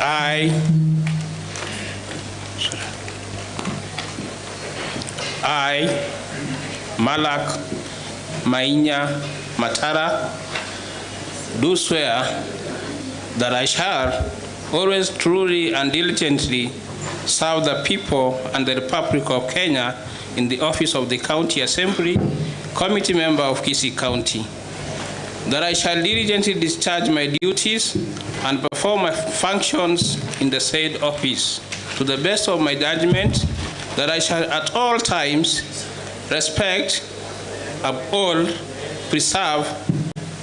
I, Malak Mainya Matara, do swear that I shall always truly and diligently serve the people and the Republic of Kenya in the office of the County Assembly, Committee Member of Kisii County, that I shall diligently discharge my duties and perform my functions in the said office to the best of my judgment, that I shall at all times respect, uphold, preserve,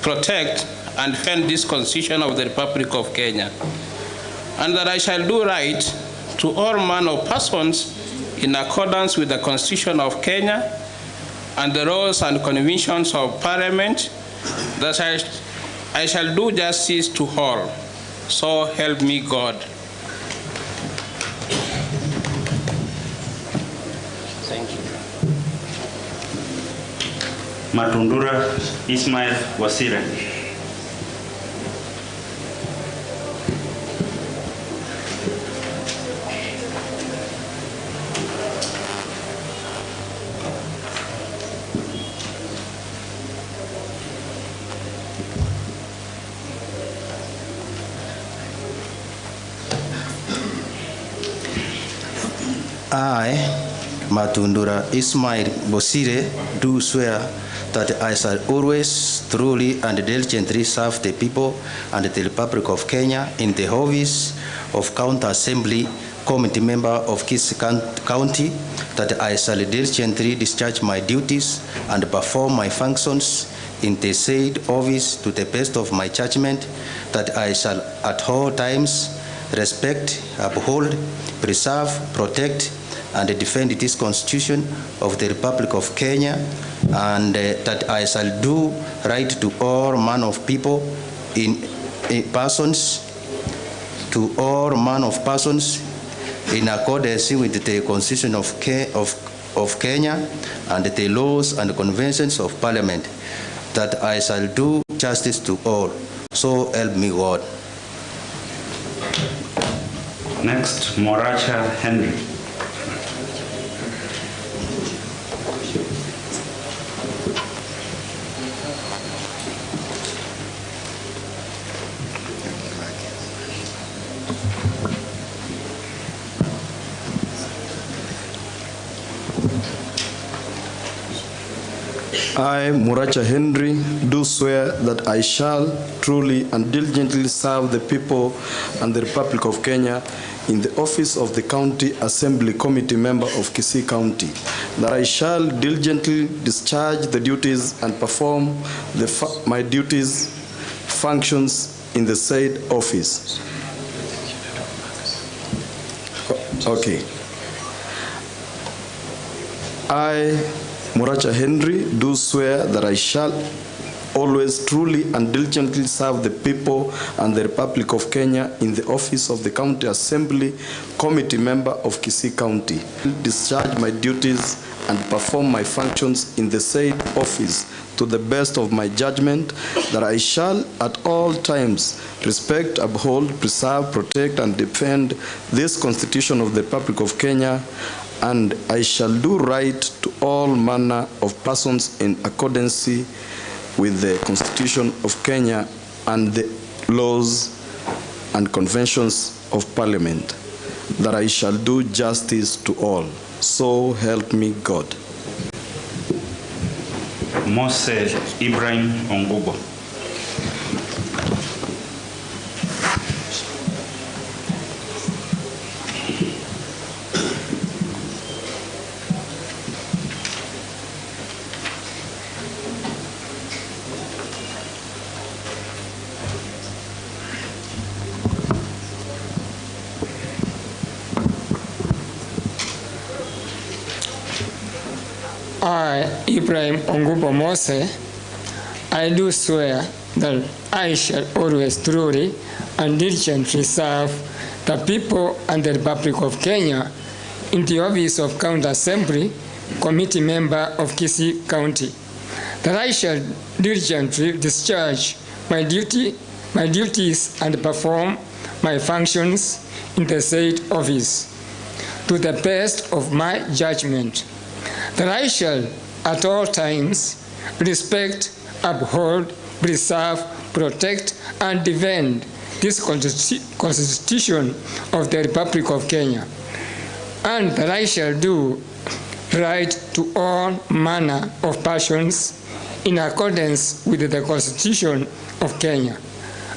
protect, and defend this Constitution of the Republic of Kenya, and that I shall do right to all manner of persons in accordance with the Constitution of Kenya and the laws and conventions of Parliament, that I shall do justice to all. So help me God. Thank you. Matundura Ismail Wasira. I, Matundura Ismail Bosire, do swear that I shall always truly and diligently serve the people and the Republic of Kenya in the office of County Assembly Committee Member of Kisii County, that I shall diligently discharge my duties and perform my functions in the said office to the best of my judgment, that I shall at all times respect, uphold, preserve, protect, and defend this Constitution of the Republic of Kenya, and that I shall do right to all manner of people in persons, to all manner of persons in accordance with the Constitution of Kenya and the laws and conventions of Parliament, that I shall do justice to all. So help me God. Next, Moracha Henry. I, Moracha Henry, do swear that I shall truly and diligently serve the people and the Republic of Kenya in the office of the County Assembly Committee Member of Kisii County, that I shall diligently discharge the duties and perform my duties, functions in the said office. Okay. I, Moracha Henry, do swear that I shall always truly and diligently serve the people and the Republic of Kenya in the office of the County Assembly Committee Member of Kisii County, discharge my duties and perform my functions in the said office to the best of my judgment, that I shall at all times respect, uphold, preserve, protect, and defend this Constitution of the Republic of Kenya, and I shall do right to all manner of persons in accordance with the Constitution of Kenya and the laws and conventions of Parliament, that I shall do justice to all. So help me God. Mose Ibrahim Ongubo. I, Ibrahim Ongubo Mose, I do swear that I shall always truly and diligently serve the people and the Republic of Kenya in the office of County Assembly Committee Member of Kisii County, that I shall diligently discharge my duties and perform my functions in the said office to the best of my judgment, that I shall at all times respect, uphold, preserve, protect, and defend this Constitution of the Republic of Kenya, and that I shall do right to all manner of persons in accordance with the Constitution of Kenya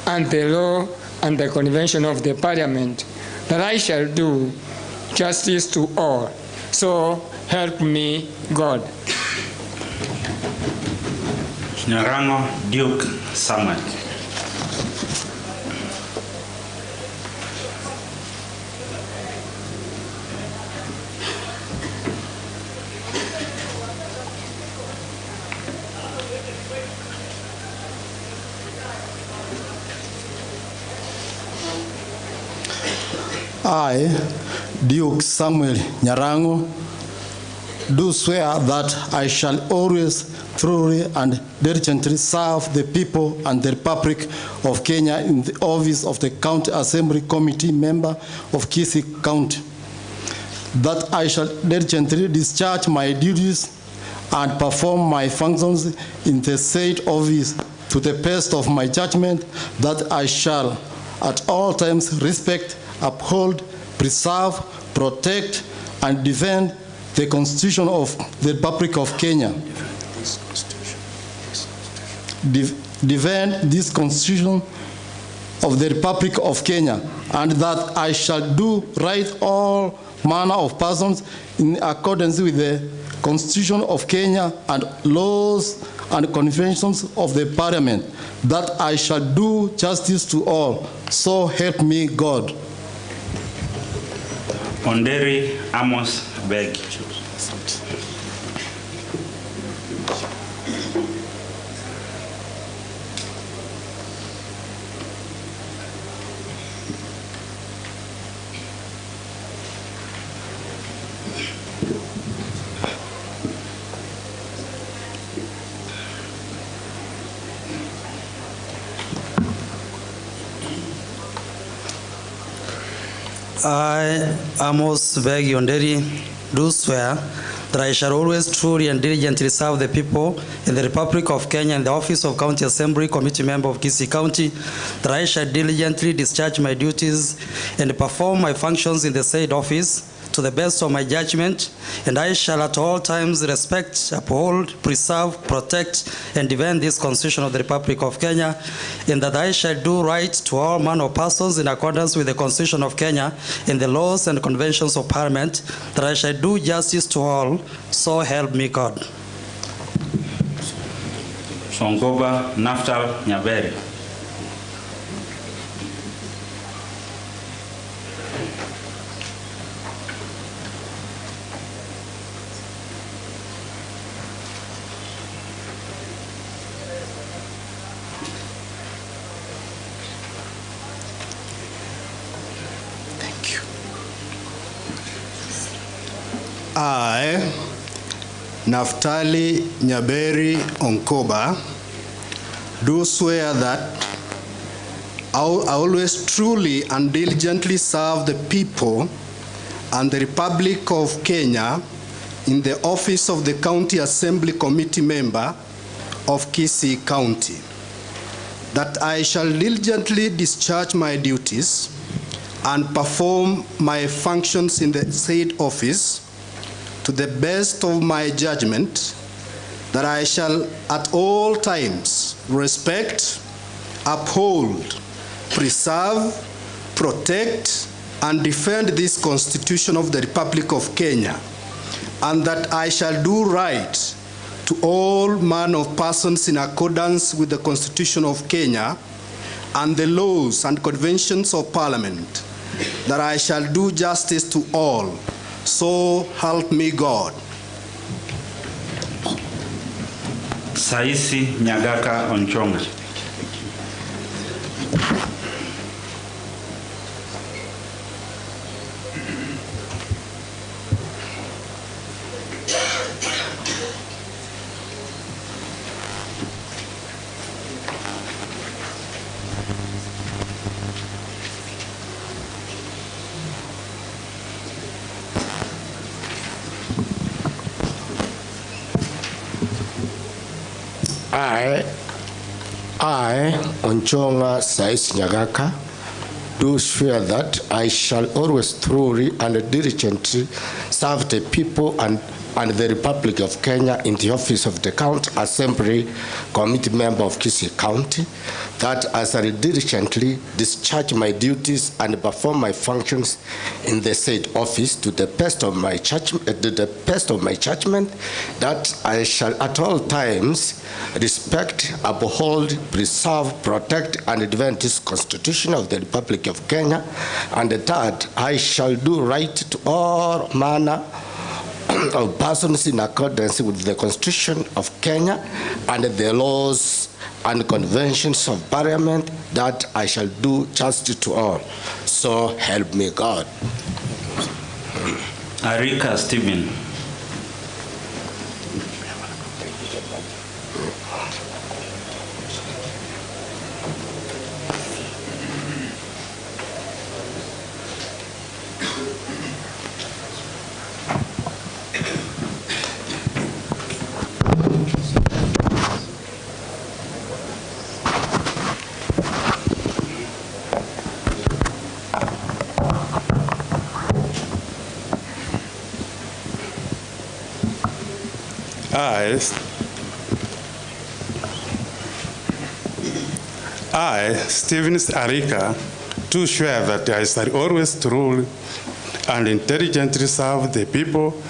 and the law and the convention of the Parliament, that I shall do justice to all. So help me God. Nyarango Duke Samuel. I, Duke Samuel Nyarango, do swear that I shall always truly and diligently serve the people and the Republic of Kenya in the office of the County Assembly Committee member of Kisii County, that I shall diligently discharge my duties and perform my functions in the said office to the best of my judgment, that I shall at all times respect, uphold, preserve, protect, and defend the Constitution of the Republic of Kenya. Defend this Constitution of the Republic of Kenya, and that I shall do right all manner of persons in accordance with the Constitution of Kenya and laws and conventions of the Parliament, that I shall do justice to all. So help me God. Onderi Amos Beg. I, Amos Beg Onderi, do swear that I shall always truly and diligently serve the people in the Republic of Kenya in the office of County Assembly Committee member of Gusii County, that I shall diligently discharge my duties and perform my functions in the said office to the best of my judgment, and I shall at all times respect, uphold, preserve, protect, and defend this Constitution of the Republic of Kenya, and that I shall do right to all manner of persons in accordance with the Constitution of Kenya and the laws and conventions of Parliament, that I shall do justice to all. So help me God. Songoba Naftal Nyaberi. I, Naftali Nyaberi Onkoba, do swear that I always truly and diligently serve the people and the Republic of Kenya in the office of the County Assembly Committee member of Kisii County, that I shall diligently discharge my duties and perform my functions in the said office to the best of my judgment, that I shall at all times respect, uphold, preserve, protect, and defend this Constitution of the Republic of Kenya, and that I shall do right to all manner of persons in accordance with the Constitution of Kenya and the laws and conventions of Parliament, that I shall do justice to all. So help me God. Saisi Nyagaka Onchonga. I, Onchonga Sais Nyagaka, do swear that I shall always truly and diligently serve the people and the Republic of Kenya in the office of the County Assembly Committee member of Kisii County, that as I diligently discharge my duties and perform my functions in the said office to the best of my judgment, that I shall at all times respect, uphold, preserve, protect, and defend this Constitution of the Republic of Kenya, and that I shall do right to all manner of persons in accordance with the Constitution of Kenya and the laws and conventions of Parliament, that I shall do justice to all. So help me God. Arika Stephen. I, Stephen Arika, do swear that I shall always truly and intelligently serve the people.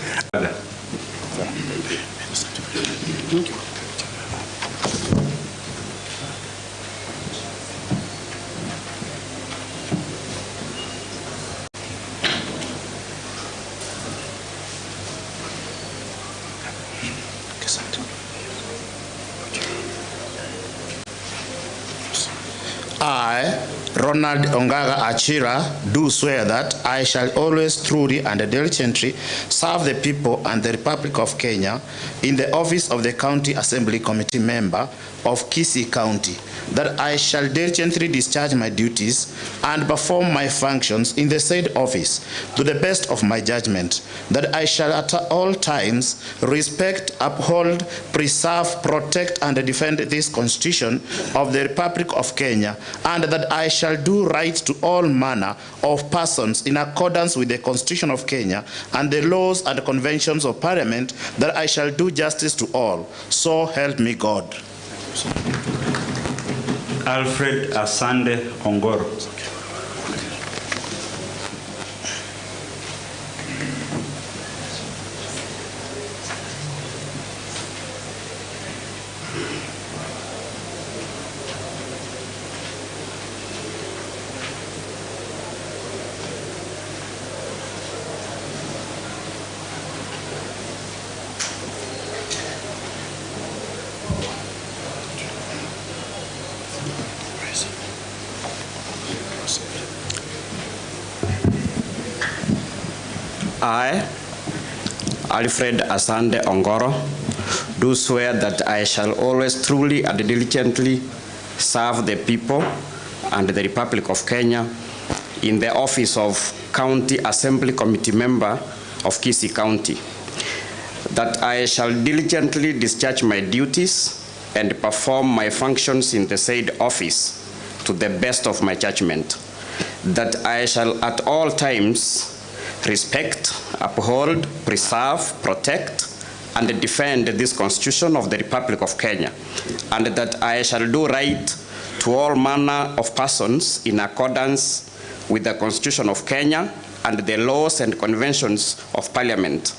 I, Ronald Ongaga Achira, do swear that I shall always truly and diligently serve the people and the Republic of Kenya in the office of the County Assembly Committee member of Kisii County, that I shall diligently discharge my duties and perform my functions in the said office to the best of my judgment, that I shall at all times respect, uphold, preserve, protect, and defend this Constitution of the Republic of Kenya, and that I shall do right to all manner of persons in accordance with the Constitution of Kenya and the laws and conventions of Parliament, that I shall do justice to all. So help me God. Alfred Asande Ongoro. I, Alfred Asande Ongoro, do swear that I shall always truly and diligently serve the people and the Republic of Kenya in the office of County Assembly Committee member of Kisii County, that I shall diligently discharge my duties and perform my functions in the said office to the best of my judgment, that I shall at all times respect, uphold, preserve, protect, and defend this Constitution of the Republic of Kenya, and that I shall do right to all manner of persons in accordance with the Constitution of Kenya and the laws and conventions of Parliament,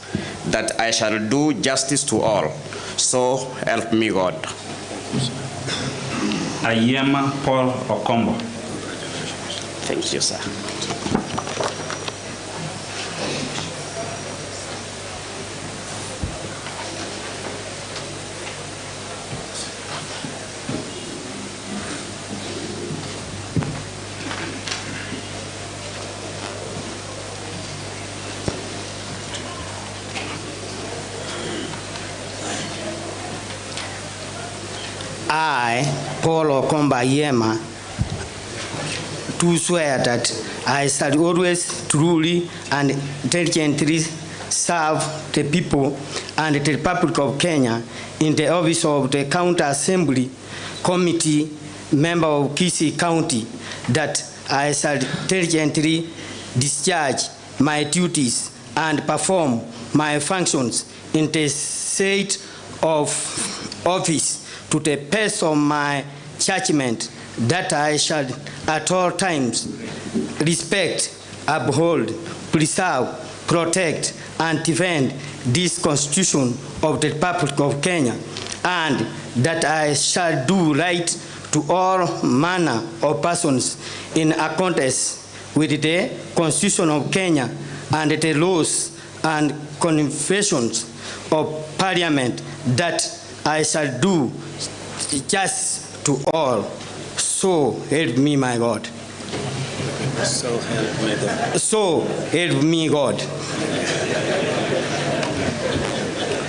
that I shall do justice to all. So help me God. Ayema Paul Okombo. Thank you, sir. I, Paul Okomba Yema, do swear that I shall always truly and diligently serve the people and the Republic of Kenya in the office of the County Assembly Committee member of Kisii County, that I shall diligently discharge my duties and perform my functions in the state of office to the best of my judgment, that I shall at all times respect, uphold, preserve, protect, and defend this Constitution of the Republic of Kenya, and that I shall do right to all manner of persons in accordance with the Constitution of Kenya and the laws and conventions of Parliament, that I shall do justice to all. So help me, my God. So help me God. So help me God.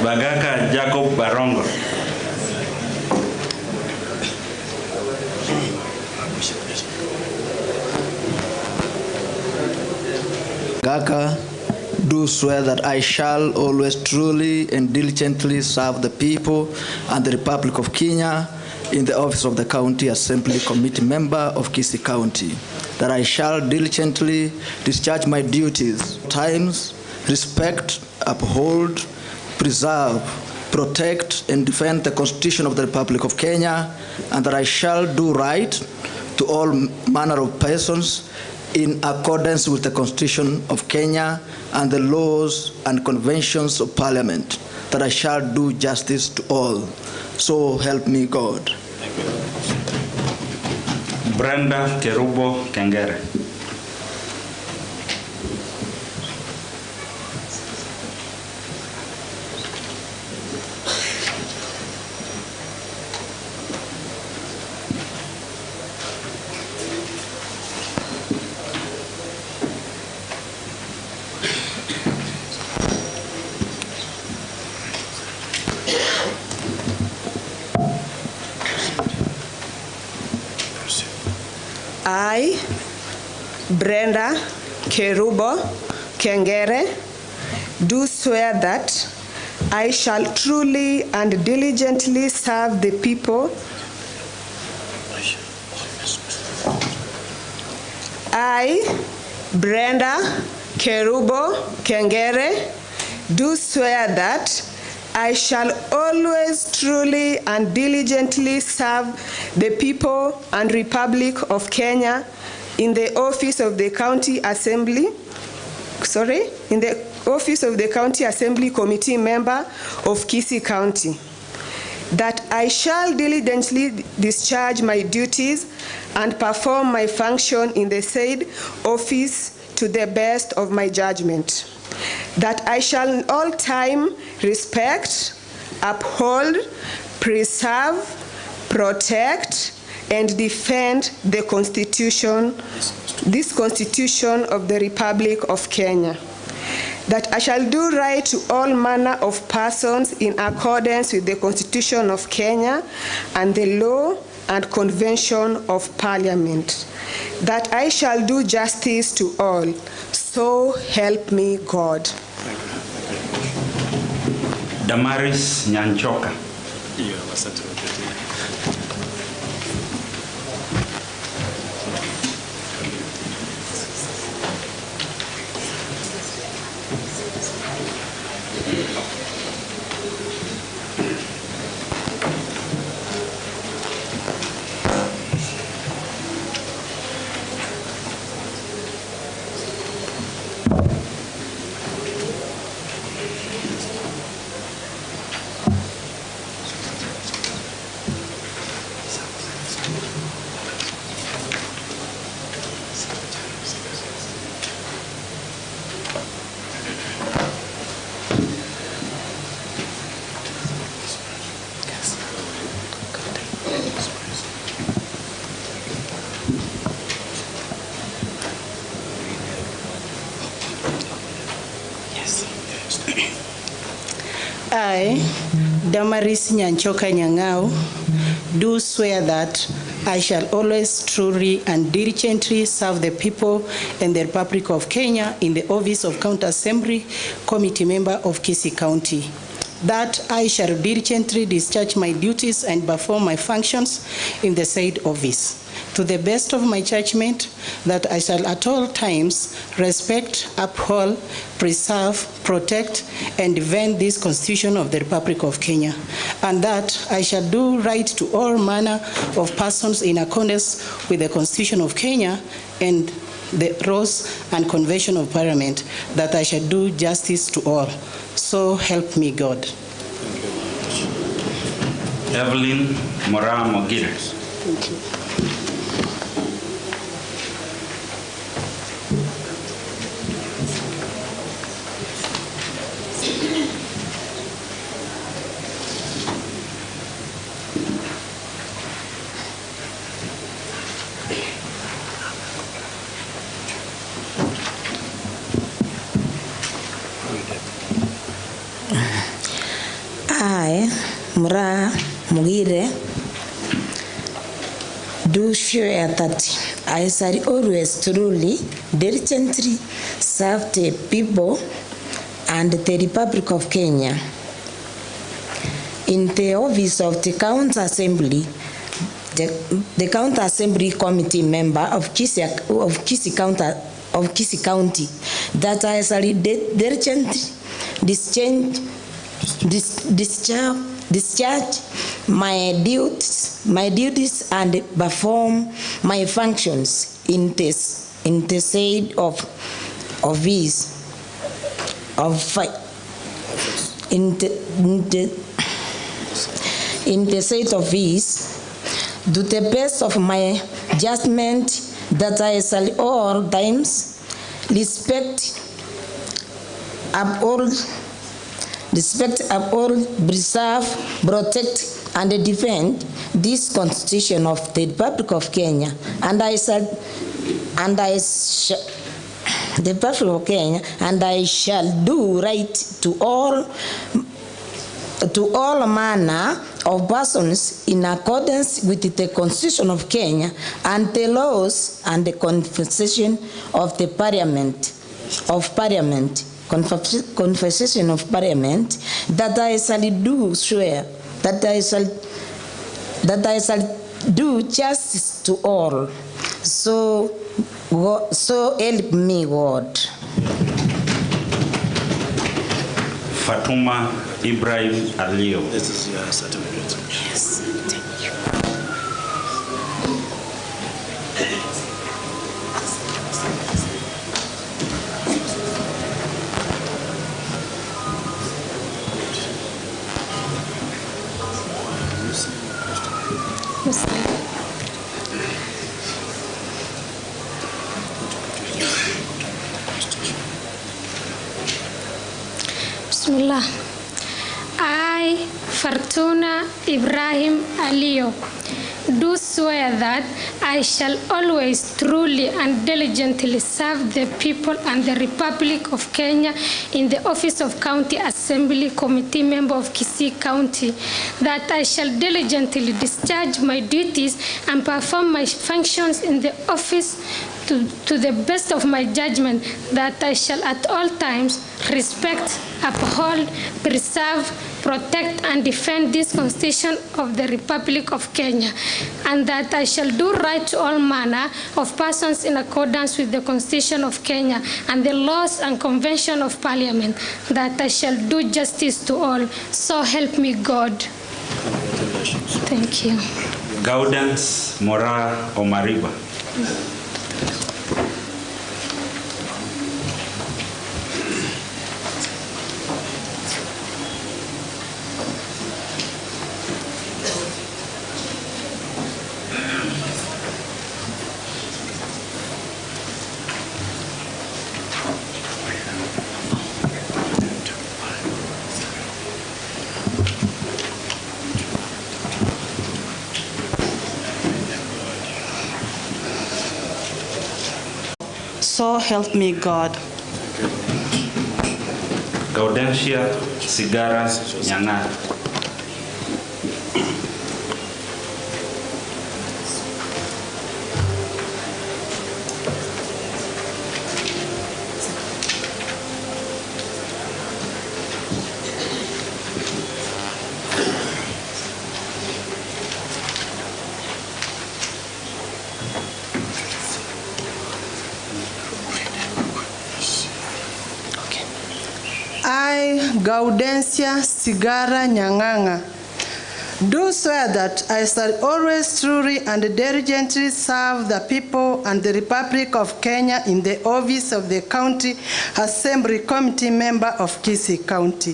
Bagaka Jacob Barongo. Gaka, do swear that I shall always truly and diligently serve the people and the Republic of Kenya in the office of the County Assembly Committee member of Kisii County, that I shall diligently discharge my duties, times, respect, uphold, preserve, protect, and defend the Constitution of the Republic of Kenya, and that I shall do right to all manner of persons in accordance with the Constitution of Kenya and the laws and conventions of Parliament, that I shall do justice to all. So help me God. Brenda Kerubo Kengere. I, Brenda Kerubo Kengere, do swear that I shall truly and diligently serve the people. I, Brenda Kerubo Kengere, do swear that I shall always truly and diligently serve the people and Republic of Kenya in the office of the County Assembly, in the office of the County Assembly Committee member of Kisii County, that I shall diligently discharge my duties and perform my function in the said office to the best of my judgment, that I shall in all time respect, uphold, preserve, protect, and defend the Constitution, this Constitution of the Republic of Kenya, that I shall do right to all manner of persons in accordance with the Constitution of Kenya and the law and convention of Parliament, that I shall do justice to all. So help me God. Damaris Nyanchoka. I, Damaris Nyanchoka Nyang'au, do swear that I shall always truly and diligently serve the people and the Republic of Kenya in the office of County Assembly Committee Member of Kisii County. That I shall diligently discharge my duties and perform my functions in the said office, to the best of my judgment, that I shall at all times respect, uphold, preserve, protect, and defend this Constitution of the Republic of Kenya, and that I shall do right to all manner of persons in accordance with the Constitution of Kenya and the laws and convention of Parliament, that I shall do justice to all. So help me God. Evelyn Mora Mogire. Thank you. I, Mura Mugire, do swear that I shall always truly, diligently serve the people and the Republic of Kenya in the office of the County Assembly, the County Assembly Committee Member of Kisii County, that I shall diligently discharge my duties and perform my functions in the said office to the best of my judgment, that I shall all times respect, uphold, preserve, protect, and defend this Constitution of the Republic of Kenya, and I shall do right to all manner of persons in accordance with the Constitution of Kenya and the laws and the constitution of the Parliament, Constitution of Parliament, that I shall do swear that I shall do justice to all. So help me God. Fatuma Ibrahim Alio. This is your certificate. Yes, thank you. Bismillah. I, Fatuma Ibrahim Alio, do swear that I shall always truly and diligently serve the people and the Republic of Kenya in the office of County Assembly Committee Member of Kisii County, that I shall diligently discharge my duties and perform my functions in the office to the best of my judgment, that I shall at all times respect, uphold, preserve, protect, and defend this Constitution of the Republic of Kenya, and that I shall do right to all manner of persons in accordance with the Constitution of Kenya and the laws and convention of Parliament, that I shall do justice to all. So help me God. Thank you. Gaudence Mora Omariba. So help me God. Gaudensia Sigara Nyang'ara. I, Gaudensia Sigara Nyanganga, do swear that I shall always truly and diligently serve the people and the Republic of Kenya in the office of the County Assembly Committee member of Kisii County,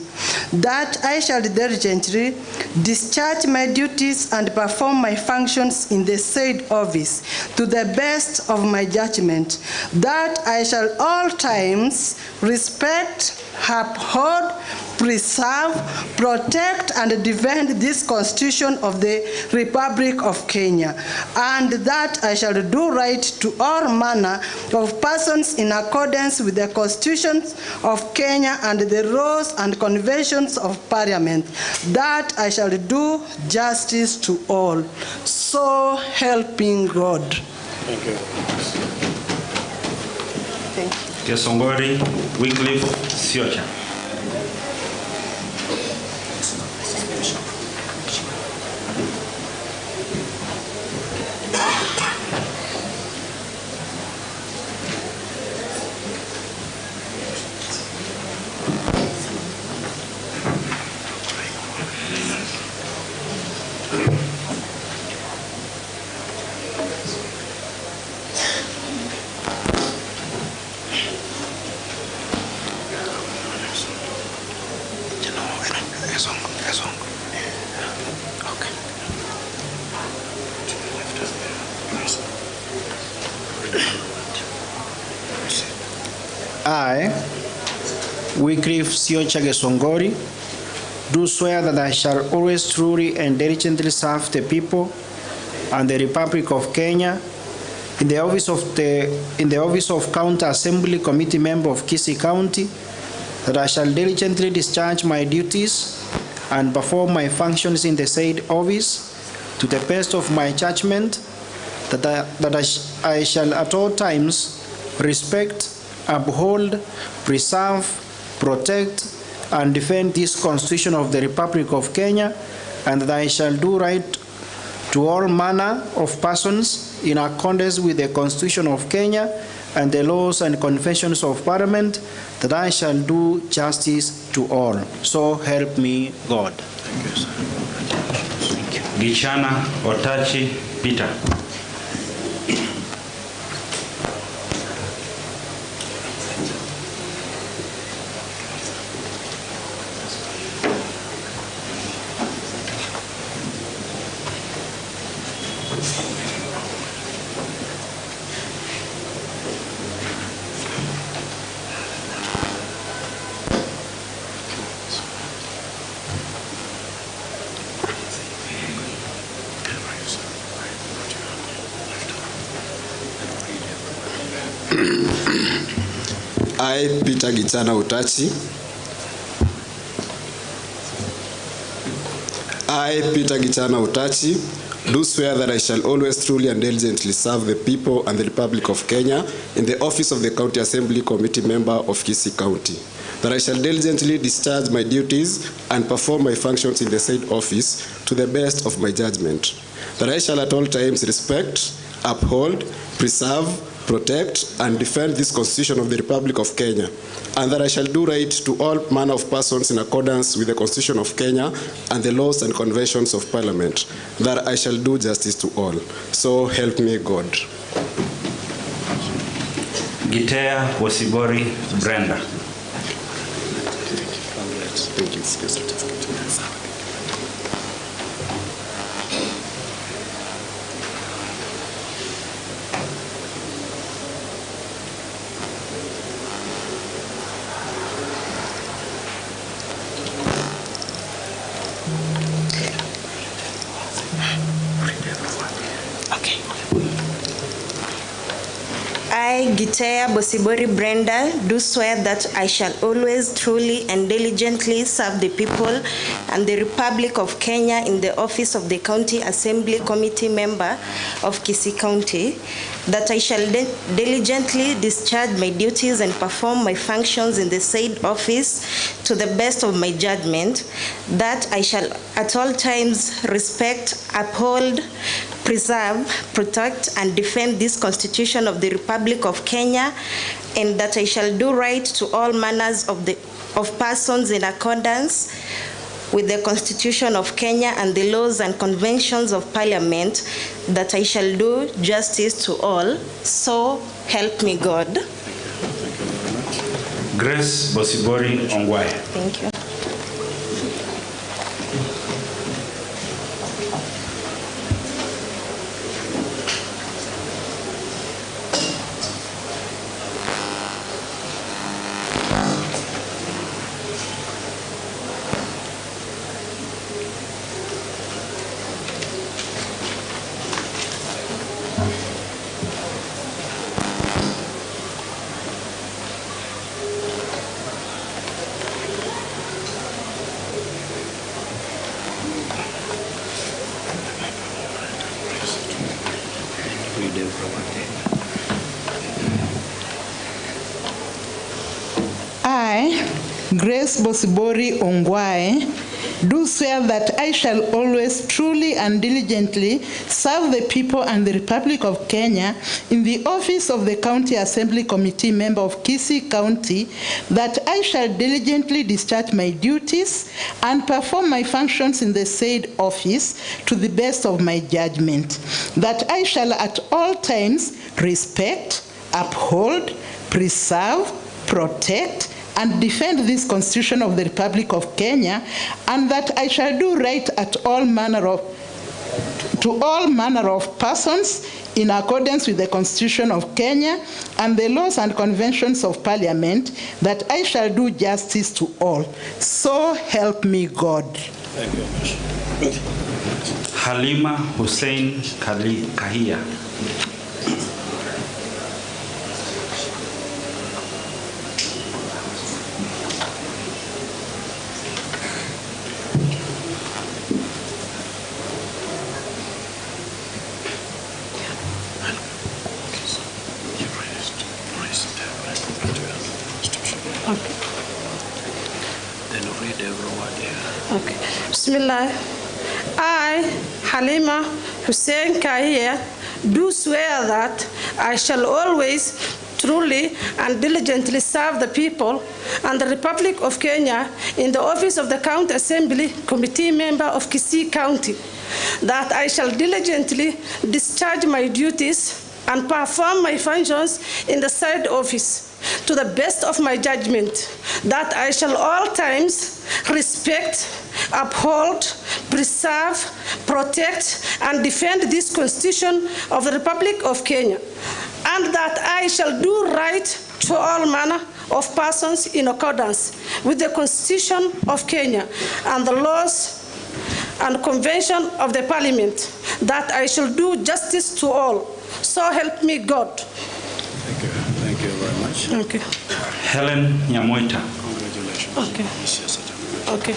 that I shall diligently discharge my duties and perform my functions in the said office to the best of my judgment, that I shall all times respect, uphold, preserve, protect, and defend this Constitution of the Republic of Kenya, and that I shall do right to all manner of persons in accordance with the Constitution of Kenya and the laws and conventions of Parliament, that I shall do justice to all. So helping God. Thank you. Thank you. Kesongori Wycliffe Siocha. I, Wycliffe Siocha Gesongori, do swear that I shall always truly and diligently serve the people and the Republic of Kenya in the office of County Assembly Committee member of Kisii County, that I shall diligently discharge my duties and perform my functions in the said office to the best of my judgment, that I shall at all times respect, uphold, preserve, protect, and defend this Constitution of the Republic of Kenya, and that I shall do right to all manner of persons in accordance with the Constitution of Kenya and the laws and conventions of Parliament, that I shall do justice to all. So help me God. Thank you, sir. Thank you. Gichana Otachi Peter. I, Peter Gichana Utachi. I, Peter Gichana Utachi, do swear that I shall always truly and diligently serve the people and the Republic of Kenya in the office of the County Assembly Committee member of Kisii County, that I shall diligently discharge my duties and perform my functions in the said office to the best of my judgment, that I shall at all times respect, uphold, preserve, protect, and defend this Constitution of the Republic of Kenya, and that I shall do right to all manner of persons in accordance with the Constitution of Kenya and the laws and conventions of Parliament, that I shall do justice to all. So help me God. Gitea Wasibori Brenda. Thank you. I, Gitea Bosibori Brenda, do swear that I shall always truly and diligently serve the people and the Republic of Kenya in the office of the County Assembly Committee member of Kisii County, that I shall diligently discharge my duties and perform my functions in the said office to the best of my judgment, that I shall at all times respect, uphold, preserve, protect, and defend this Constitution of the Republic of Kenya, and that I shall do right to all manners of persons in accordance with the Constitution of Kenya and the laws and conventions of Parliament, that I shall do justice to all. So help me God. Grace Bosibori Ongwae. Thank you. I, Grace Bosibori Ongwae, do swear that I shall always truly and diligently serve the people and the Republic of Kenya in the office of the County Assembly Committee member of Kisii County, that I shall diligently discharge my duties and perform my functions in the said office to the best of my judgment, that I shall at all times respect, uphold, preserve, protect, and defend this Constitution of the Republic of Kenya, and that I shall do right to all manner of persons in accordance with the Constitution of Kenya and the laws and conventions of Parliament, that I shall do justice to all. So help me God. Thank you very much. Halima Hussein Kahia. Okay. Bismillah. I, Halima Hussein Kahia, do swear that I shall always truly and diligently serve the people and the Republic of Kenya in the office of the County Assembly Committee member of Kisii County, that I shall diligently discharge my duties and perform my functions in the said office to the best of my judgment, that I shall all times respect, uphold, preserve, protect, and defend this Constitution of the Republic of Kenya, and that I shall do right to all manner of persons in accordance with the Constitution of Kenya and the laws and convention of the Parliament, that I shall do justice to all. So help me God. Thank you. Thank you very much. Okay. Helen Nyamoita. Congratulations. Okay. Okay.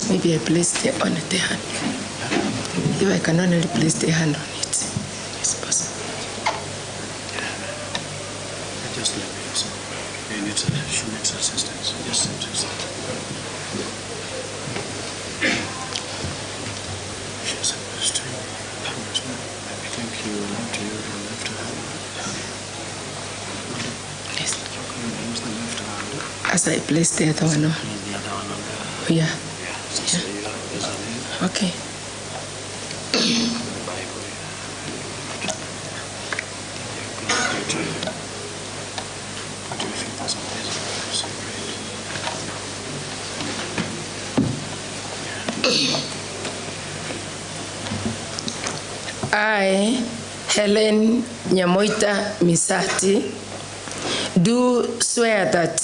Maybe I place the hand. If I can only place the hand on it, it's possible. Just let me also. She needs assistance. Just assistance. She's supposed to. I think you want to use your left hand. Yes. You can use the left hand. As I place the other one on. The other one on the. Yeah. So you have this on it. Okay. What do you think that's amazing? So great. Yeah. I, Helen Nyamoita Misati, do swear that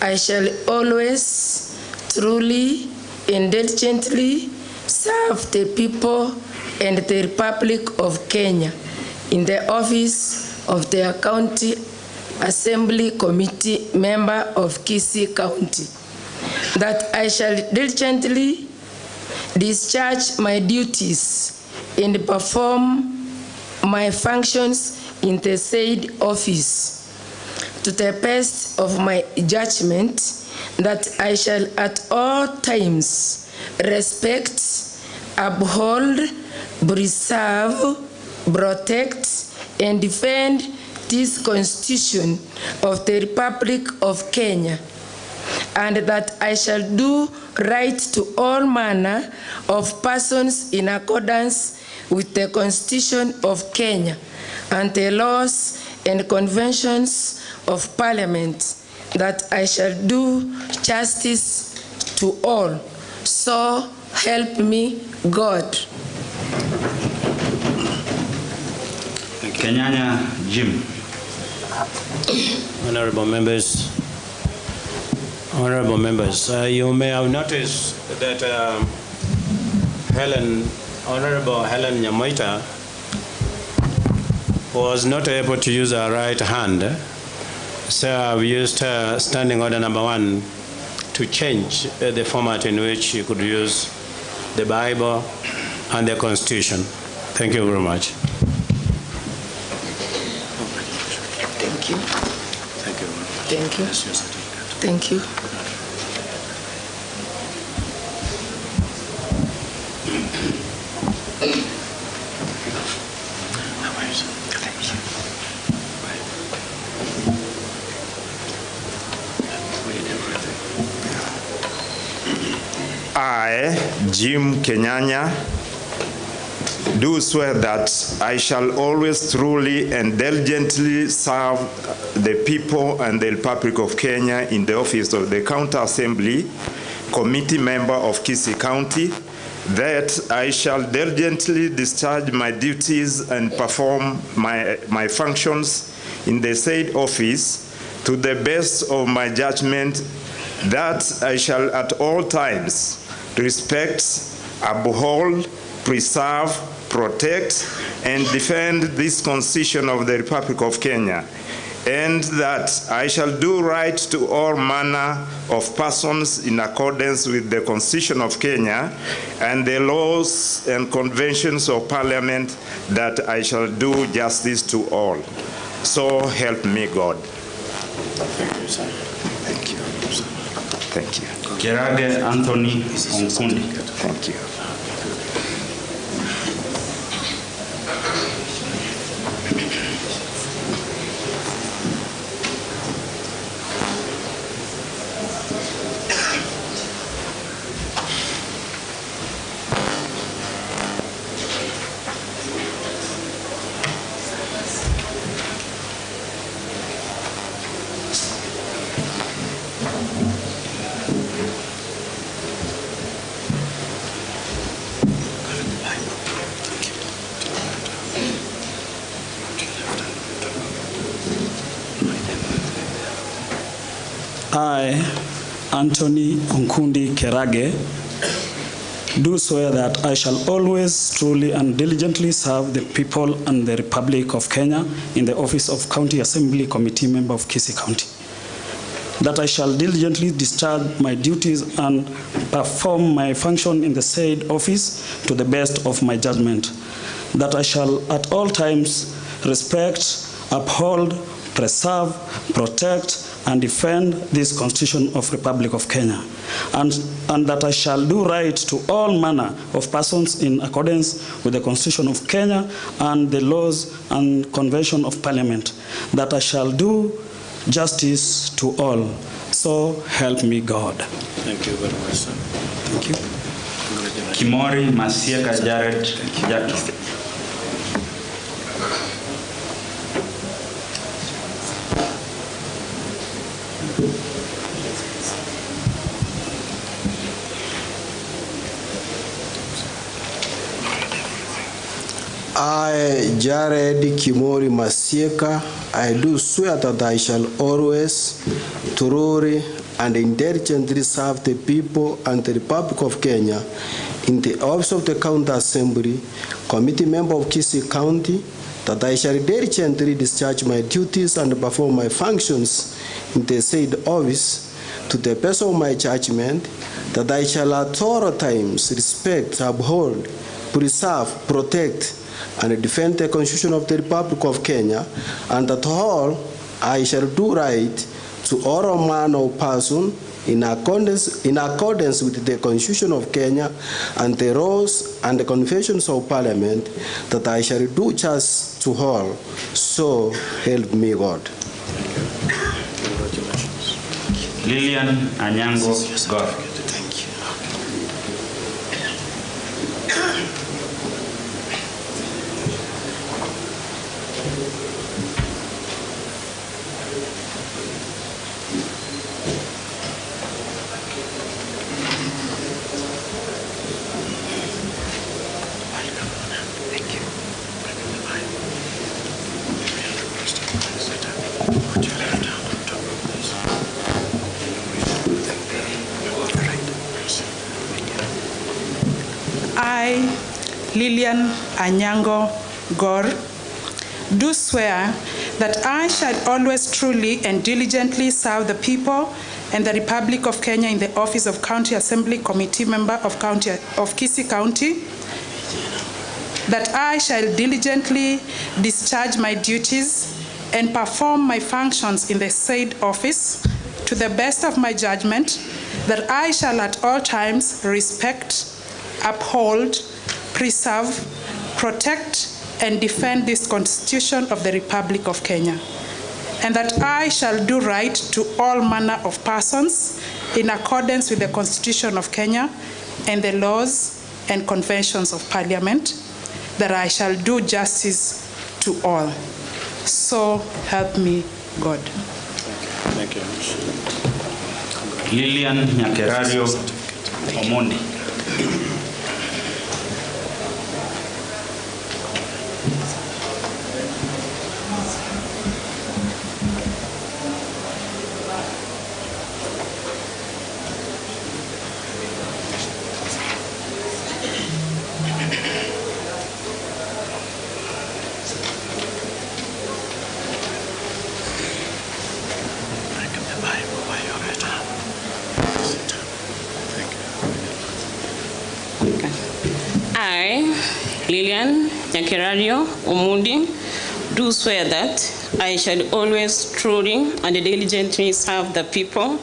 I shall always, truly, and diligently serve the people and the Republic of Kenya in the office of the County Assembly Committee member of Kisii County, that I shall diligently discharge my duties and perform my functions in the said office to the best of my judgment, that I shall at all times respect, uphold, preserve, protect, and defend this Constitution of the Republic of Kenya, and that I shall do right to all manner of persons in accordance with the Constitution of Kenya and the laws and conventions of Parliament, that I shall do justice to all. So help me God. Kenyanya Jim. Honorable members, you may have noticed that Honorable Helen Nyamoita was not able to use her right hand, so I've used standing order number 1 to change the format in which she could use the Bible and the Constitution. Thank you very much. Thank you. Thank you. Thank you. Thank you. I, Jim Kenyanya, do swear that I shall always truly and diligently serve the people and the Republic of Kenya in the office of the County Assembly Committee member of Kisii County, that I shall diligently discharge my duties and perform my functions in the said office to the best of my judgment, that I shall at all times respect, uphold, preserve, protect, and defend this Constitution of the Republic of Kenya, and that I shall do right to all manner of persons in accordance with the Constitution of Kenya and the laws and conventions of Parliament, that I shall do justice to all. So help me God. Thank you, sir. Thank you. Thank you. Kirage Anthony Onkundi. Thank you. I, Anthony Onkundi Kerage, do swear that I shall always truly and diligently serve the people and the Republic of Kenya in the office of County Assembly Committee member of Kisii County, that I shall diligently discharge my duties and perform my function in the said office to the best of my judgment, that I shall at all times respect, uphold, preserve, protect, and defend this Constitution of Republic of Kenya, and that I shall do right to all manner of persons in accordance with the Constitution of Kenya and the laws and convention of Parliament, that I shall do justice to all. So help me God. Thank you very much, sir. Thank you. Kimori Masieka Jared Jato. I, Jared Kimori Masieka, I do swear that I shall always, truly, and intelligently serve the people and the Republic of Kenya in the office of the County Assembly, Committee Member of Kisii County, that I shall diligently discharge my duties and perform my functions in the said office to the best of my judgment, that I shall at all times respect, uphold, preserve, protect, and defend the Constitution of the Republic of Kenya, and that all I shall do right to all manner of person in accordance with the Constitution of Kenya and the laws and the conventions of Parliament, that I shall do just to all. So help me God. Lillian Anyango God. I, Lillian Anyango Gor, do swear that I shall always truly and diligently serve the people and the Republic of Kenya in the office of County Assembly Committee Member of Kisii County, that I shall diligently discharge my duties and perform my functions in the said office to the best of my judgment, that I shall at all times respect, uphold, preserve, protect, and defend this Constitution of the Republic of Kenya, and that I shall do right to all manner of persons in accordance with the Constitution of Kenya and the laws and conventions of Parliament, that I shall do justice to all. So help me God. Thank you. Lillian Nyakerario Omondi. I, Lillian Nyakerario Omundi, do swear that I shall always truly and diligently serve the people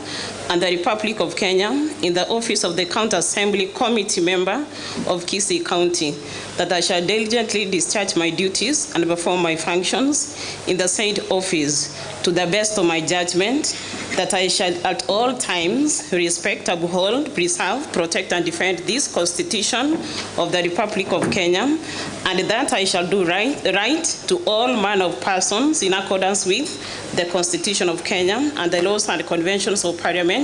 and the Republic of Kenya in the office of the County Assembly Committee Member of Kisii County, that I shall diligently discharge my duties and perform my functions in the said office to the best of my judgment, that I shall at all times respect, uphold, preserve, protect, and defend this Constitution of the Republic of Kenya, and that I shall do right to all manner of persons in accordance with the Constitution of Kenya and the laws and conventions of Parliament,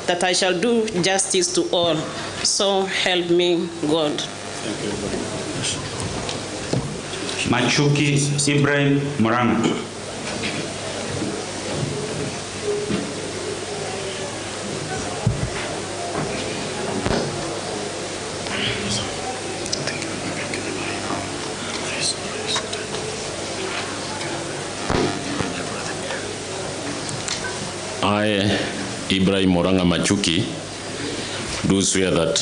that I shall do justice to all. So help me God. Machuki Ibrahim Moranga. I, Ibrahim Moranga Machuki, do swear that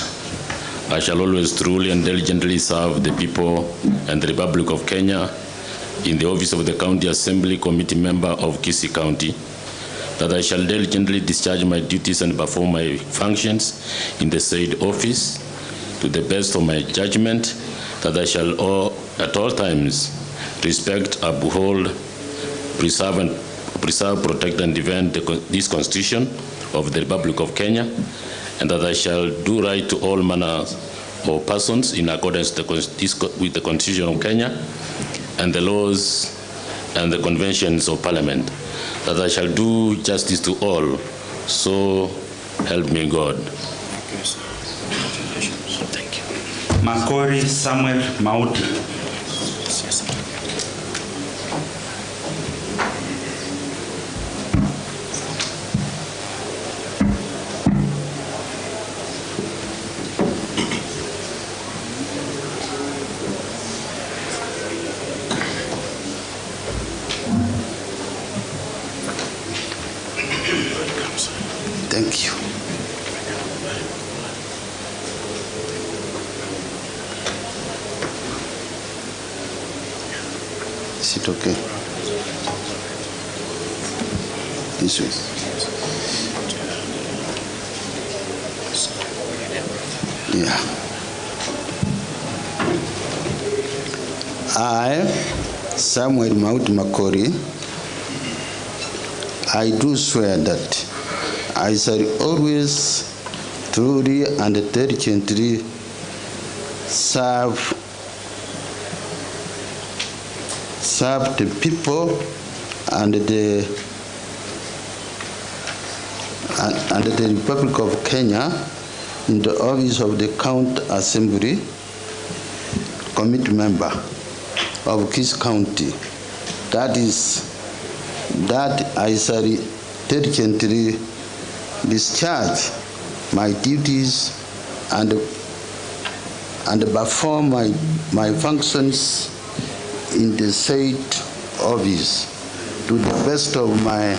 I shall always truly and diligently serve the people and the Republic of Kenya in the office of the County Assembly Committee Member of Kisii County, that I shall diligently discharge my duties and perform my functions in the said office to the best of my judgment, that I shall at all times respect, uphold, preserve, protect, and defend this Constitution of the Republic of Kenya, and that I shall do right to all manner of persons in accordance with the Constitution of Kenya and the laws and the conventions of Parliament, that I shall do justice to all. So help me God. Thank you. Makori Samuel Mauti. Thank you. Is it okay? This way. Yeah. I, Samuel Mauti Makori, I do swear that I shall always truly and diligently serve the people and the Republic of Kenya in the office of the County Assembly Committee member of Kisii County. That I shall diligently discharge my duties and perform my functions in the said office to the best of my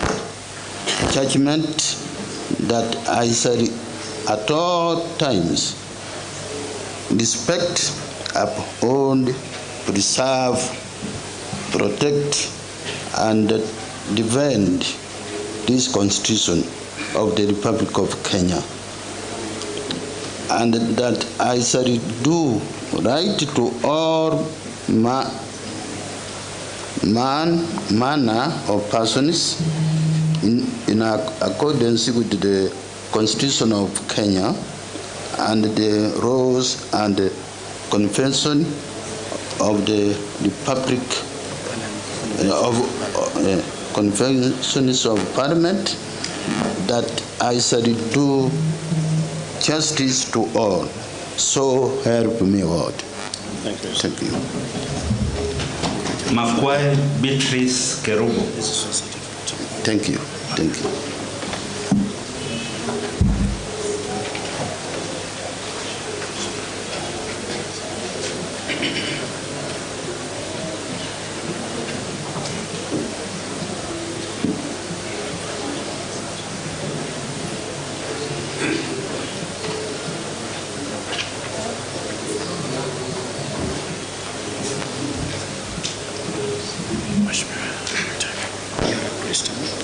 judgment, that I shall at all times respect, uphold, preserve, protect, and defend this Constitution of the Republic of Kenya, and that I shall do right to all manner of persons in accordance with the Constitution of Kenya and the laws and the Convention of the Republic Conventions of Parliament, that I shall do justice to all. So help me God. Thank you. Thank you. Makwai Beatrice Kerubo. Thank you. Thank you.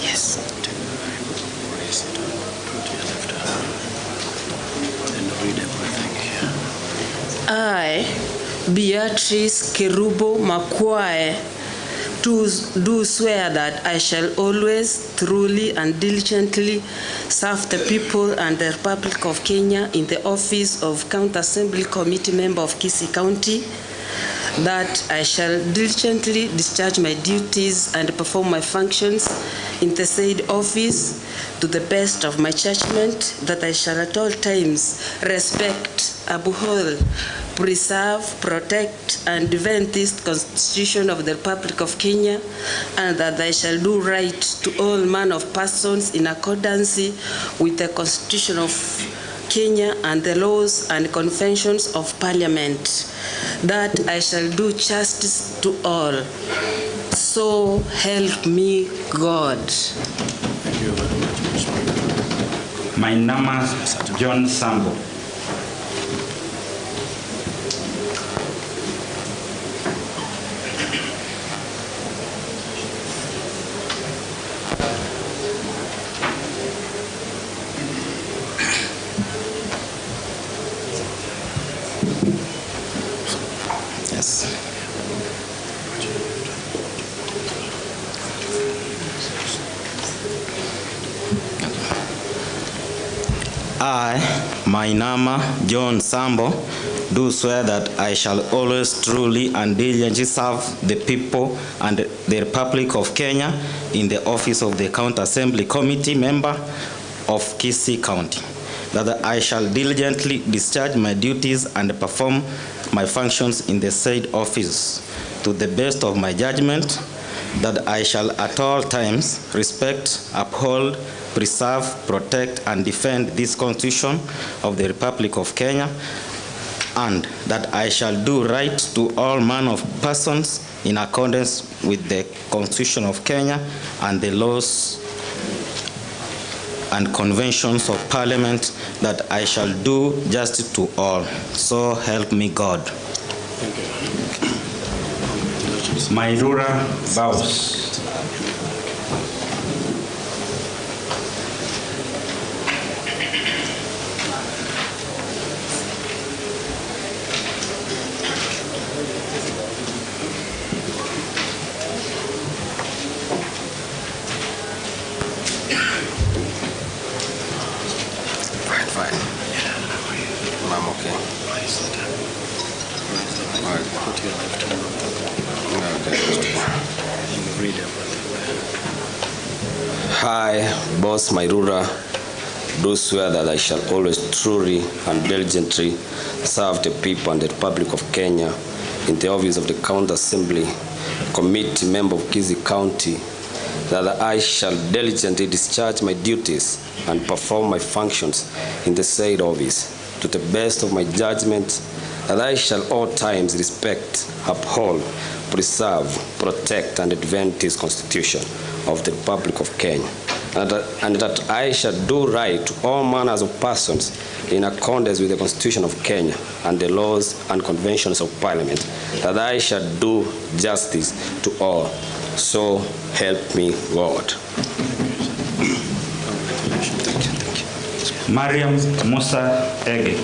Yes. I, Beatrice Kerubo Makwae, do swear that I shall always truly and diligently serve the people and the Republic of Kenya in the office of County Assembly Committee member of Kisii County, that I shall diligently discharge my duties and perform my functions in the said office to the best of my judgment, that I shall at all times respect, uphold, preserve, protect, and defend this Constitution of the Republic of Kenya, and that I shall do right to all manner of persons in accordance with the Constitution of Kenya and the laws and conventions of Parliament, that I shall do justice to all. So help me God. Thank you very much. My name is John Sambo. I, my name, John Sambo, do swear that I shall always truly and diligently serve the people and the Republic of Kenya in the office of the County Assembly Committee member of Kisii County, that I shall diligently discharge my duties and perform my functions in the said office to the best of my judgment, that I shall at all times respect, uphold, preserve, protect, and defend this Constitution of the Republic of Kenya, and that I shall do right to all manner of persons in accordance with the Constitution of Kenya and the laws and conventions of Parliament, that I shall do justice to all. So help me God. Mairura vows. I, Boss Mairura, do swear that I shall always truly and diligently serve the people and the Republic of Kenya in the office of the County Assembly Committee Member of Kisii County, that I shall diligently discharge my duties and perform my functions in the said office to the best of my judgment, that I shall all times respect, uphold, preserve, protect, and defend this Constitution of the Republic of Kenya, and that I shall do right to all manners of persons in accordance with the Constitution of Kenya and the laws and conventions of Parliament, that I shall do justice to all. So help me God. Mariam Musa Ege.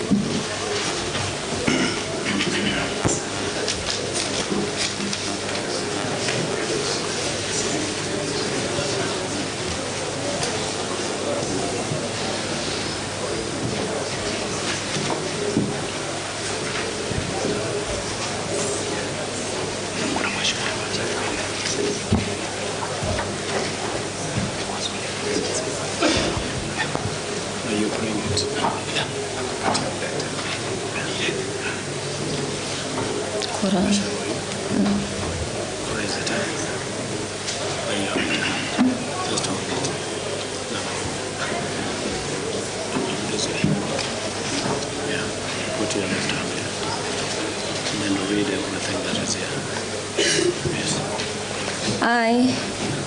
I,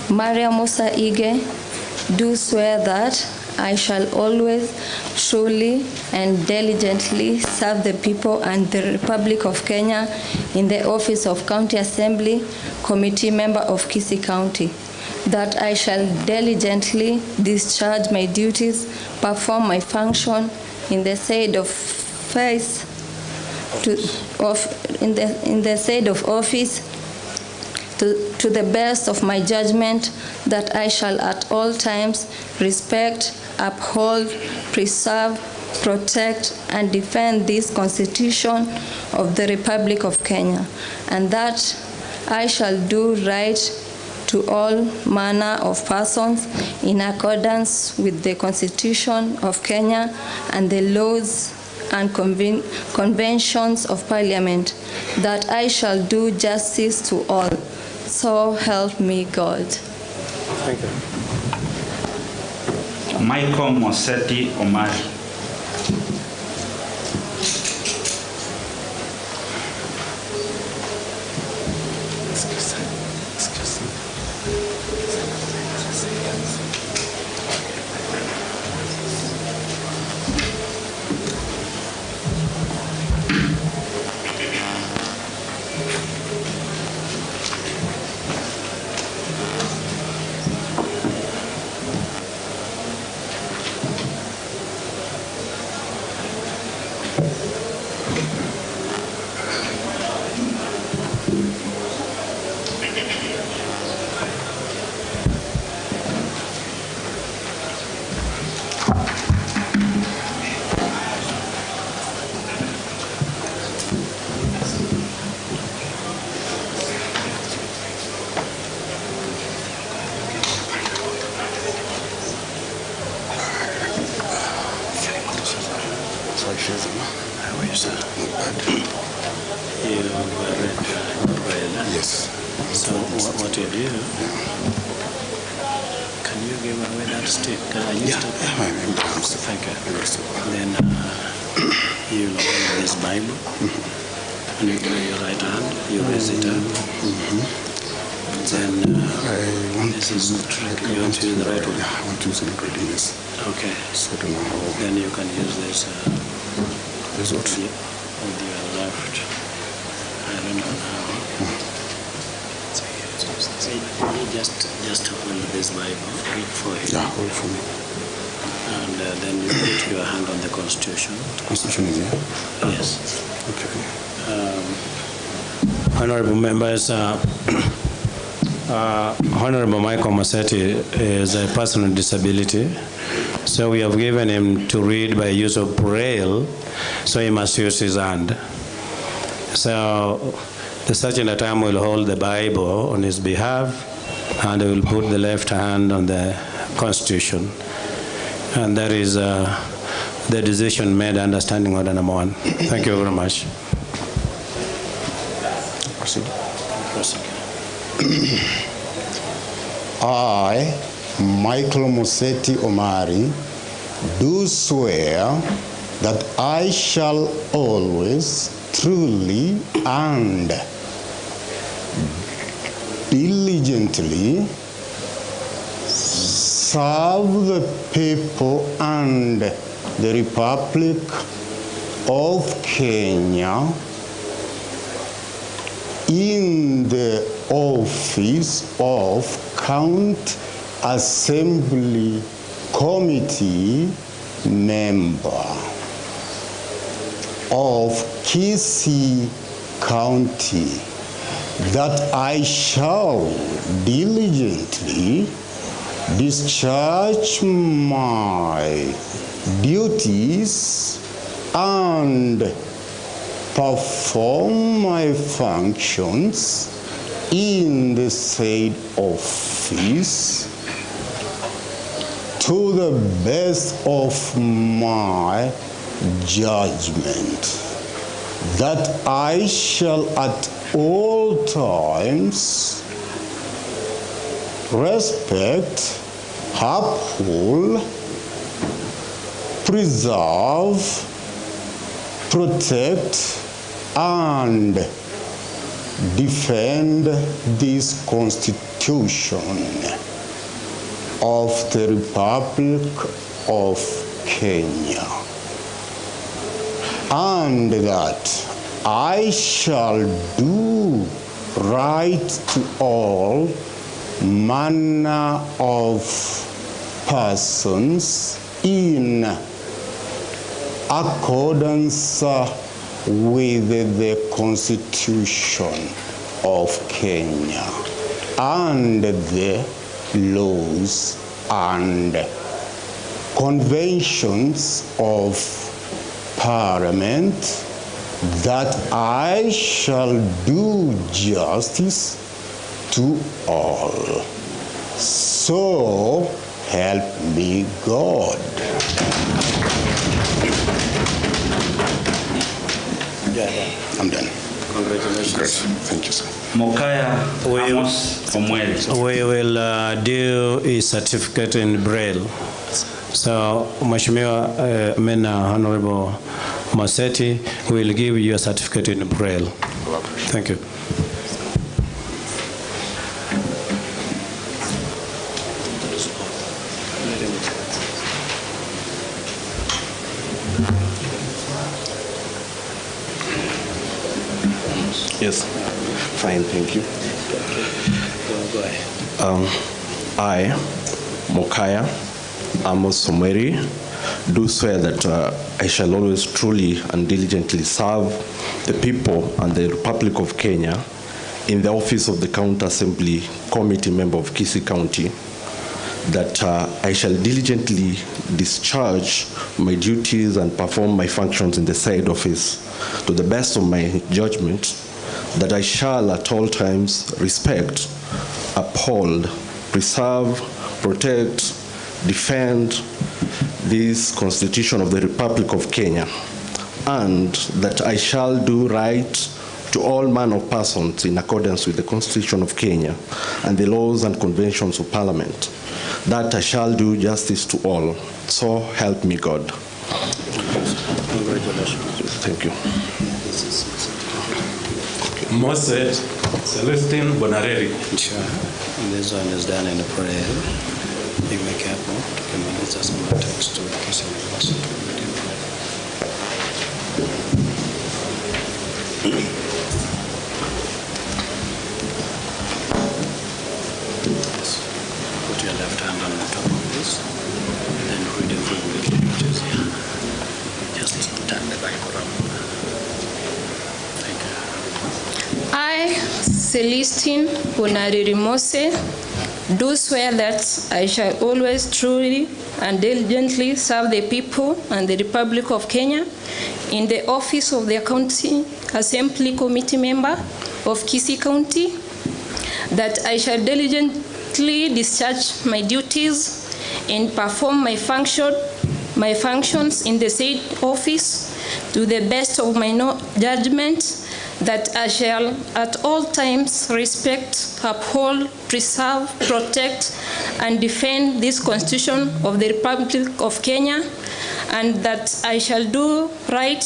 Maria Musa Ige, do swear that I shall always truly and diligently serve the people and the Republic of Kenya in the office of County Assembly Committee Member of Kisii County, that I shall diligently discharge my duties, perform my function in the said of office to the best of my judgment, that I shall at all times respect, uphold, preserve, protect, and defend this Constitution of the Republic of Kenya, and that I shall do right to all manner of persons in accordance with the Constitution of Kenya and the laws and conventions of Parliament, that I shall do justice to all. So help me God. Thank you. Michael Moseti Omari. Yes. So what you do, can you give away that stick? Thank you. Then you hold this Bible, and you with your right hand, you raise it up. then I want to use the right one. I want to use the reading this. Okay. So I don't know how. Then you can use this. This what? With your left. I don't know how. Just hold this Bible. Read for him. Yeah, hold for me. And then you put your hand on the Constitution. The Constitution is here? Yes. Okay. Honorable members, Honorable Michael Masetti is a person with disability, so we have given him to read by use of Braille, so he must use his hand. So the sergeant at arms will hold the Bible on his behalf, and he will put the left hand on the Constitution. And that is the decision made under Standing Order number 1. Thank you very much. Proceed. I, Michael Musetti Omari, do swear that I shall always, truly, and diligently serve the people and the Republic of Kenya in the office of County Assembly Committee member of Kisii County, that I shall diligently discharge my duties and perform my functions in the said office to the best of my judgment, that I shall at all times respect, uphold, preserve, protect, and defend this Constitution of the Republic of Kenya, and that I shall do right to all manner of persons in accordance with the Constitution of Kenya and the laws and conventions of Parliament, that I shall do justice to all. So help me God. I'm done. Congratulations. Great. Thank you, sir. Mokaya Amos Omweli. We will do a certificate in Braille. So, Mheshimiwa Honorable Masetti will give you a certificate in Braille. Thank you. Yes, fine, thank you. Go ahead. I, Mokaya Amos Omweli, do swear that I shall always truly and diligently serve the people and the Republic of Kenya in the office of the County Assembly Committee member of Kisii County, that I shall diligently discharge my duties and perform my functions in the said office to the best of my judgment, that I shall at all times respect, uphold, preserve, protect, defend this Constitution of the Republic of Kenya, and that I shall do right to all manner of persons in accordance with the Constitution of Kenya and the laws and conventions of Parliament, that I shall do justice to all. So help me God. Congratulations. Thank you. Moses. Celestine Bonareri. Sure. This one is done in prayer. Be careful. Tukimaliza soma text to Kisii University. Put your left hand on the top of this, then read it quickly. Just turn the Bible around. Thank you. I, Celestine Bonareri, do swear that I shall always truly and diligently serve the people and the Republic of Kenya in the office of the County Assembly Committee member of Kisii County, that I shall diligently discharge my duties and perform my functions in the said office to the best of my judgment, that I shall at all times respect, uphold, preserve, protect, and defend this Constitution of the Republic of Kenya, and that I shall do right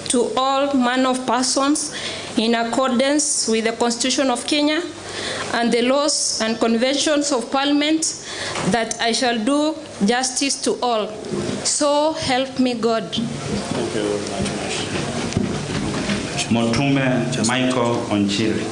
to all manner of persons in accordance with the Constitution of Kenya and the laws and conventions of Parliament, that I shall do justice to all. So help me God. Thank you very much. Motume Michael Onchiri.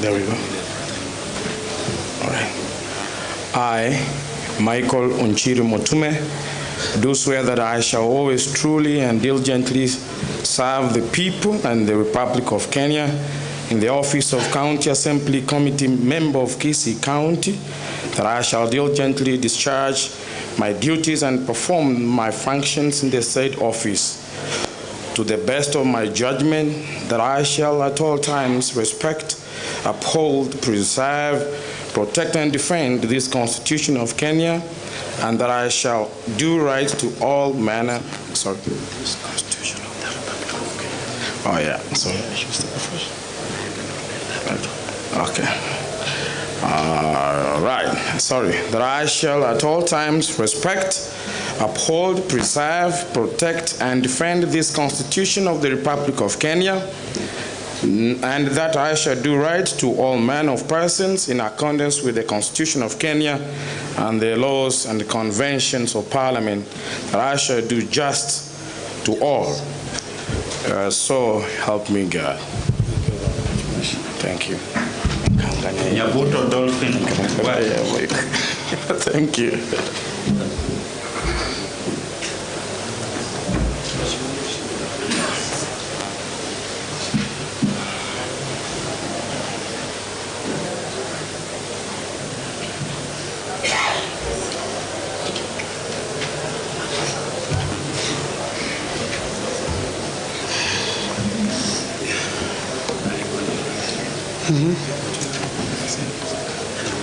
There we go. All right. I, Michael Onchiri Motume, do swear that I shall always truly and diligently serve the people and the Republic of Kenya in the office of County Assembly Committee member of Kisii County, that I shall diligently discharge my duties and perform my functions in the said office to the best of my judgment, that I shall at all times respect, uphold, preserve, protect, and defend this Constitution of Kenya, and that I shall do right to all manner. Sorry. This Constitution of the Republic of Kenya. Oh yeah. Sorry. I should start first. Okay. All right. Sorry. That I shall at all times respect, uphold, preserve, protect, and defend this Constitution of the Republic of Kenya, and that I shall do right to all manner of persons in accordance with the Constitution of Kenya and the laws and the conventions of Parliament, that I shall do just to all. So help me God. Thank you. Nyabuto Dolphin. Thank you.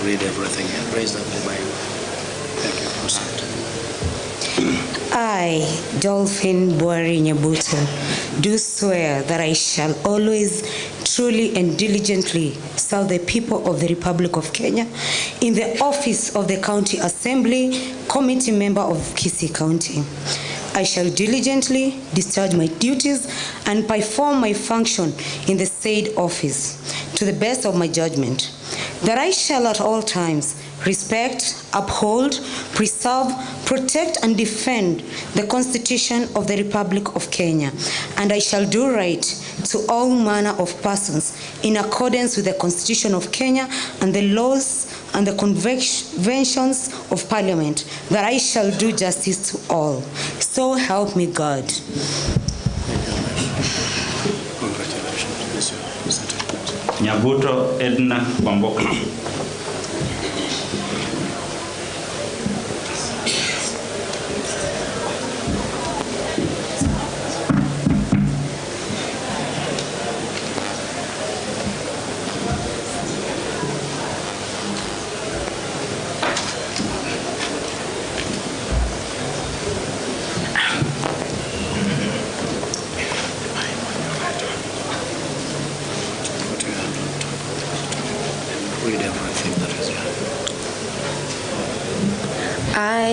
Read everything and raise up the Bible. Thank you. Proceed. I, Dolphin Boari Nyabuto, do swear that I shall always truly and diligently serve the people of the Republic of Kenya in the office of the County Assembly Committee member of Kisii County. I shall diligently discharge my duties and perform my function in the said office to the best of my judgment, that I shall at all times respect, uphold, preserve, protect, and defend the Constitution of the Republic of Kenya, and I shall do right to all manner of persons in accordance with the Constitution of Kenya and the laws and the conventions of Parliament, that I shall do justice to all. So help me God. Nyabuto Edna Kwamboka.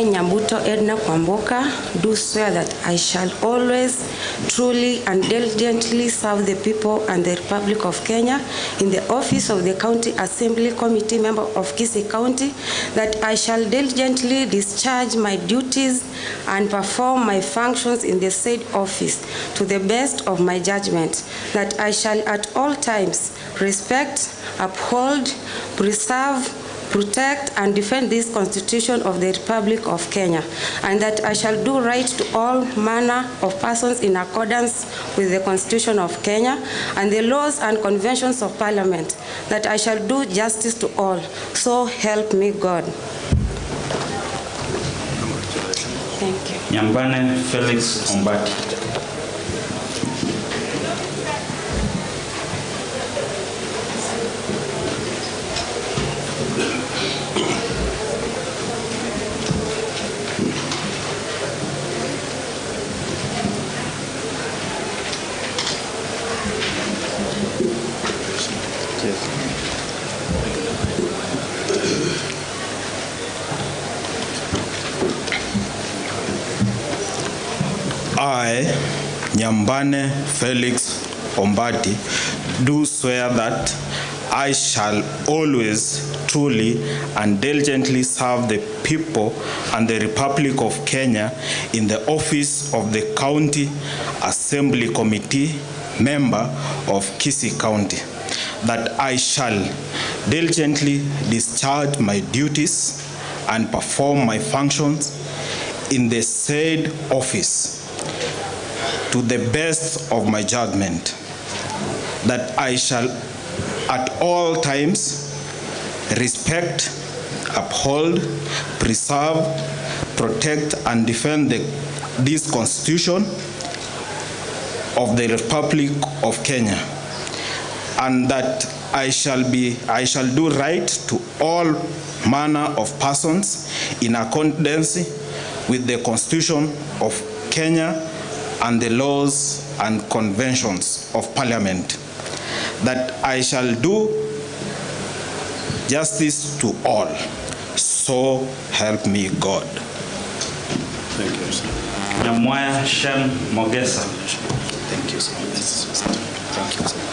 I, Nyambuto Edna Kwamboka, do swear that I shall always, truly and diligently serve the people and the Republic of Kenya in the office of the County Assembly Committee member of Kisii County, that I shall diligently discharge my duties and perform my functions in the said office to the best of my judgment, that I shall at all times respect, uphold, preserve, protect and defend this Constitution of the Republic of Kenya, and that I shall do right to all manner of persons in accordance with the Constitution of Kenya and the laws and conventions of Parliament, that I shall do justice to all. So help me God. Thank you. Nyambane Felix Ombati. I, Nyambane Felix Ombati, do swear that I shall always, truly, and diligently serve the people and the Republic of Kenya in the office of the County Assembly Committee member of Kisii County, that I shall diligently discharge my duties and perform my functions in the said office to the best of my judgment, that I shall at all times respect, uphold, preserve, protect, and defend this Constitution of the Republic of Kenya, and that I shall do right to all manner of persons in accordance with the Constitution of Kenya and the laws and conventions of Parliament, that I shall do justice to all. So help me God. Thank you, sir. Nyamwaya Shem Mogesa. Thank you, sir. Thank you, sir.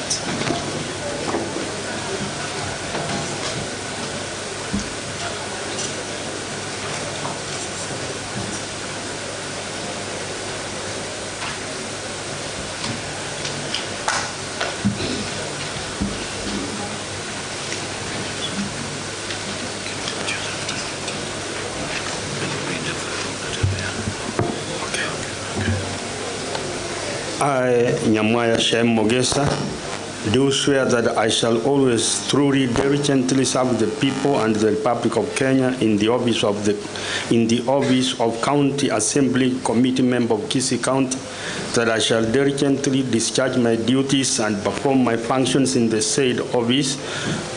I, Nyamwaya Shem Mogesa, do swear that I shall always truly, diligently serve the people and the Republic of Kenya in the office of County Assembly Committee member of Kisii County, that I shall diligently discharge my duties and perform my functions in the said office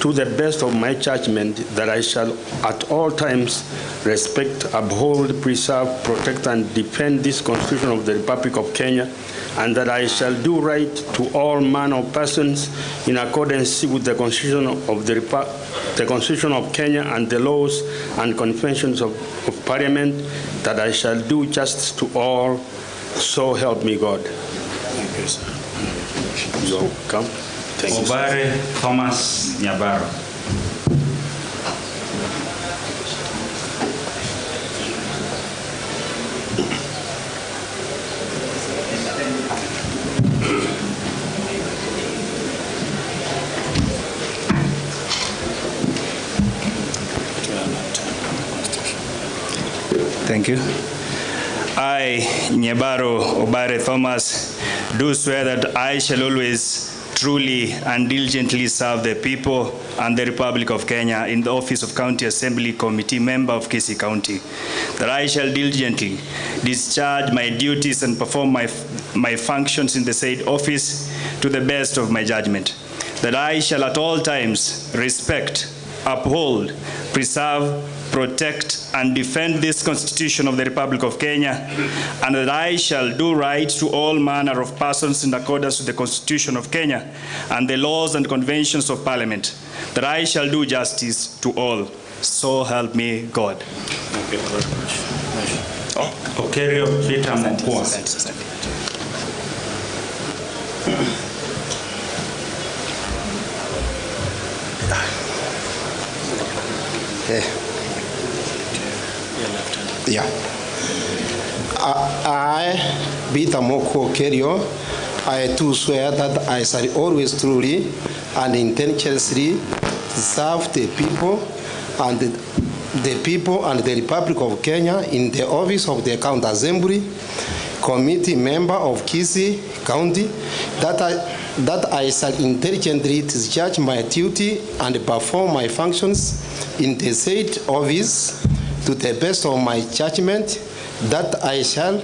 to the best of my judgment, that I shall at all times respect, uphold, preserve, protect, and defend this Constitution of the Republic of Kenya, and that I shall do right to all manner of persons in accordance with the Constitution of the Constitution of Kenya and the laws and conventions of Parliament, that I shall do justice to all. So help me God. Thank you, sir. You're welcome. Thank you, Obare Thomas Nyabaro. Thank you. I, Nyabaro Obare Thomas, do swear that I shall always truly and diligently serve the people and the Republic of Kenya in the office of County Assembly Committee member of Kisii County, that I shall diligently discharge my duties and perform my functions in the said office to the best of my judgment, that I shall at all times respect, uphold, preserve, protect, and defend this Constitution of the Republic of Kenya, and that I shall do right to all manner of persons in accordance with the Constitution of Kenya and the laws and conventions of Parliament, that I shall do justice to all. So help me God. Thank you very much. Okerio Peter Mkua. Yeah. I, Peter Moko Kerio, I do swear that I shall always truly and intentionally serve the people and the Republic of Kenya in the office of the County Assembly, Committee Member of Kisii County, that I shall intelligently discharge my duty and perform my functions in the said office to the best of my judgment, that I shall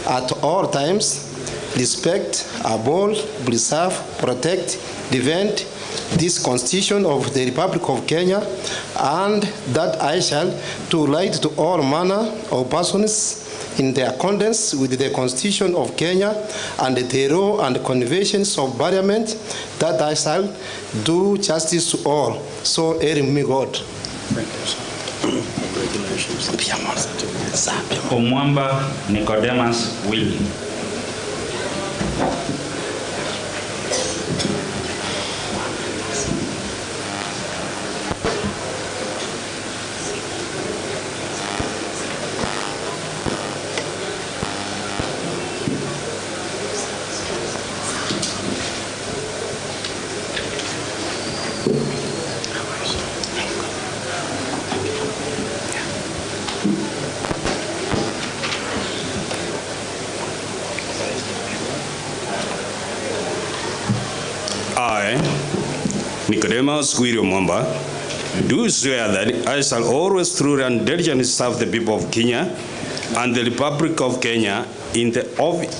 at all times respect, uphold, preserve, protect, defend this Constitution of the Republic of Kenya, and that I shall do right to all manner of persons in their accordance with the Constitution of Kenya and the law and conventions of Parliament, that I shall do justice to all. So help me God. Thank you, sir. Congratulations. Omwamba Nicodemus Willie. I, Nicodemus Willie Mwamba, do swear that I shall always truly and diligently serve the people of Kenya and the Republic of Kenya in the office.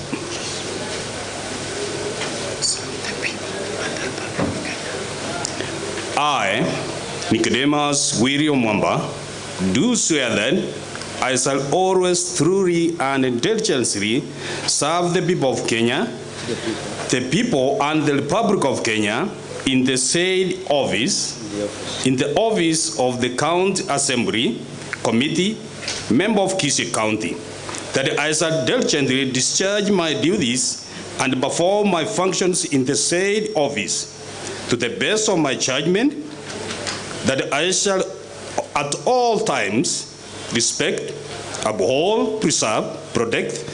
I, Nicodemus Willie Mwamba, do swear that I shall always truly and diligently serve the people of Kenya, the people and the Republic of Kenya in the said office, in the office of the County Assembly Committee, Member of Kisii County, that I shall diligently discharge my duties and perform my functions in the said office to the best of my judgment, that I shall at all times respect, uphold, preserve, protect,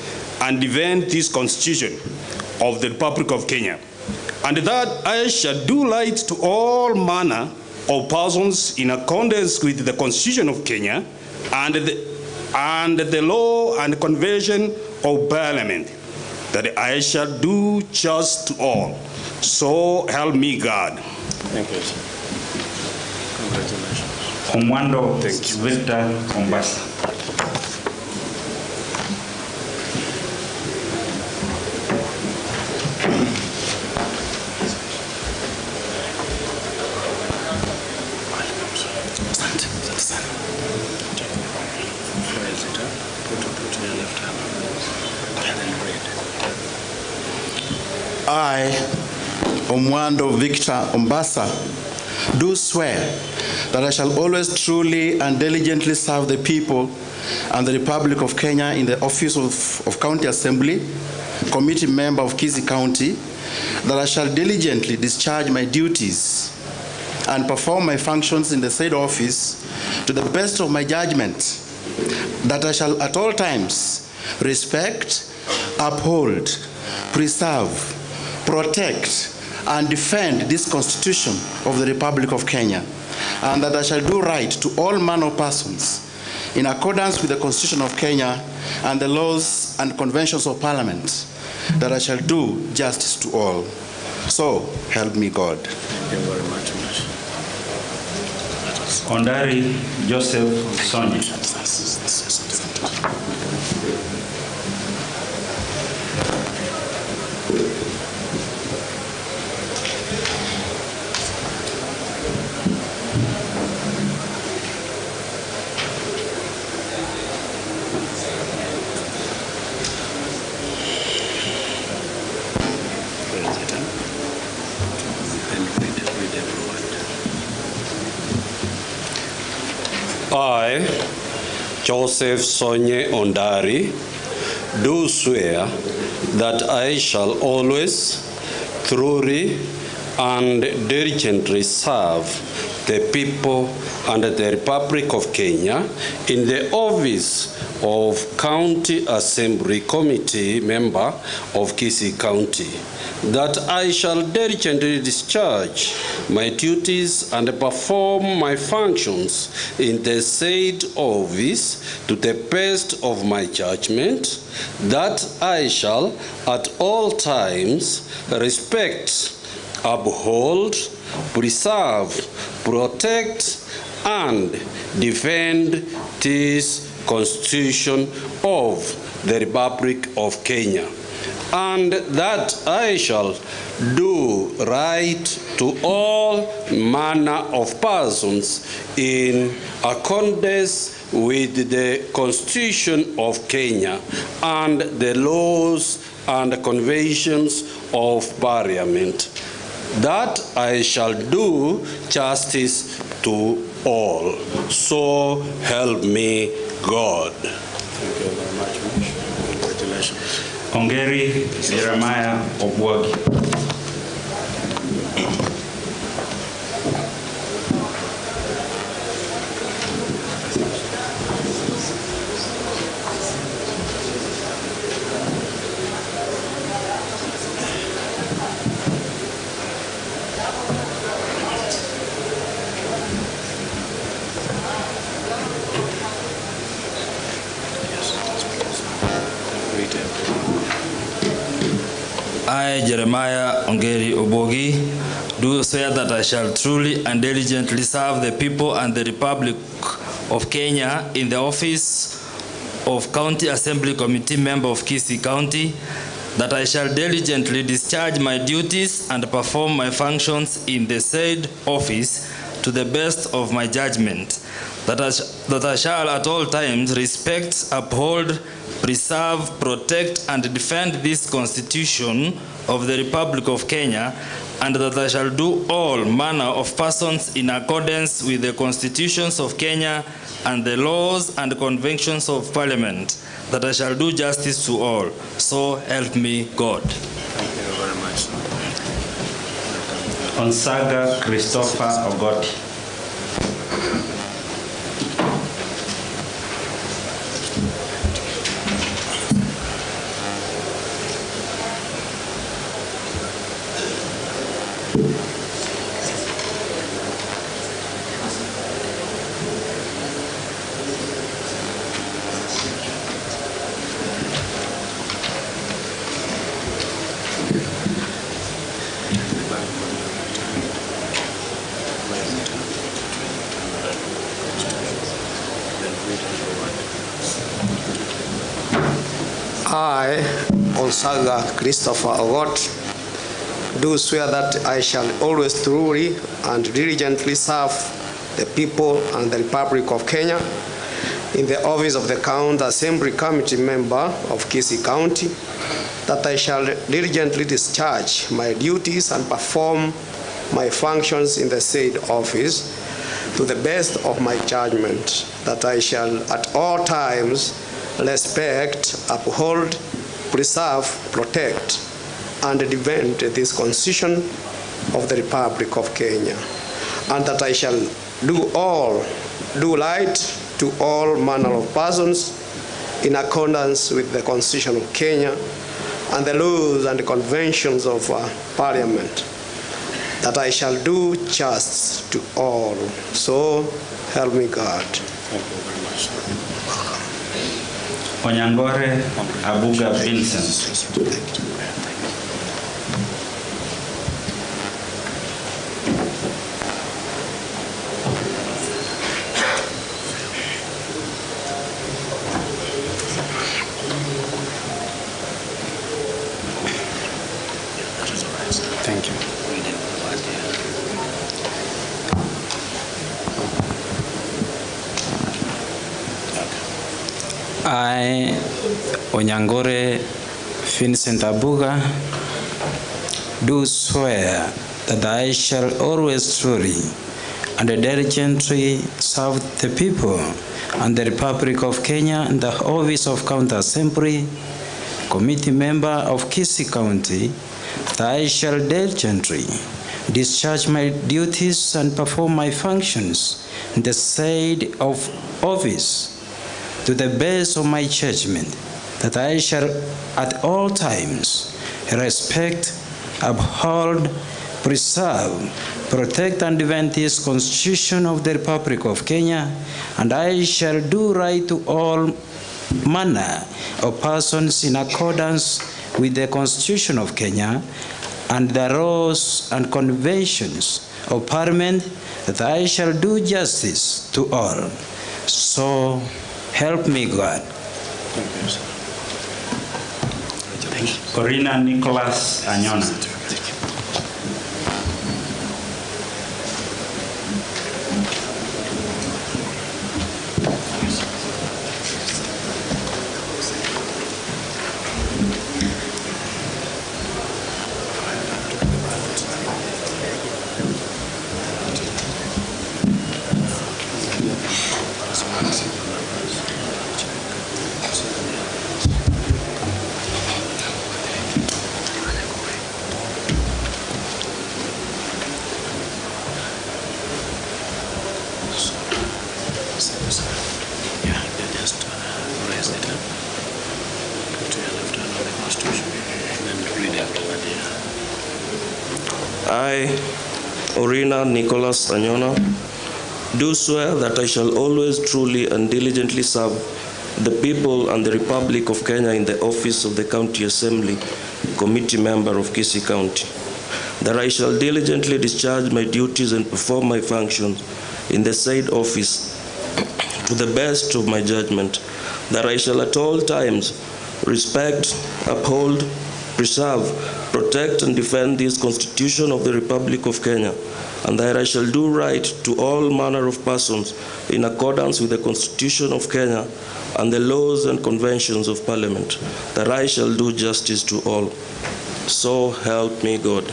and defend this Constitution of the Republic of Kenya, and that I shall do right to all manner of persons in accordance with the Constitution of Kenya and the law and convention of Parliament, that I shall do just to all. So help me God. Thank you, sir. Congratulations. Omwando Victor Ombasa. I, Omwando Victor Ombasa, do swear that I shall always truly and diligently serve the people and the Republic of Kenya in the office of County Assembly, Committee Member of Kisii County, that I shall diligently discharge my duties and perform my functions in the said office to the best of my judgment, that I shall at all times respect, uphold, preserve, protect, and defend this Constitution of the Republic of Kenya, and that I shall do right to all manner of persons in accordance with the Constitution of Kenya and the laws and conventions of Parliament, that I shall do justice to all. So help me God. Thank you very much. Ondari Joseph Sonyi. I, Joseph Sonye Ondari, do swear that I shall always, truly, and diligently serve the people and the Republic of Kenya in the office of County Assembly Committee member of Kisii County, that I shall diligently discharge my duties and perform my functions in the said office to the best of my judgment, that I shall at all times respect, uphold, preserve, protect, and defend this Constitution of the Republic of Kenya, and that I shall do right to all manner of persons in accordance with the Constitution of Kenya and the laws and conventions of Parliament, that I shall do justice to all. So help me God. Thank you very much. Congratulations. Ongeri Jeremiah Obwagi. I, Jeremiah Ongeri Obogi, do swear that I shall truly and diligently serve the people and the Republic of Kenya in the office of County Assembly Committee member of Kisii County, that I shall diligently discharge my duties and perform my functions in the said office to the best of my judgment, that I shall at all times respect, uphold, preserve, protect, and defend this Constitution of the Republic of Kenya, and that I shall do all manner of persons in accordance with the constitutions of Kenya and the laws and conventions of Parliament, that I shall do justice to all. So help me God. Thank you very much. Onsaga Christopher Ogoti. I, Onsaga Christopher Ogot, do swear that I shall always truly and diligently serve the people and the Republic of Kenya in the office of the County Assembly Committee member of Kisii County, that I shall diligently discharge my duties and perform my functions in the said office to the best of my judgment, that I shall at all times respect, uphold, preserve, protect, and defend this Constitution of the Republic of Kenya, and that I shall do right to all manner of persons in accordance with the Constitution of Kenya and the laws and conventions of Parliament, that I shall do justice to all. So help me God. Thank you very much. Onyangore Abuga Vincent. Thank you. I, Onyangore Vincent Abuga, do swear that I shall always truly and diligently serve the people and the Republic of Kenya in the office of County Assembly, Committee Member of Kisii County, that I shall diligently discharge my duties and perform my functions in the said of office to the best of my judgment, that I shall at all times respect, uphold, preserve, protect and defend this Constitution of the Republic of Kenya, and I shall do right to all manner of persons in accordance with the Constitution of Kenya and the laws and conventions of Parliament, that I shall do justice to all. So help me God. Corina Nicholas Anyona. I, Orina Nicholas Anyona, do swear that I shall always truly and diligently serve the people and the Republic of Kenya in the office of the County Assembly, Committee Member of Kisii County, that I shall diligently discharge my duties and perform my functions in the said office to the best of my judgment, that I shall at all times respect, uphold, preserve, protect and defend this Constitution of the Republic of Kenya, and that I shall do right to all manner of persons in accordance with the Constitution of Kenya and the laws and conventions of Parliament, that I shall do justice to all. So help me God.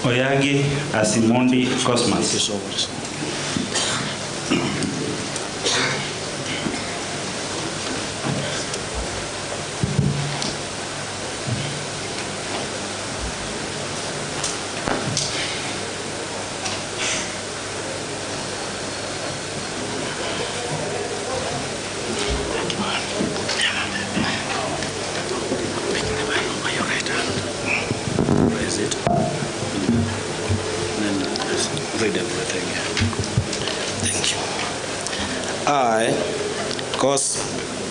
Oyagi Asimondi Cosmas.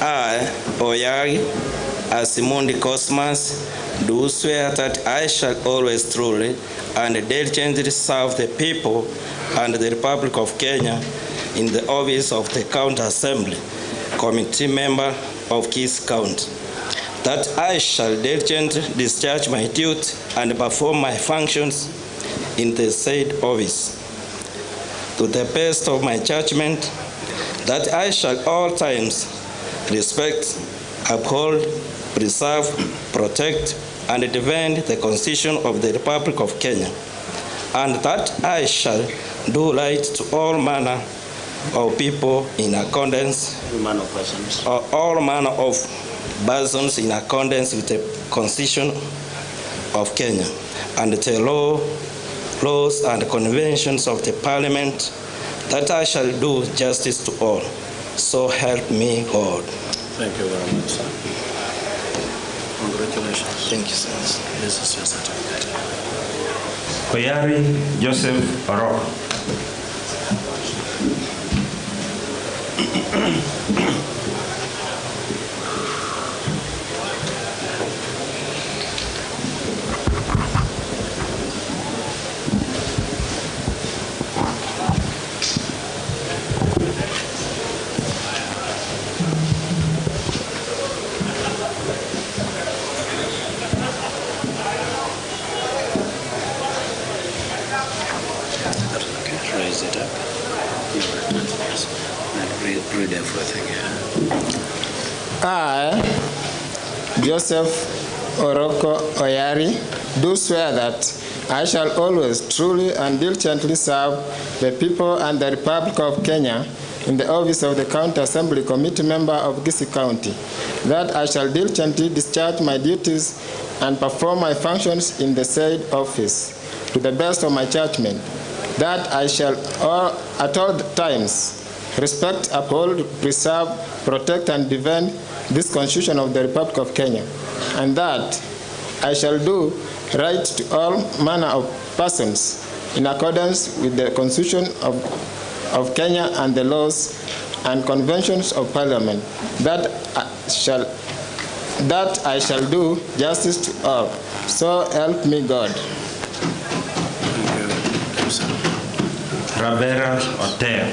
I, Oyagi Asimondi Cosmas, do swear that I shall always truly and diligently serve the people and the Republic of Kenya in the office of the County Assembly, Committee Member of Kisii County, that I shall diligently discharge my duty and perform my functions in the said office to the best of my judgment, that I shall all times respect, uphold, preserve, protect, and defend the Constitution of the Republic of Kenya, and that I shall do right to all manner of people in accordance, all manner of persons in accordance with the Constitution of Kenya, and the laws and conventions of the Parliament, that I shall do justice to all. So help me God. Thank you very much, sir. Congratulations. Thank you, sir. This is your certificate. Koyari Joseph Orok. Raise it up. And read everything here. I, Joseph Oroko Oyari, do swear that I shall always truly and diligently serve the people and the Republic of Kenya in the office of the County Assembly Committee member of Gusii County, that I shall diligently discharge my duties and perform my functions in the said office to the best of my judgment, that I shall at all times respect, uphold, preserve, protect, and defend this Constitution of the Republic of Kenya, and that I shall do right to all manner of persons in accordance with the Constitution of Kenya and the laws and conventions of Parliament, that I shall do justice to all. So help me God. Rabera Oteo.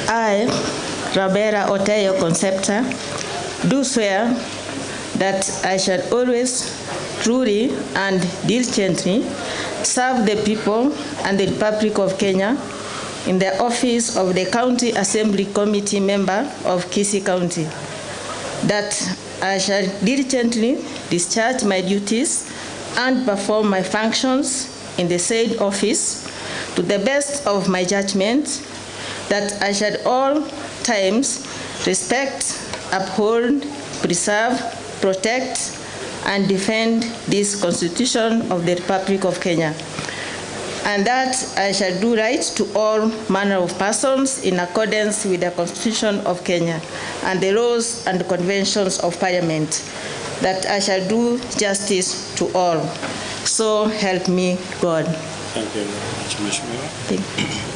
I, Rabera Oteo Concepta, do swear that I shall always truly and diligently serve the people and the Republic of Kenya in the office of the County Assembly Committee member of Kisii County, that I shall diligently discharge my duties and perform my functions in the said office to the best of my judgment, that I shall all times respect, uphold, preserve, protect, and defend this Constitution of the Republic of Kenya, and that I shall do right to all manner of persons in accordance with the Constitution of Kenya and the laws and conventions of Parliament, that I shall do justice to all. So help me God. Thank you very much, Mheshimiwa.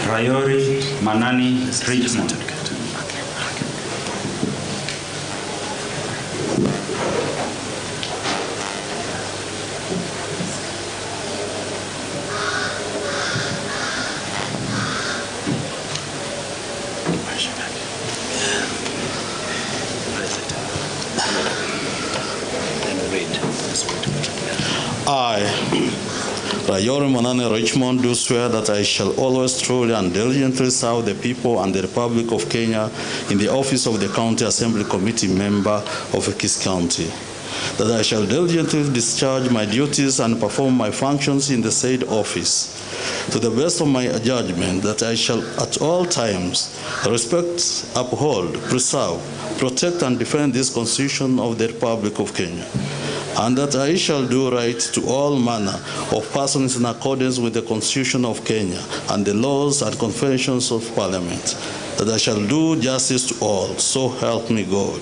Rayori Manani Richmond. I, Rayori Manane Richmond, do swear that I shall always truly and diligently serve the people and the Republic of Kenya in the office of the County Assembly Committee member of Kisii County, that I shall diligently discharge my duties and perform my functions in the said office to the best of my judgment, that I shall at all times respect, uphold, preserve, protect, and defend this Constitution of the Republic of Kenya, and that I shall do right to all manner of persons in accordance with the Constitution of Kenya and the laws and conventions of Parliament, that I shall do justice to all. So help me God.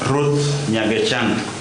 Ruth Nyagechanga.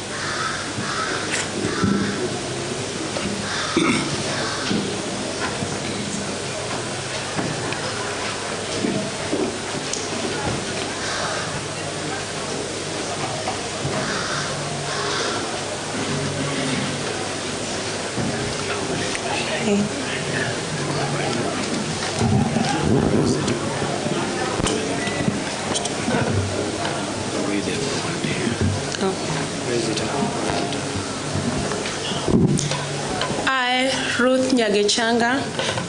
I, Ruth Nyagechanga,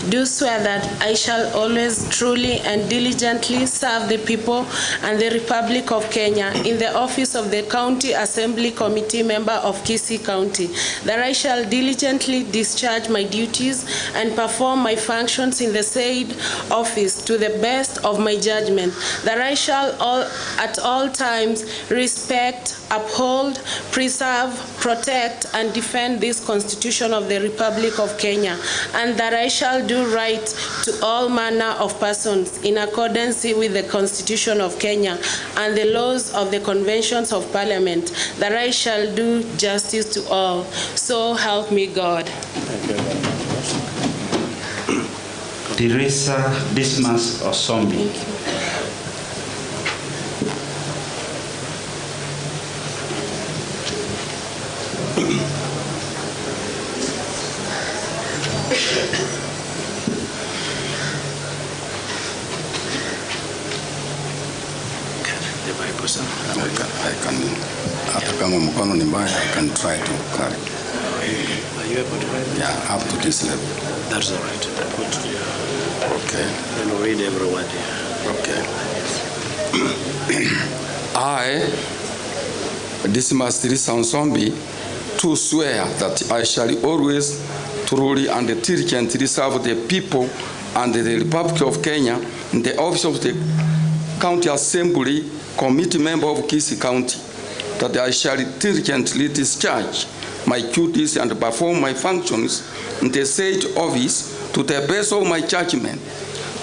do swear that I shall always truly and diligently serve the people and the Republic of Kenya in the office of the County Assembly Committee member of Kisii County, that I shall diligently discharge my duties and perform my functions in the said office to the best of my judgment, that I shall at all times respect, uphold, preserve, protect, and defend this Constitution of the Republic of Kenya, and that I shall do right to all manner of persons in accordance with the Constitution of Kenya and the laws of the conventions of Parliament, that I shall do justice to all. So help me God. Teresa Dismas Osombi. Kama mkono ni mbaya, I can try to carry. Are you able to write? Yeah, up to this level. That's all right. Okay. Then read every word here. Okay. I, Dismas Teresa Onsombi, do swear that I shall always truly and diligently serve the people and the Republic of Kenya in the office of the County Assembly Committee Member of Kisii County, that I shall diligently discharge my duties and perform my functions in the said office to the best of my judgment,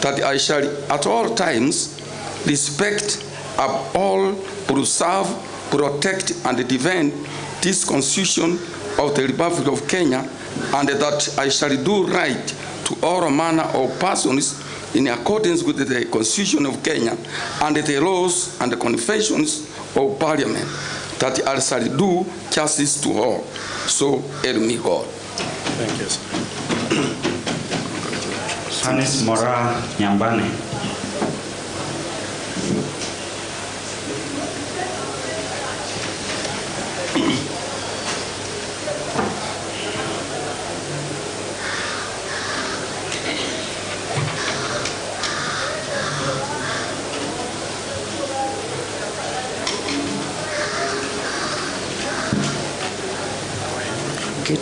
that I shall at all times respect, uphold, preserve, protect, and defend this Constitution of the Republic of Kenya, and that I shall do right to all manner of persons in accordance with the Constitution of Kenya and the laws and the conventions of Parliament, that I shall do justice to all. So help me God. Thank you, sir. Hannes Mora Nyambane. Good.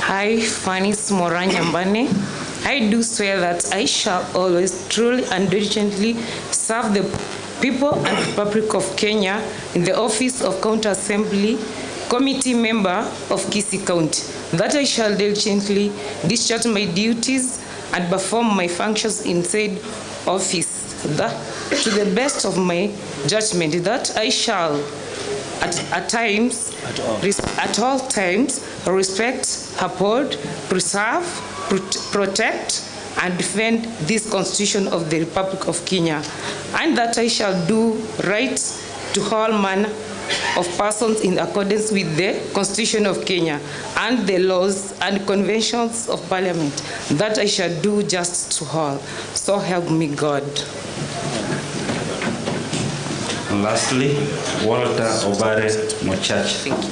I, Fannis Mora Nyambane, I do swear that I shall always truly and diligently serve the people and Republic of Kenya in the office of County Assembly Committee Member of Kisii County, that I shall diligently discharge my duties and perform my functions in said office, that to the best of my judgment, that I shall at all times respect, uphold, preserve, protect, and defend this Constitution of the Republic of Kenya, and that I shall do right to all manner of persons in accordance with the Constitution of Kenya and the laws and conventions of Parliament, that I shall do justice to all. So help me God. And lastly, Walter Obare Mochache. Thank you.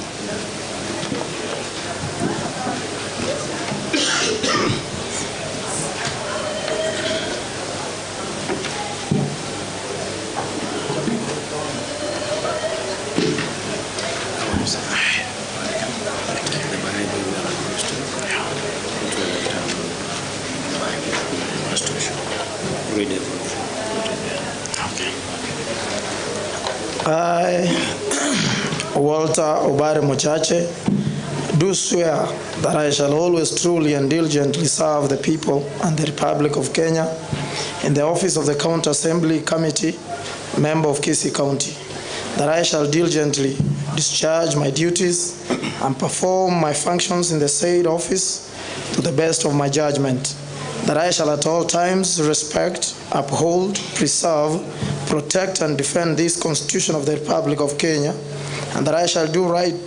I, Walter Obare Mochache, do swear that I shall always truly and diligently serve the people and the Republic of Kenya in the office of the County Assembly Committee Member of Kisii County, that I shall diligently discharge my duties and perform my functions in the said office to the best of my judgment, that I shall at all times respect, uphold, preserve, protect, and defend this Constitution of the Republic of Kenya, and that I shall do right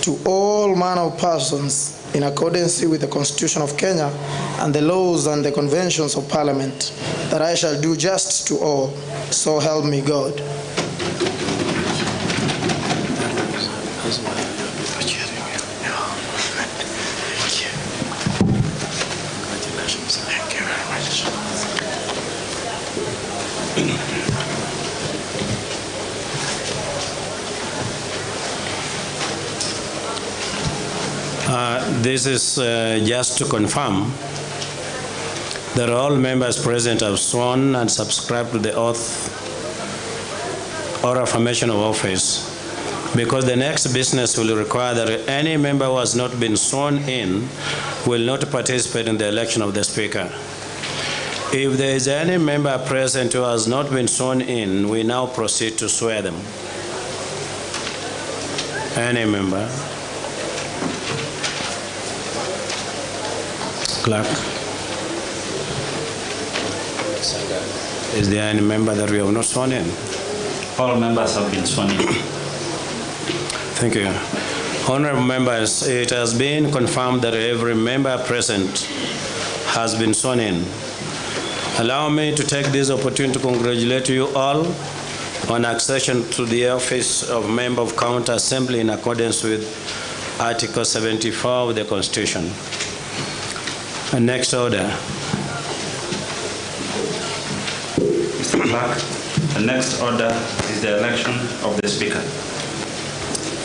to all manner of persons in accordance with the Constitution of Kenya and the laws and the conventions of Parliament, that I shall do justice to all. So help me God. This is just to confirm that all members present have sworn and subscribed to the oath or affirmation of office, because the next business will require that any member who has not been sworn in will not participate in the election of the Speaker. If there is any member present who has not been sworn in, we now proceed to swear them. Any member? Clerk? Is there any member that we have not sworn in? All members have been sworn in. Thank you. Honorable members, it has been confirmed that every member present has been sworn in. Allow me to take this opportunity to congratulate you all on accession to the office of Member of County Assembly in accordance with Article 74 of the Constitution. And next order. Mr. Clerk, the next order is the election of the Speaker.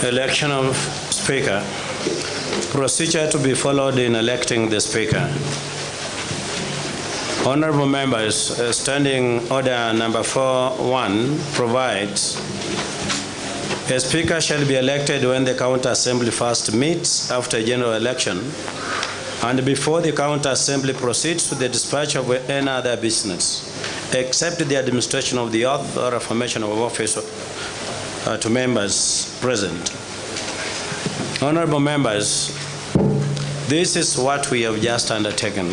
Election of Speaker. Procedure to be followed in electing the Speaker. Honorable members, Standing Order number 4.1 provides a Speaker shall be elected when the County Assembly first meets after a general election and before the County Assembly proceeds to the dispatch of any other business, except the administration of the oath or affirmation of office to members present. Honorable members, this is what we have just undertaken.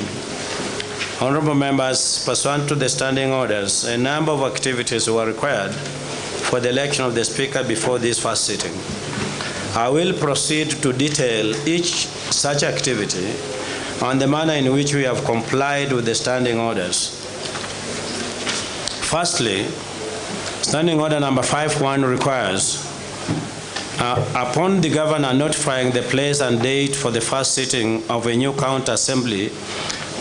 Honorable members, pursuant to the standing orders, a number of activities were required for the election of the Speaker before this first sitting. I will proceed to detail each such activity and the manner in which we have complied with the standing orders. Firstly, Standing Order number 5.1 requires, upon the Governor notifying the place and date for the first sitting of a new County Assembly,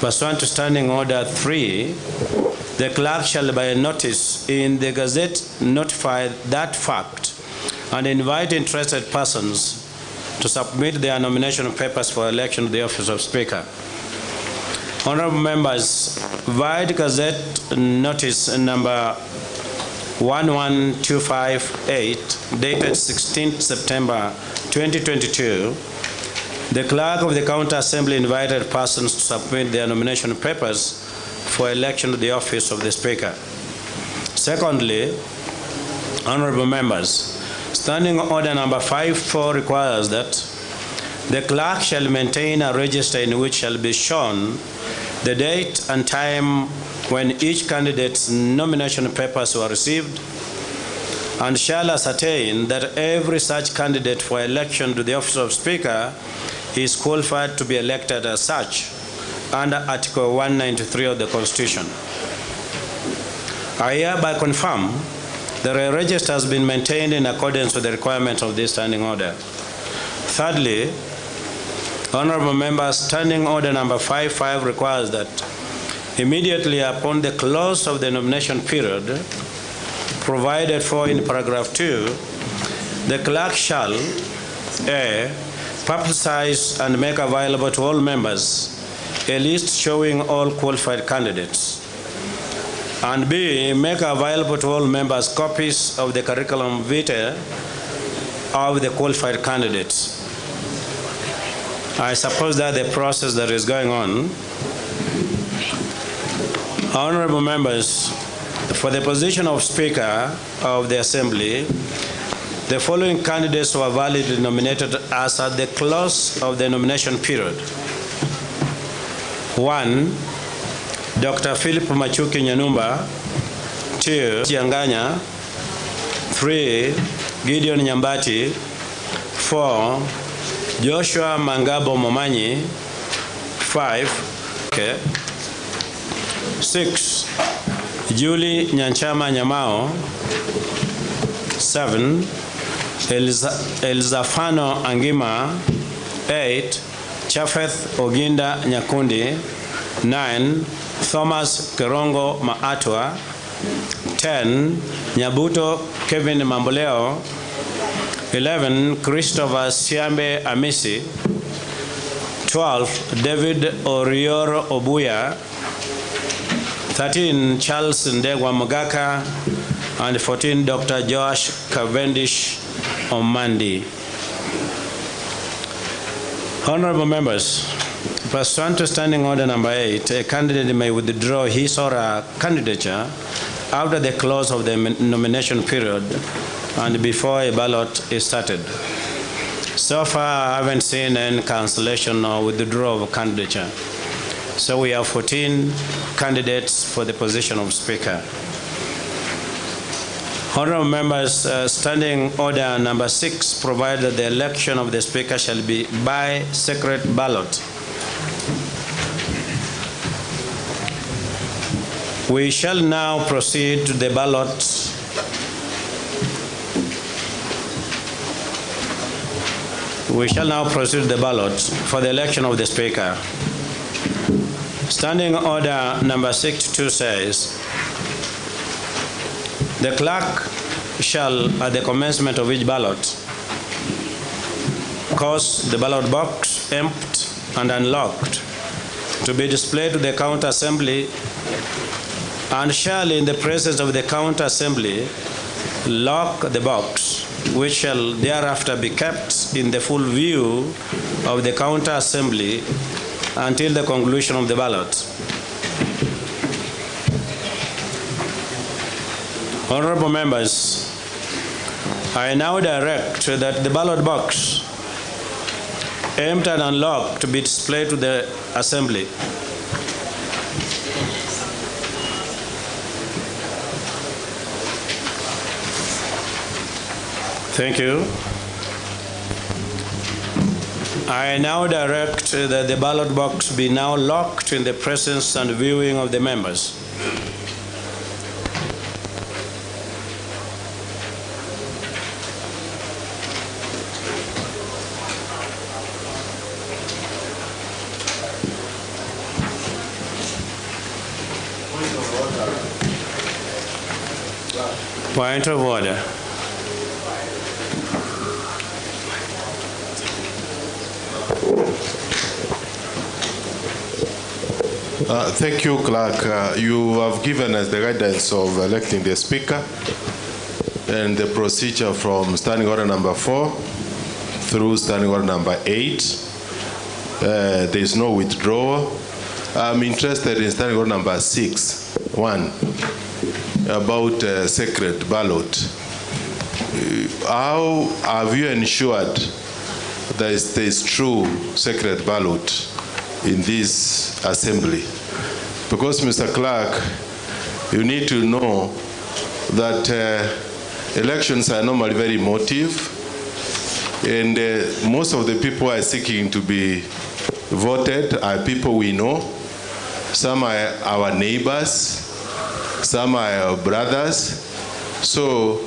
pursuant to Standing Order 3, the clerk shall by notice in the Gazette notify that fact and invite interested persons to submit their nomination papers for election to the office of Speaker. Honorable members, via Gazette notice number 11258, dated 16th September 2022, the clerk of the County Assembly invited persons to submit their nomination papers for election to the office of the Speaker. Secondly, honorable members, Standing Order number 5.4 requires that the clerk shall maintain a register in which shall be shown the date and time when each candidate's nomination papers were received, and shall ascertain that every such candidate for election to the office of Speaker is qualified to be elected as such under Article 193 of the Constitution. I hereby confirm that a register has been maintained in accordance with the requirements of this standing order. Thirdly, honorable members, Standing Order number 5.5 requires that immediately upon the close of the nomination period provided for in paragraph 2, the clerk shall A, publicize and make available to all members a list showing all qualified candidates, and B, make available to all members copies of the curriculum vitae of the qualified candidates. I suppose that the process that is going on. Honorable members, for the position of Speaker of the Assembly, the following candidates were validly nominated as at the close of the nomination period. 1, Dr. Philip Machuki Nyanumba. 2, Jianganya. 3, Gideon Nyambati. 4, Joshua Mangabo Momanyi. 5, 6, Julie Nyanchama Nyamao. 7, Elzafano Angima. 8, Chafeth Oginda Nyakundi. 9, Thomas Kerongo Maatwa. 10, Nyabuto Kevin Mamboleo. 11, Christopher Siambe Amisi. 12, David Orioro Obuya. 13, Charles Ndegwa Mugaka. And 14, Dr. Josh Cavendish Omandi. Honorable members, pursuant to Standing Order Number 8, a candidate may withdraw his or her candidature after the close of the nomination period and before a ballot is started. So far, I haven't seen any cancellation or withdrawal of candidature. So we have 14 candidates for the position of Speaker. Honorable members, Standing Order Number 6 provides that the election of the Speaker shall be by secret ballot. We shall now proceed to the ballot. We shall now proceed to the ballot for the election of the Speaker. Standing Order Number 62 says, the clerk shall, at the commencement of each ballot, cause the ballot box empty and unlocked to be displayed to the county assembly, and shall, in the presence of the county assembly, lock the box, which shall thereafter be kept in the full view of the county assembly until the conclusion of the ballot. Honorable members, I now direct that the ballot box, empty and unlocked, to be displayed to the assembly. Thank you. I now direct that the ballot box be now locked in the presence and viewing of the members. Point of order. Thank you, Clerk. You have given us the guidance of electing the Speaker and the procedure from Standing Order Number 4 through Standing Order Number 8. There is no withdrawal. I'm interested in Standing Order Number 6, 1, about secret ballot. How have you ensured there is true secret ballot in this assembly? Because, Mr. Clerk, you need to know that elections are normally very emotive, and most of the people are seeking to be voted are people we know. Some are our neighbors, some are our brothers. So,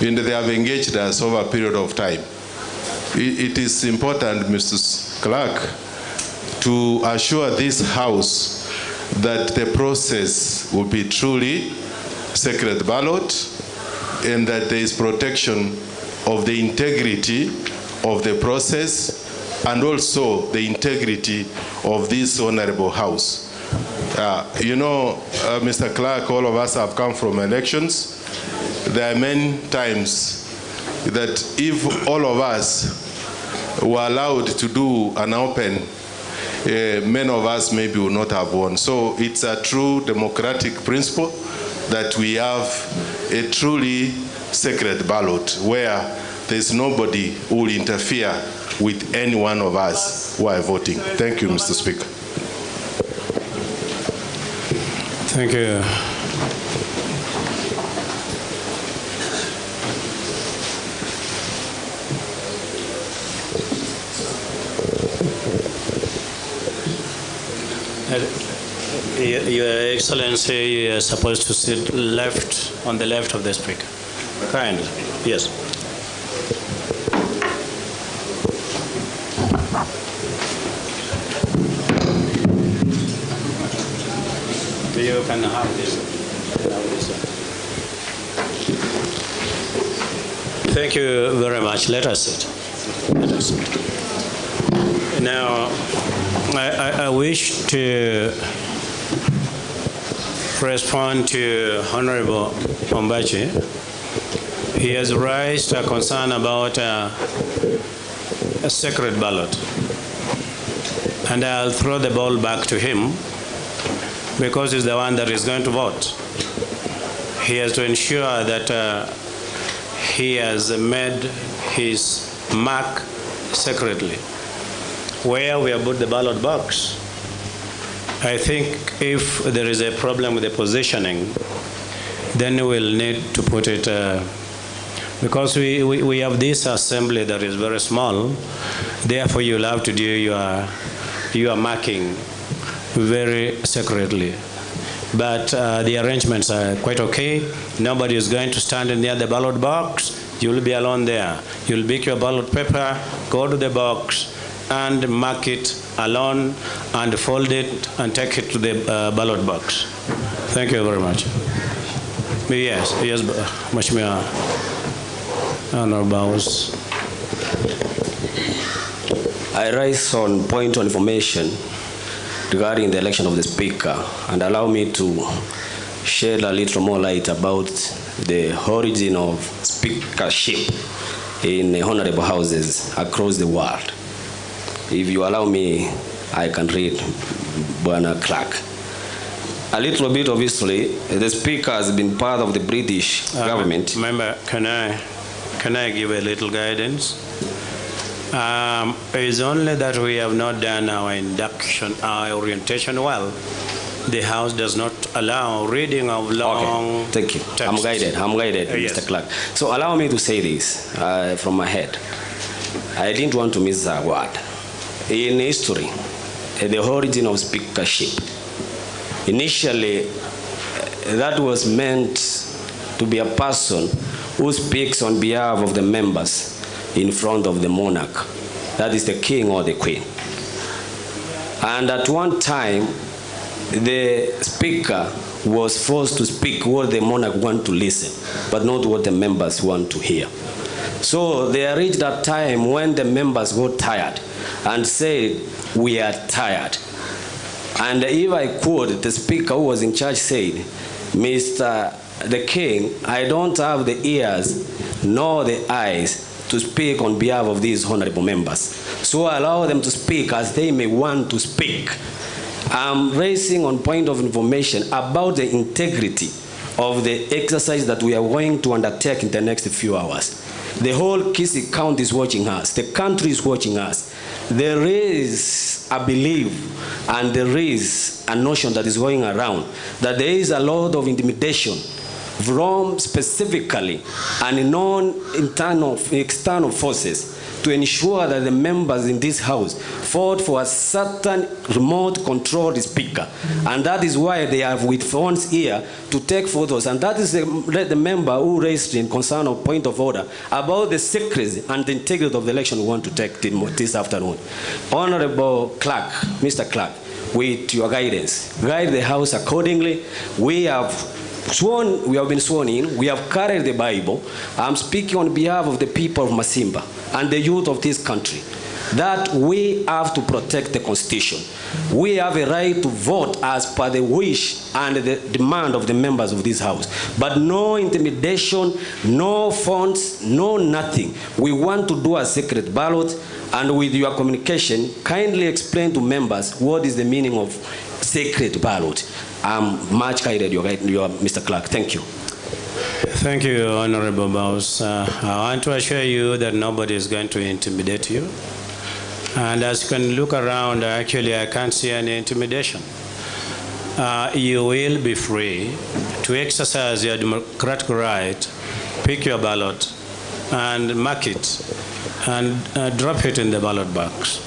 and they have engaged us over a period of time. It is important, Mr. Clerk, to assure this House that the process will be truly secret ballot and that there is protection of the integrity of the process and also the integrity of this honorable House. You know, Mr. Clerk, all of us have come from elections. There are many times that if all of us were allowed to do an open, many of us maybe will not have won. So it's a true democratic principle that we have a truly secret ballot where there's nobody who will interfere with any one of us who are voting. Thank you, Mr. Speaker. Thank you. Your Excellency, you are supposed to sit on the left of the Speaker. Kindly, yes. You can have this. Thank you very much. Let us sit. Let us sit. Now, I wish to respond to Honorable Ombachi. He has raised a concern about a secret ballot. And I'll throw the ball back to him because he's the one that is going to vote. He has to ensure that he has made his mark secretly. Where we have put the ballot box, I think if there is a problem with the positioning, then we'll need to put it, because we have this assembly that is very small, therefore you'll have to do your marking very secretly. But the arrangements are quite okay. Nobody is going to stand near the ballot box. You'll be alone there. You'll pick your ballot paper, go to the box, and mark it alone, and fold it, and take it to the ballot box. Thank you very much. Yes, Mheshimiwa Honorable. I rise on point of information regarding the election of the Speaker, and allow me to shed a little more light about the origin of speakership in honorable houses across the world. If you allow me, I can read Bwana Clark. A little bit, obviously, the Speaker has been part of the British government. Member, can I give a little guidance? It's only that we have not done our induction, our orientation well. The House does not allow reading of long. Okay, thank you. Texts. I'm guided, Yes. Mr. Clark. So allow me to say this from my head. I didn't want to miss a word. In history, the origin of speakership, initially, that was meant to be a person who speaks on behalf of the members in front of the monarch. That is the king or the queen. And at one time, the speaker was forced to speak what the monarch want to listen, but not what the members want to hear. So they reached that time when the members got tired and said, "We are tired." And if I quote, the speaker who was in charge said, "Mr. the King, I don't have the ears nor the eyes to speak on behalf of these honorable members. So allow them to speak as they may want to speak." I'm raising on point of information about the integrity of the exercise that we are going to undertake in the next few hours. The whole Kisii County is watching us. The country is watching us. There is a belief and there is a notion that is going around that there is a lot of intimidation from specifically and non-internal, external forces to ensure that the members in this house fought for a certain remote controlled speaker. And that is why they have with phones here to take photos. And that is the member who raised in concern of point of order about the secrecy and the integrity of the election we want to take this afternoon. Honorable Clark, Mr. Clark, with your guidance, guide the house accordingly. We have been sworn in, we have carried the Bible. I'm speaking on behalf of the people of Masimba and the youth of this country, that we have to protect the Constitution. We have a right to vote as per the wish and the demand of the members of this house. But no intimidation, no phones, no nothing. We want to do a secret ballot, and with your communication, kindly explain to members what is the meaning of secret ballot. I'm much guided, Mr. Clark. Thank you. Thank you, Honorable Bowes. I want to assure you that nobody is going to intimidate you. And as you can look around, actually, I can't see any intimidation. You will be free to exercise your democratic right, pick your ballot, and mark it, and drop it in the ballot box.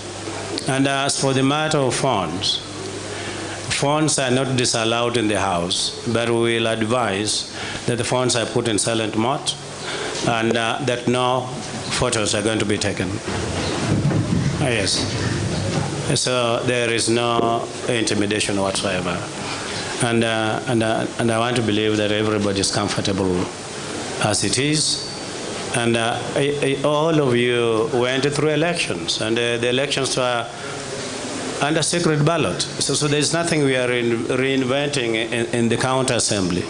And as for the matter of phones are not disallowed in the House, but we will advise that the phones are put in silent mode and that no photos are going to be taken. Yes. So there is no intimidation whatsoever. And I want to believe that everybody is comfortable as it is. And all of you went through elections, and the elections were under secret ballot. So there's nothing we are reinventing in the county assembly.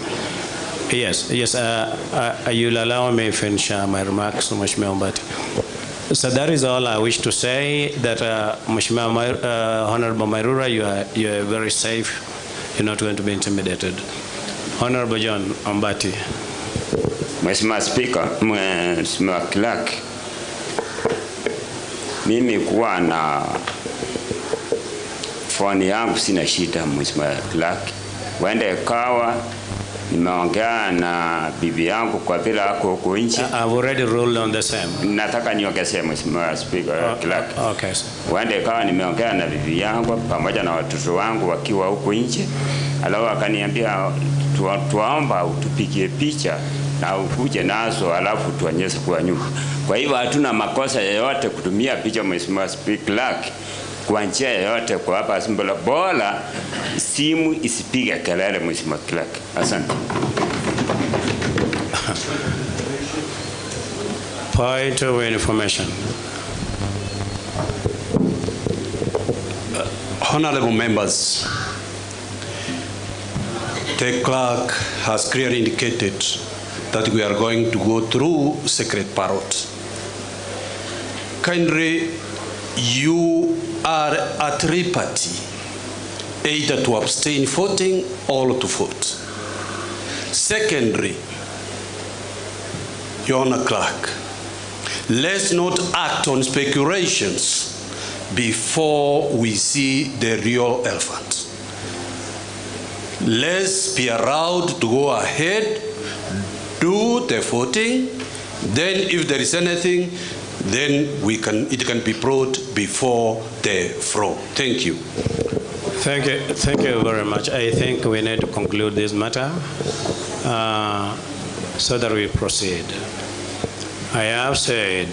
Yes. You'll allow me to finish my remarks, Mheshimiwa Ombati. So that is all I wish to say, that Mheshimiwa Honorable Mairura, you are very safe. You're not going to be intimidated. Honorable John Ombati. Mheshimiwa Speaker, Mheshimiwa Clerk, mimi kuwa na phone yangu sina shida, Mheshimiwa Clerk. Wende kawa nimeongea na bibi yangu kwa vile ako huko nje. I've already ruled on the same. Nataka niongezee, Mheshimiwa Speaker, Clerk. Okay. Wende kawa nimeongea na bibi yangu pamoja na watoto wangu wakiwa huko nje. Alafu akaniambia tuomba utupigie picha na ukuje nazo alafu tuonyeshe kwa nyumba. Kwa hivyo hatuna makosa yoyote kutumia picha, Mheshimiwa Speaker, kwa njia yoyote kwa hapa Simbola. Bora simu isipige kelele, Mheshimiwa Clerk. Asante. Point of information. Honorable members, the clerk has clearly indicated that we are going to go through secret ballot. Kindly, you are at liberty either to abstain voting or to vote. Secondly, Your Honor Clerk, let's not act on speculations before we see the real elephant. Let's be allowed to go ahead, do the voting, then if there is anything, then it can be brought before the floor. Thank you. Thank you very much. I think we need to conclude this matter so that we proceed. I have said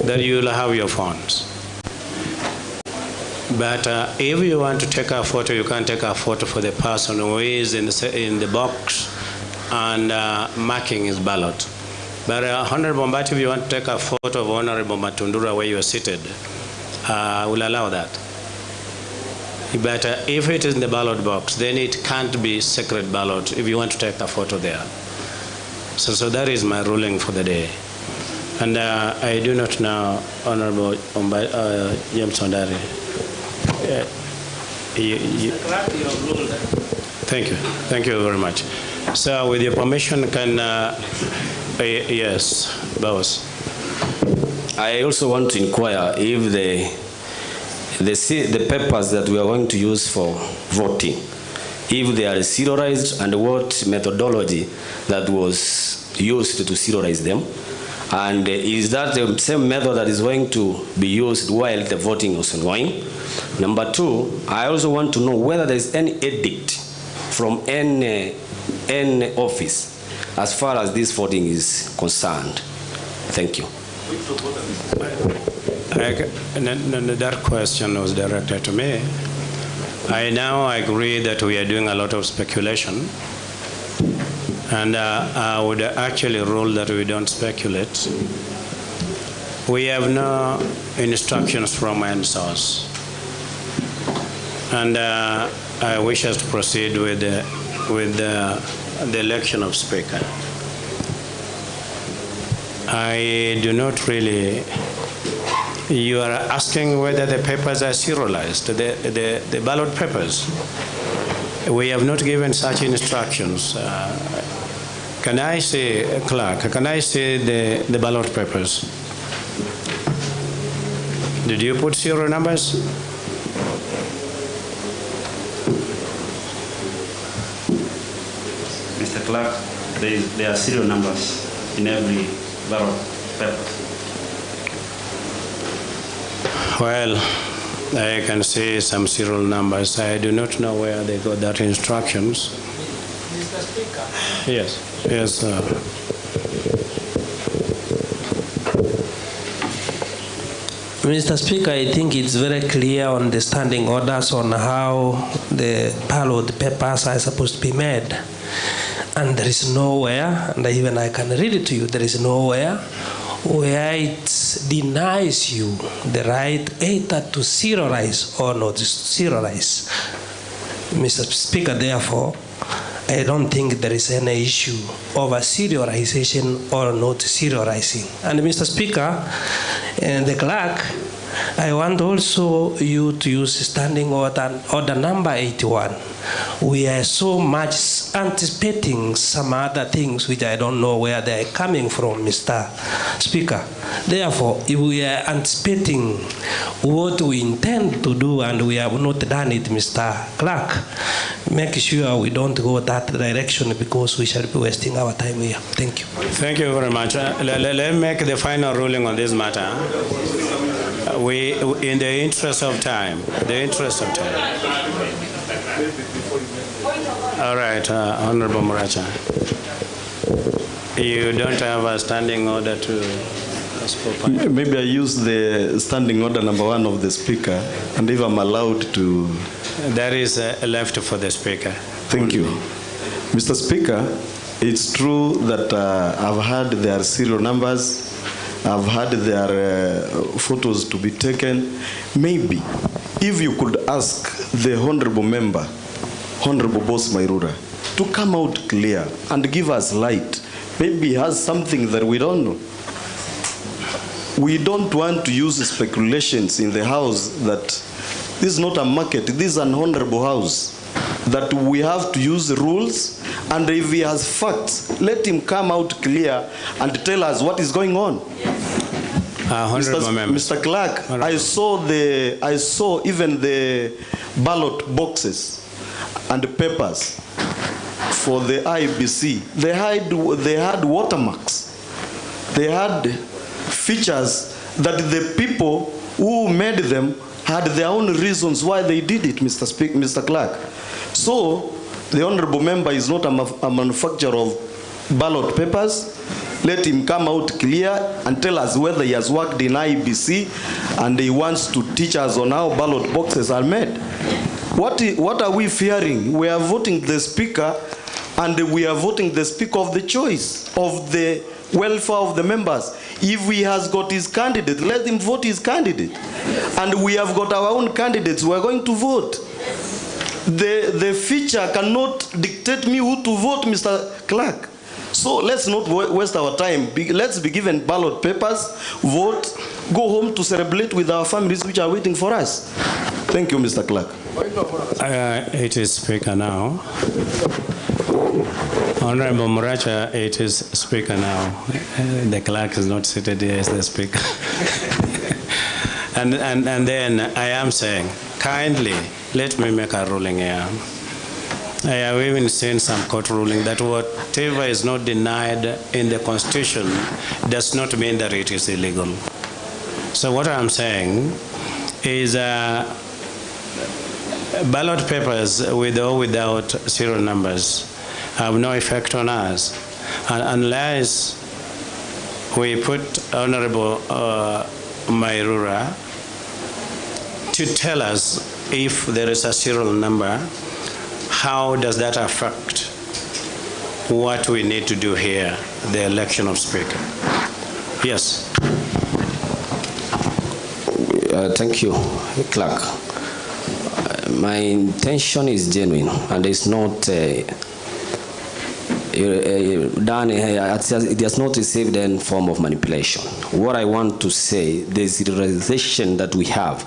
that you will have your phones. But if you want to take a photo, you can take a photo for the person who is in the box and marking his ballot. But Honorable Ombati, if you want to take a photo of Honorable Matundura where you are seated, we'll allow that. But if it is in the ballot box, then it can't be secret ballot if you want to take a photo there. So that is my ruling for the day. And I do not know, Honorable James Ondari. Thank you very much. So with your permission, can yes, boss. I also want to inquire if the papers that we are going to use for voting, if they are serialized, and what methodology that was used to serialize them, and is that the same method that is going to be used while the voting is ongoing? Number two, I also want to know whether there is any edict from any office as far as this voting is concerned. Thank you. That question was directed to me. I now agree that we are doing a lot of speculation, and I would actually rule that we don't speculate. We have no instructions from any source, and I wish us to proceed with the election of Speaker. I do not really. You are asking whether the papers are serialized, the ballot papers. We have not given such instructions. Can I say, Clerk, can I say the ballot papers? Did you put serial numbers? Mr. Clerk, there are serial numbers in every ballot paper. Well, I can see some serial numbers. I do not know where they got that instructions. Mr. Speaker. Yes. Yes. Mr. Speaker, I think it's very clear on the standing orders on how the ballot papers are supposed to be made. And there is nowhere, and even I can read it to you, there is nowhere where it denies you the right either to serialize or not to serialize. Mr. Speaker, therefore, I don't think there is any issue over serialization or not serializing. And Mr. Speaker, and the clerk, I want also you to use standing order number 81. We are so much anticipating some other things which I don't know where they are coming from, Mr. Speaker. Therefore, if we are anticipating what we intend to do and we have not done it, Mr. Clerk, make sure we don't go that direction because we shall be wasting our time here. Thank you. Thank you very much. Let me make the final ruling on this matter. In the interest of time, All right, Honorable Muracha. You don't have a standing order to ask for point. Maybe I use the standing order number 1 of the Speaker, and if I'm allowed to... That is left for the Speaker. Thank you. Mr. Speaker, it's true that I've had their serial numbers, I've had their photos to be taken. Maybe, if you could ask the Honorable Member, Honorable Boss Mairura, to come out clear and give us light. Maybe he has something that we don't know. We don't want to use speculations in the House that this is not a market, this is an honorable House, that we have to use the rules, and if he has facts, let him come out clear and tell us what is going on. Mr. Clerk, I saw even the ballot boxes and the papers for the IBC. They had watermarks. They had features that the people who made them had their own reasons why they did it, Mr. Clerk. So, the Honorable Member is not a manufacturer of ballot papers. Let him come out clear and tell us whether he has worked in IBC and he wants to teach us on how ballot boxes are made. What are we fearing? We are voting the Speaker, and we are voting the Speaker of the choice, of the welfare of the members. If he has got his candidate, let him vote his candidate. And we have got our own candidates, we are going to vote. The feature cannot dictate me who to vote, Mr. Clerk. So let's not waste our time. Let's be given ballot papers, vote, go home to celebrate with our families which are waiting for us. Thank you, Mr. Clerk. It is Speaker now. Honorable Muracha, it is Speaker now. The Clerk is not seated here as the Speaker. and then I am saying, kindly, let me make a ruling here. I have even seen some court ruling that whatever is not denied in the Constitution does not mean that it is illegal. So what I'm saying is ballot papers with or without serial numbers have no effect on us unless we put Honorable Mairura to tell us if there is a serial number. How does that affect what we need to do here, the election of Speaker? Yes. Thank you, Clerk. My intention is genuine, and it's not done. It has not received any form of manipulation. What I want to say, the serialization that we have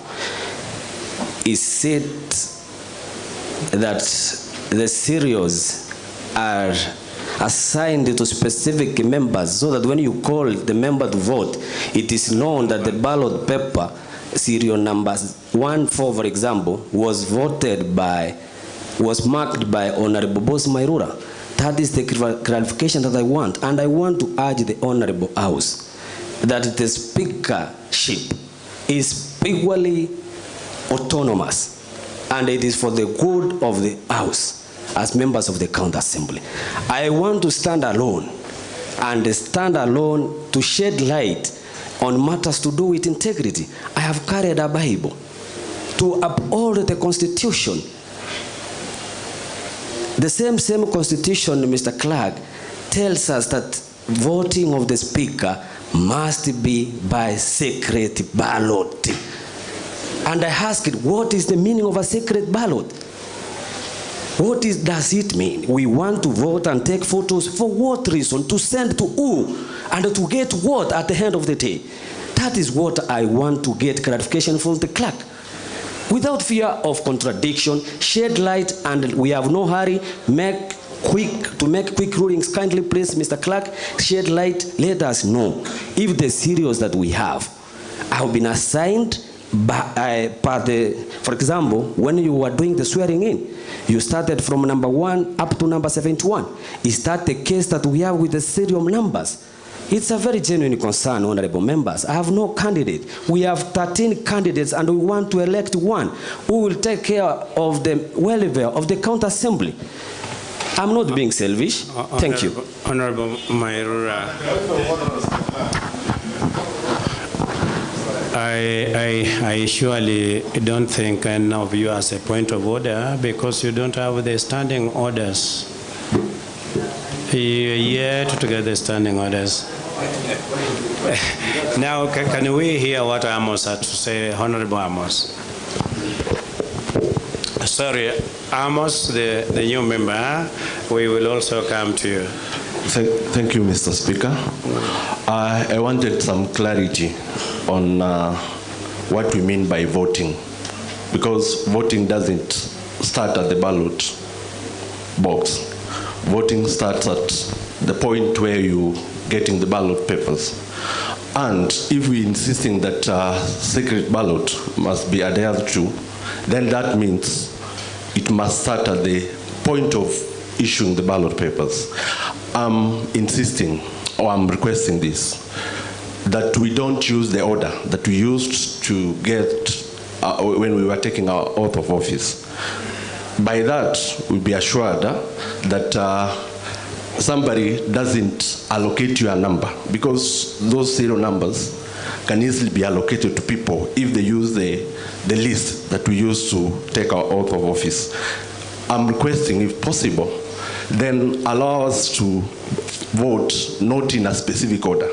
is said that the serials are assigned to specific members, so that when you call the member to vote, it is known that the ballot paper serial numbers 14, for example, was marked by Honorable Boss Mairura. That is the clarification that I want, and I want to urge the Honorable House that the speakership is equally autonomous, and it is for the good of the House as members of the County Assembly. I want to stand alone, and stand alone to shed light on matters to do with integrity. I have carried a Bible to uphold the Constitution. The same Constitution, Mr. Clerk, tells us that voting of the speaker must be by secret ballot. And I asked, what is the meaning of a secret ballot? What does it mean? We want to vote and take photos for what reason? To send to who? And to get what at the end of the day? That is what I want to get clarification from the clerk. Without fear of contradiction, shed light, and we have no hurry, make quick rulings. Kindly please, Mr. Clerk, shed light, let us know if the serials that we have been assigned by, for example, when you were doing the swearing in, you started from number 1 up to number 71. Is that the case that we have with the serial numbers? It's a very genuine concern, honorable members. I have no candidate. We have 13 candidates and we want to elect one who will take care of the welfare of the county assembly. I'm not being selfish. Thank you. Honorable Mairura, I surely don't think any of you as a point of order because you don't have the standing orders. You're yet to get the standing orders. Now, can we hear what Amos had to say, Honorable Amos? Sorry, Amos, the new member, we will also come to you. Thank you, Mr. Speaker. I wanted some clarity on what we mean by voting, because voting doesn't start at the ballot box. Voting starts at the point where you're getting the ballot papers. And if we're insisting that secret ballot must be adhered to, then that means it must start at the point of issuing the ballot papers. I'm insisting, or I'm requesting this, that we don't use the order that we used to get when we were taking our oath of office. By that, we'll be assured that somebody doesn't allocate you a number, because those serial numbers can easily be allocated to people if they use the list that we use to take our oath of office. I'm requesting, if possible, then allow us to vote not in a specific order.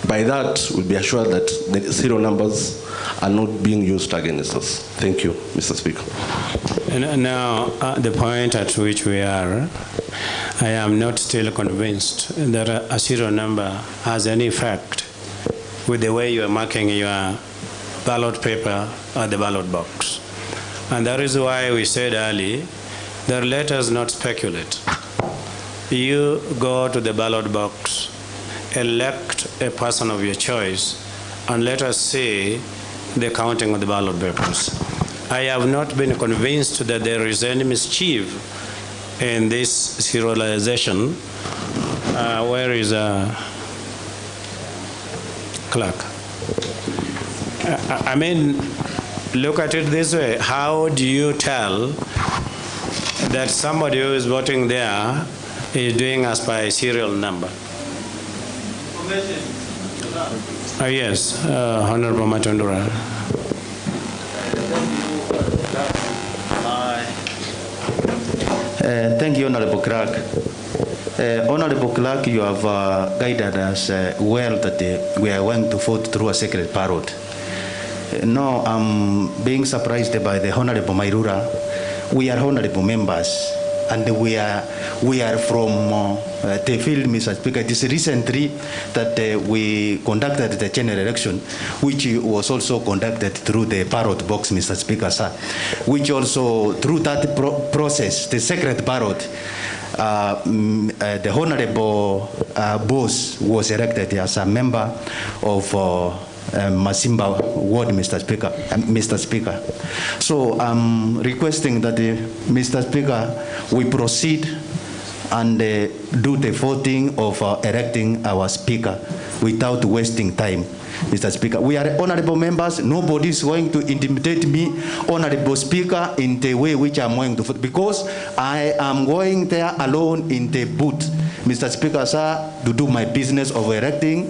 By that, we'll be assured that the serial numbers are not being used against us. Thank you, Mr. Speaker. And now, the point at which we are, I am not still convinced that a serial number has any effect with the way you are marking your ballot paper or the ballot box. And that is why we said earlier that let us not speculate. You go to the ballot box, elect a person of your choice, and let us see the counting of the ballot papers. I have not been convinced that there is any mischief in this serialization. Where is clerk? I mean, look at it this way. How do you tell that somebody who is voting there is doing as by serial number? Yes, Honorable Matundura. Thank you, Honorable Clerk. Honorable Clerk, you have guided us well that we are going to vote through a secret ballot. No, I'm being surprised by the Honorable Mairura. We are honorable members, and we are from the field, Mr. Speaker. It is recently that we conducted the general election, which was also conducted through the ballot box, Mr. Speaker, sir. Which also, through that process, the secret ballot, the Honorable Boss was elected as a member of Masimba Ward, Mr. Speaker. So I'm requesting that, Mr. Speaker, we proceed and do the voting of electing our Speaker without wasting time, Mr. Speaker. We are honorable members. Nobody is going to intimidate me, Honorable Speaker, in the way which I'm going to vote, because I am going there alone in the booth, Mr. Speaker, sir, to do my business of electing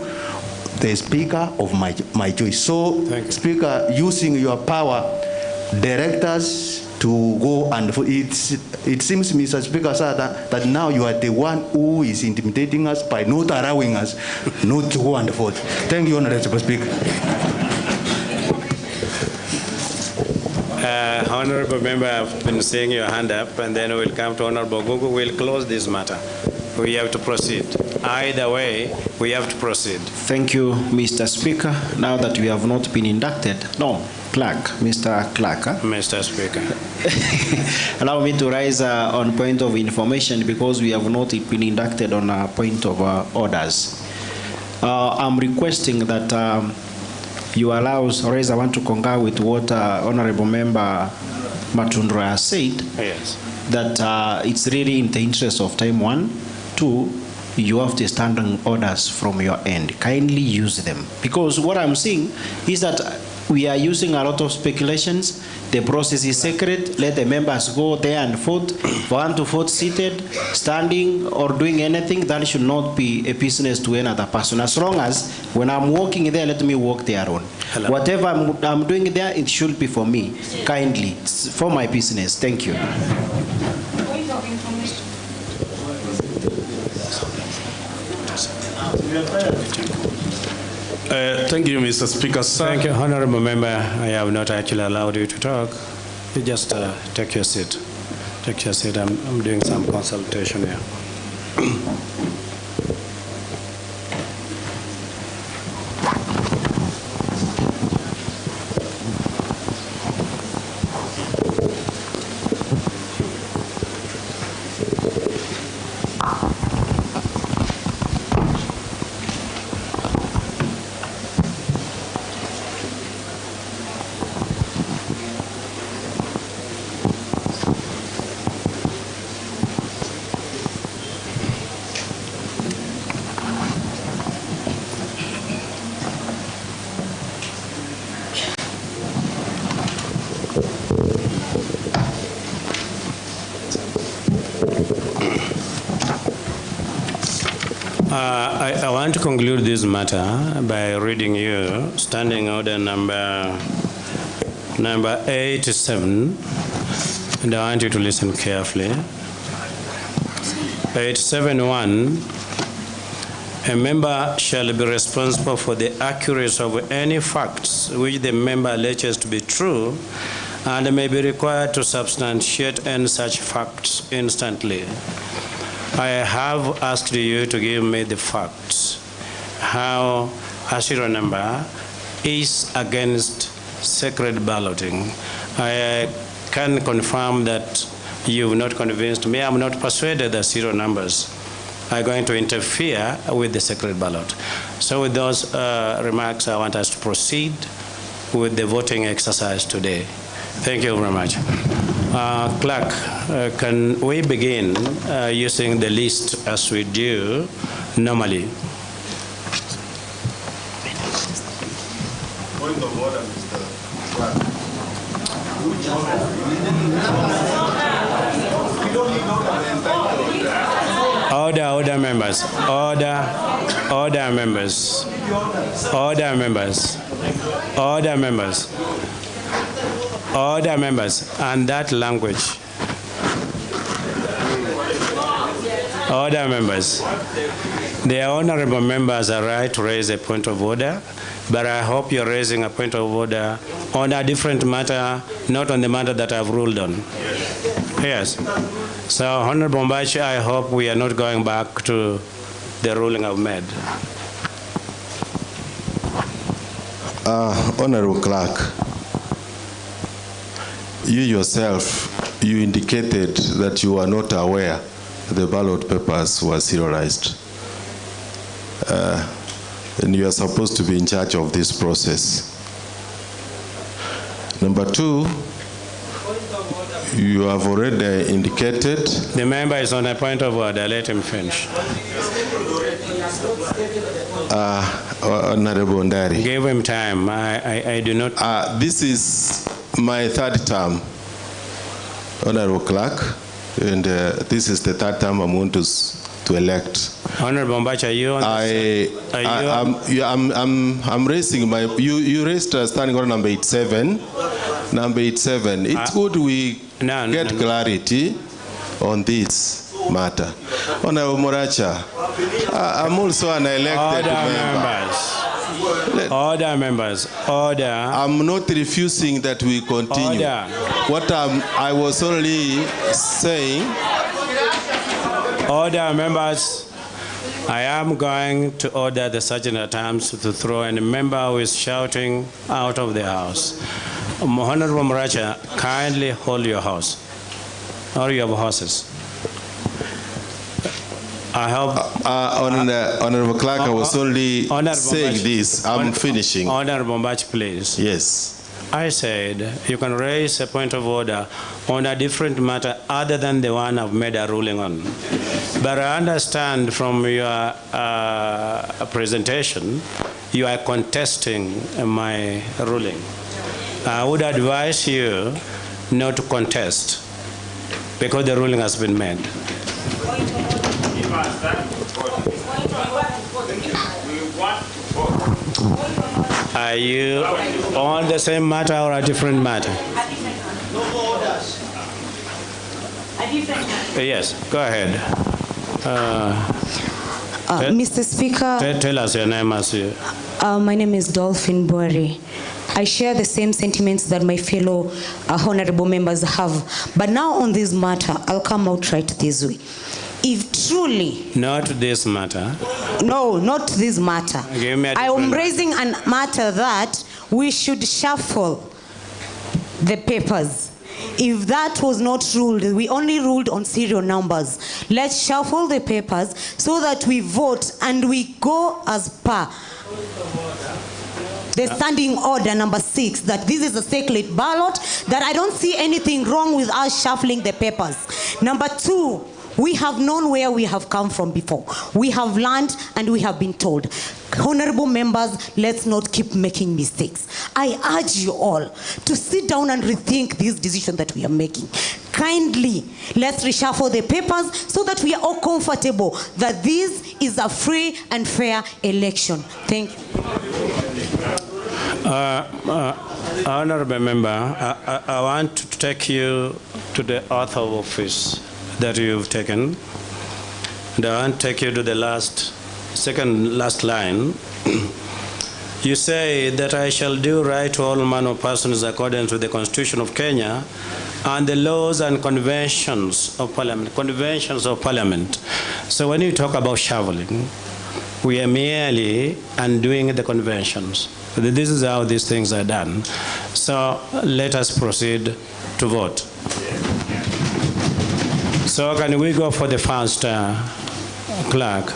the Speaker of my choice. So, Speaker, using your power, direct us to go and vote. It seems, Mr. Speaker, sir, that now you are the one who is intimidating us by not allowing us not to go and vote. Thank you, Honorable Speaker. Honorable Member, I've been seeing your hand up, and then we'll come to Honorable Gugu. We'll close this matter. We have to proceed. Either way, we have to proceed. Thank you, Mr. Speaker. Now that we have not been inducted, no, Clerk, Mr. Clerk. Mr. Speaker. Allow me to rise on point of information because we have not been inducted on a point of orders. I'm requesting that you allow, or I want to concur with what Honorable Member Matundra has said. Yes. That it's really in the interest of time, 1, 2, you have the standing orders from your end. Kindly use them. Because what I'm seeing is that we are using a lot of speculations. The process is sacred. Let the members go there and vote. For one to vote seated, standing, or doing anything, that should not be a business to another person. As long as when I'm walking there, let me walk there on. Hello. Whatever I'm doing there, it should be for me. Kindly. It's for my business. Thank you. Thank you, Mr. Speaker. Sir. Thank you, Honorable Member. I have not actually allowed you to talk. You just take your seat. Take your seat. I'm doing some consultation here. I want to conclude this matter by reading you Standing Order number 87, and I want you to listen carefully. 871, a member shall be responsible for the accuracy of any facts which the member alleges to be true and may be required to substantiate any such facts instantly. I have asked you to give me the facts, how a serial number is against secret balloting. I can confirm that you've not convinced me. I'm not persuaded that serial numbers are going to interfere with the secret ballot. So with those remarks, I want us to proceed with the voting exercise today. Thank you very much. Clerk, can we begin using the list as we do normally? Point of order, Mr. Clerk. Order, members. Order, members. Order, members. Order, members. Order, members. And that language. Order, members. The honorable members are right to raise a point of order, but I hope you're raising a point of order on a different matter, not on the matter that I've ruled on. Yes. So, Honorable Mbachi, I hope we are not going back to the ruling I've made. Honorable Clerk, you yourself, you indicated that you were not aware the ballot papers were serialized. And you are supposed to be in charge of this process. Number two, you have already indicated. The member is on a point of order. Let him finish. Honorable Ndari. Give him time. I do not. This is my third term, Honorable Clerk, and this is the third term I'm going to elect. Honorable Mbachi, are you on I'm raising my. You raised standing order number 87. Number 87. It's good we get clarity on this matter. Honorable Moracha, I'm also an elected member. Order, members. Order. I'm not refusing that we continue. Order. What I was only saying. Order, members. I am going to order the sergeant at arms to throw any member who is shouting out of the house. Honorable Moracha, kindly hold your horse or your horses. I hope. Honorable Clerk, I was only saying this. I'm finishing. Honorable Mbach, please. Yes. I said you can raise a point of order on a different matter other than the one I've made a ruling on. But I understand from your presentation, you are contesting my ruling. I would advise you not to contest because the ruling has been made. Are you on the same matter or a different matter? Yes, go ahead. Mr. Speaker, tell us your name as you. My name is Dolphin Bori. I share the same sentiments that my fellow honorable members have. But now on this matter, I'll come out right this way. If truly... Not this matter. No, not this matter. Give me a I am raising a matter that we should shuffle the papers. If that was not ruled, we only ruled on serial numbers. Let's shuffle the papers so that we vote and we go as per the standing order number 6, that this is a sacred ballot, that I don't see anything wrong with us shuffling the papers. Number 2, we have known where we have come from before. We have learned and we have been told. Honorable members, let's not keep making mistakes. I urge you all to sit down and rethink this decision that we are making. Kindly, let's reshuffle the papers so that we are all comfortable that this is a free and fair election. Thank you. Honorable member, I want to take you to the oath of office that you've taken. And I want to take you to the second last line. You say that I shall do right to all manner of persons according to the Constitution of Kenya and the laws and conventions of Parliament. Conventions of Parliament. So when you talk about shoveling, we are merely undoing the conventions. This is how these things are done. So let us proceed to vote. So can we go for the first clerk?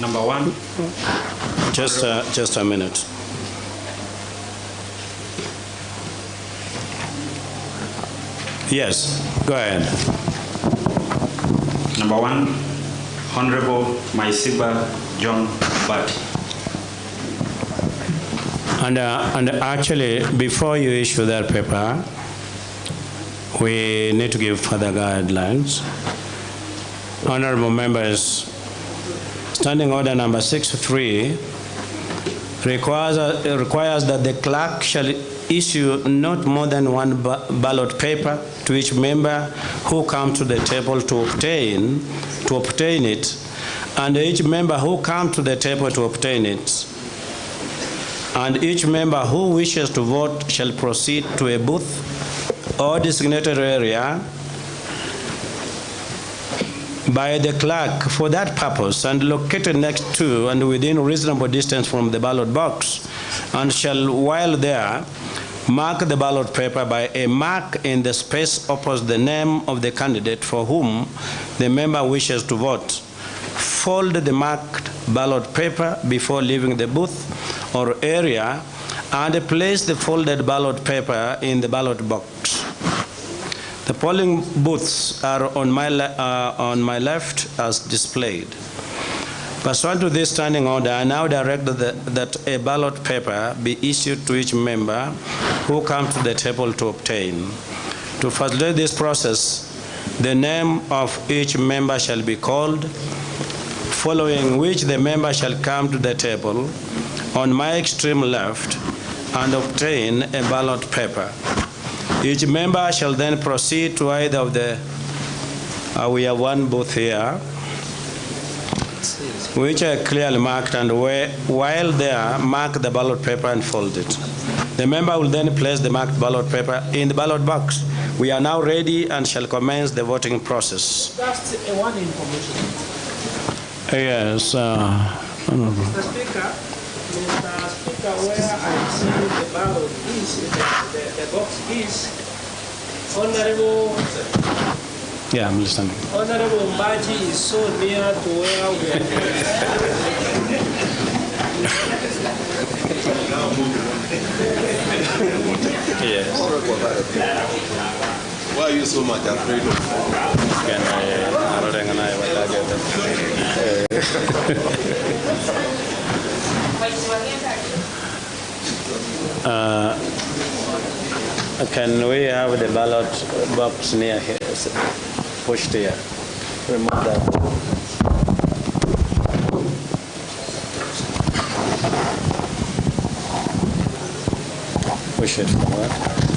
Number 1. Just a minute. Yes, go ahead. Number 1, Honorable Maisiba John Bati. And actually, before you issue that paper, we need to give further guidelines. Honorable members, Standing Order number 63 requires that the clerk shall issue not more than one ballot paper to each member who comes to the table to obtain it, and each member who comes to the table to obtain it. And each member who wishes to vote shall proceed to a booth or designated area by the clerk for that purpose and located next to and within reasonable distance from the ballot box, and shall, while there, mark the ballot paper by a mark in the space opposite the name of the candidate for whom the member wishes to vote. Fold the marked ballot paper before leaving the booth or area and place the folded ballot paper in the ballot box. The polling booths are on my left as displayed. Pursuant to this standing order, I now direct that a ballot paper be issued to each member who comes to the table to obtain. To facilitate this process, the name of each member shall be called, following which the member shall come to the table on my extreme left and obtain a ballot paper. Each member shall then proceed to either of the, we have one booth here, which are clearly marked, and while there, mark the ballot paper and fold it. The member will then place the marked ballot paper in the ballot box. We are now ready and shall commence the voting process. Just one information. Yes. Mr. Speaker, where I see the ballot is, the box is, Honorable. Yeah, I'm listening. Honorable Mbaji is so near to where we are. Yes. Why are you so much afraid of can we have the ballot box near here, pushed here? Remove that. Push it forward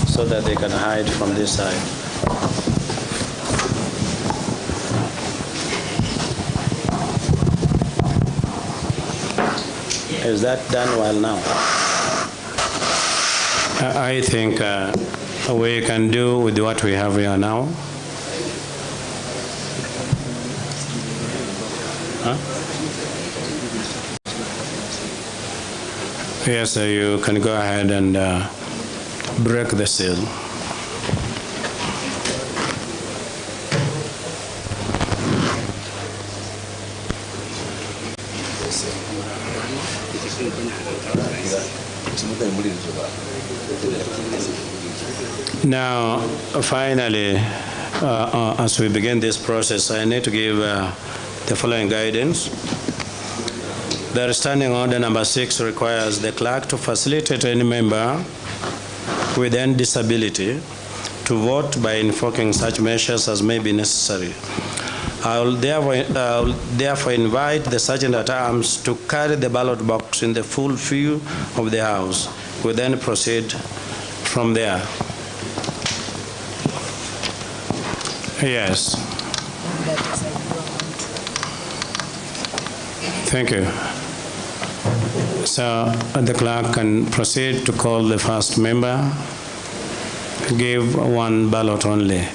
so that they can hide from this side. Is that done well now? I think we can do with what we have here now. Huh? Yes, you can go ahead and break the seal. Now, finally, as we begin this process, I need to give the following guidance. The standing order number 6 requires the clerk to facilitate any member with any disability to vote by invoking such measures as may be necessary. I will therefore invite the Sergeant at Arms to carry the ballot box in the full view of the House. We then proceed from there. Yes. Thank you. So the clerk can proceed to call the first member. Give one ballot only.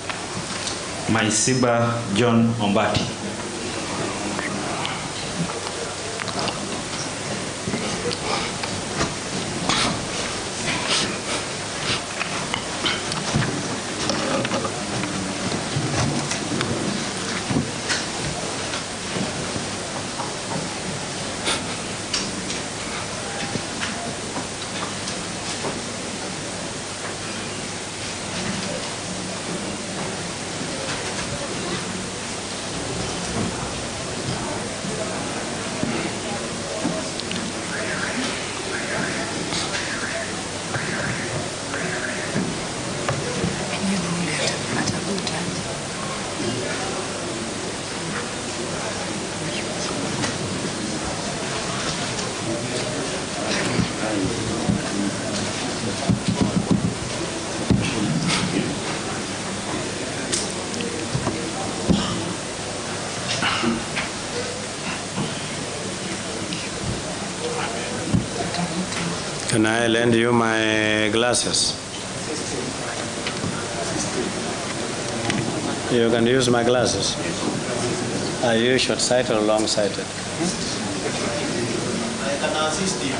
Maisiba John Ombati. Can I lend you my glasses? You can use my glasses. Are you short-sighted or long-sighted? I can assist you.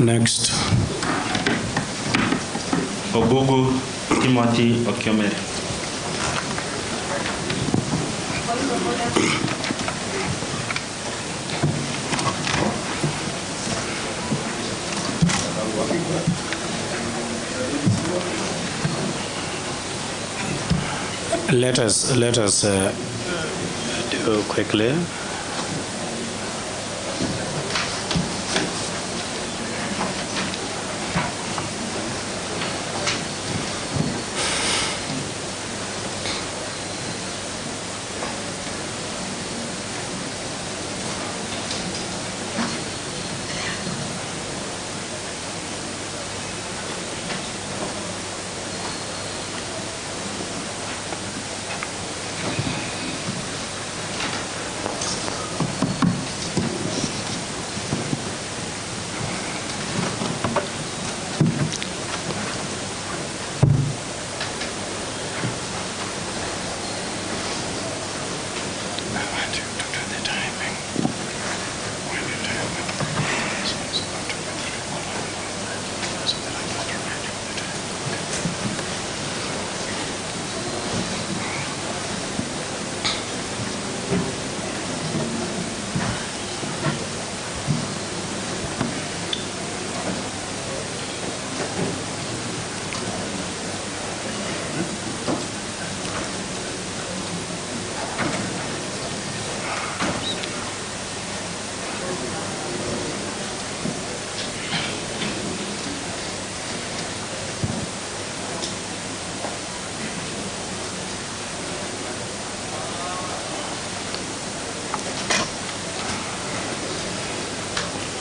Next. Obugu Timothy Okiomere. Let us do quickly.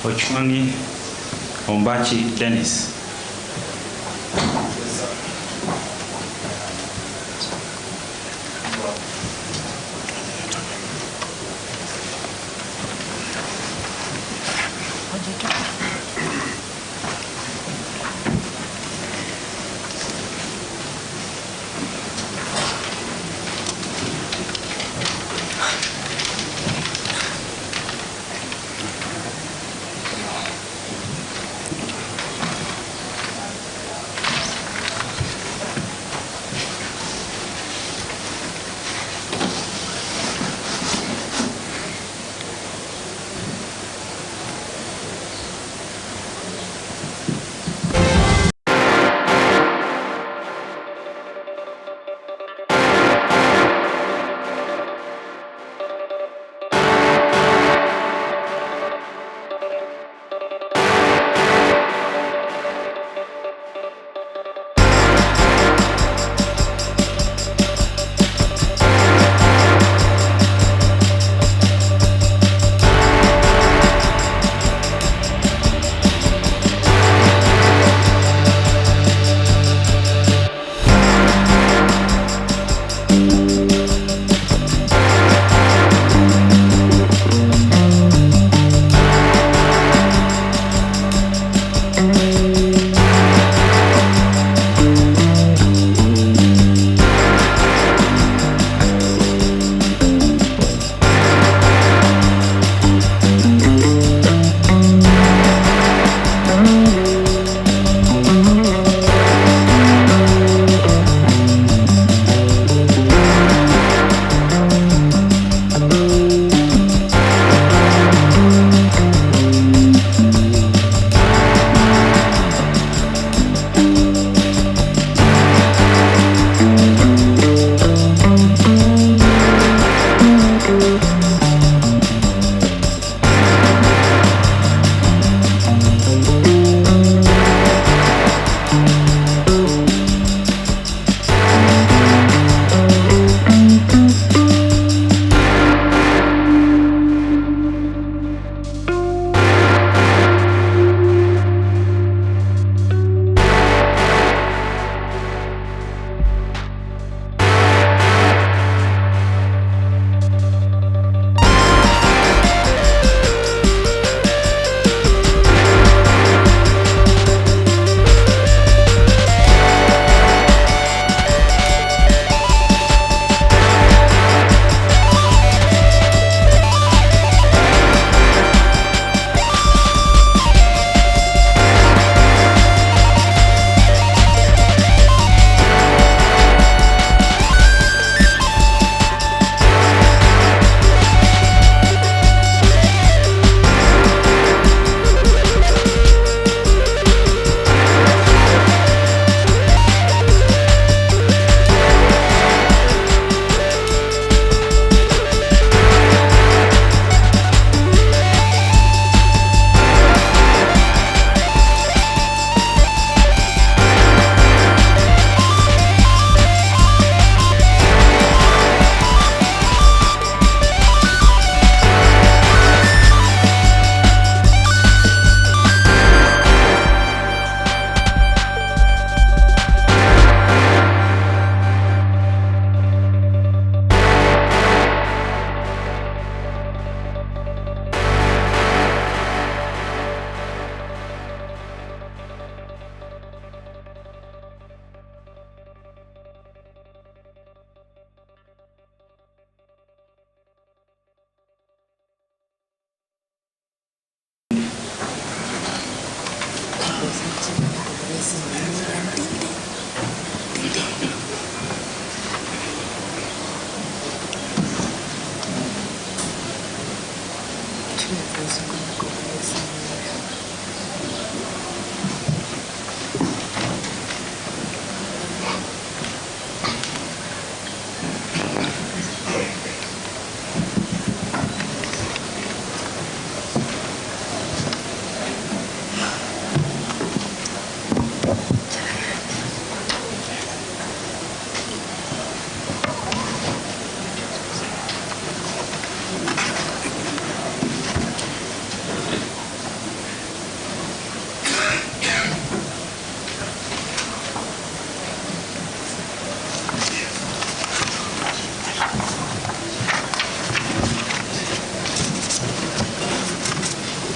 Ochwangi Ombachi Dennis.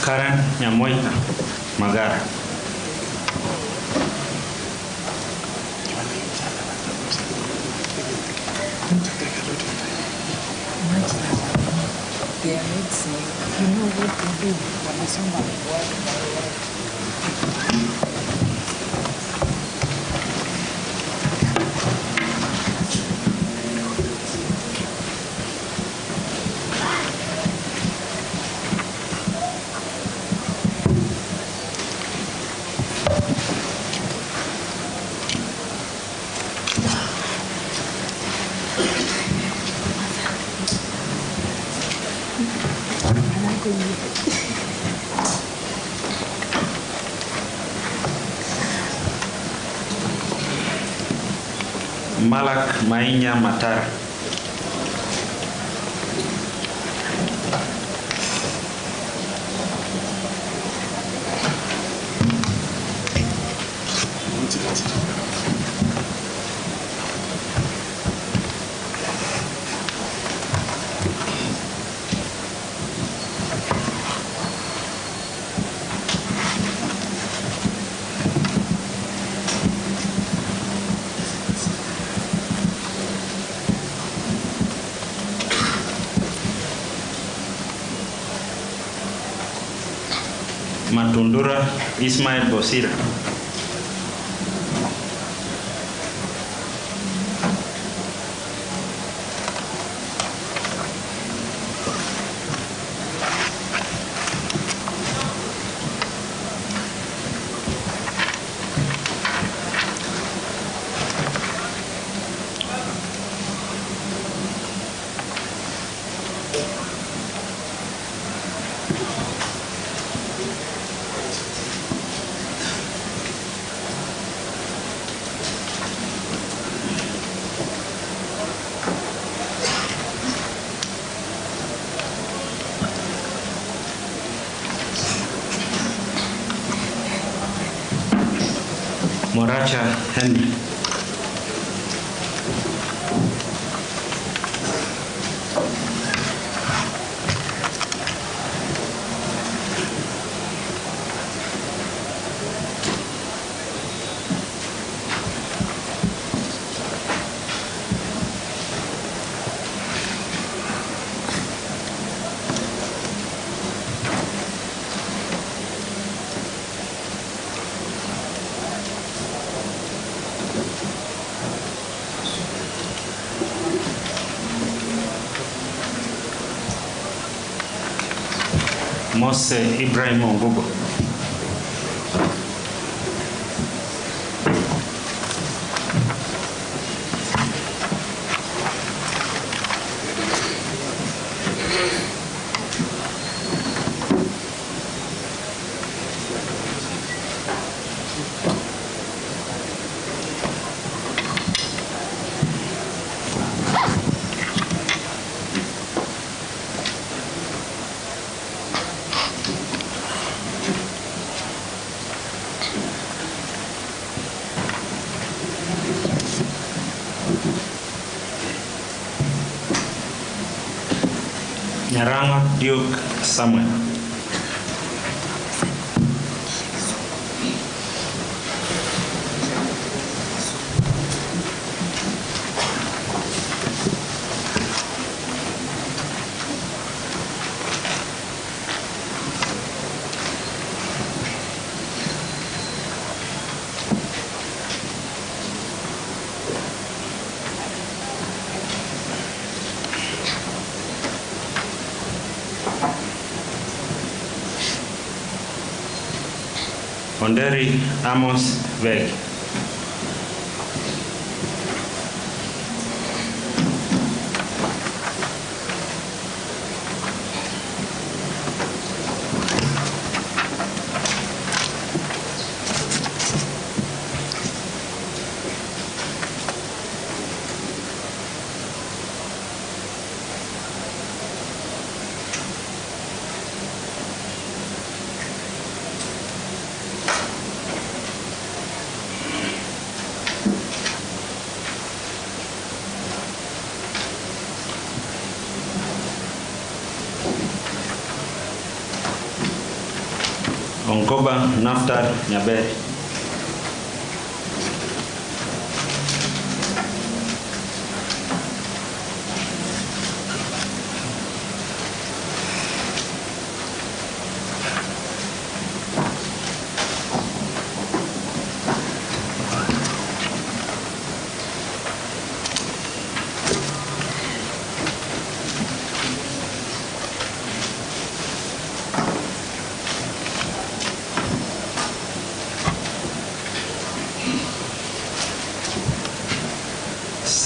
Karen Nyamoita Magara. Malak Mainya Matar. Matundura Ismail Bosira. Moracha Henry. Mose Ibrahim Ongugo. Nyaranga Duke Samuel. Onderi Amos Veg. Onkoba Naftar Nyabere.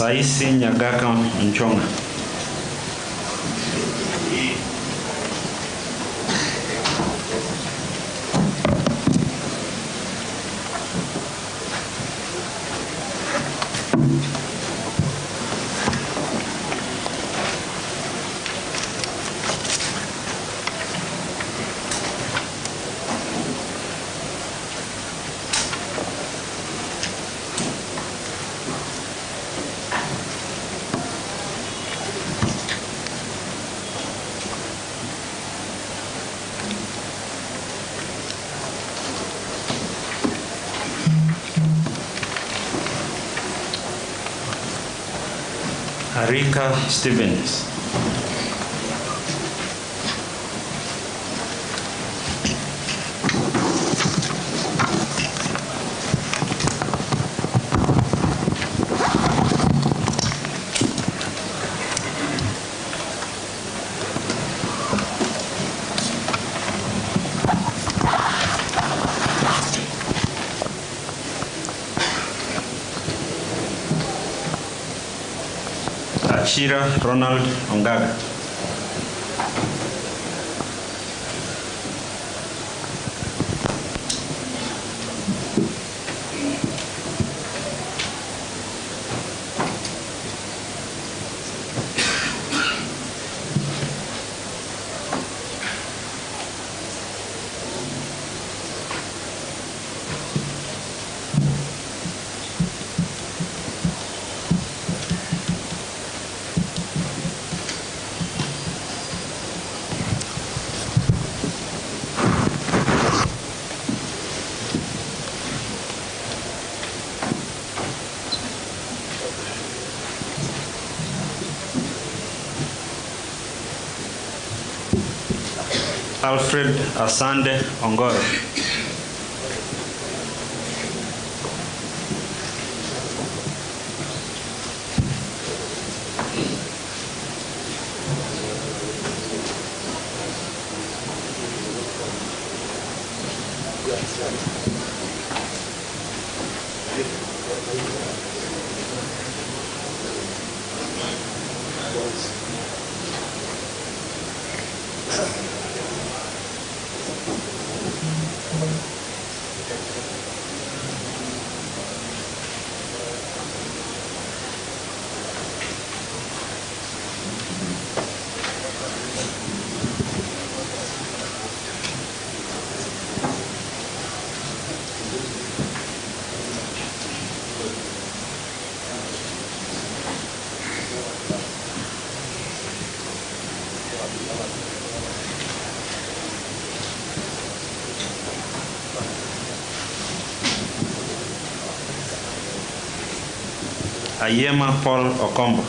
Saisi Nyagaka Nchonga. Arika Stevens. Shira Ronald Ongaga. Alfred Asande Ongoro. Ayema Paul Okombo.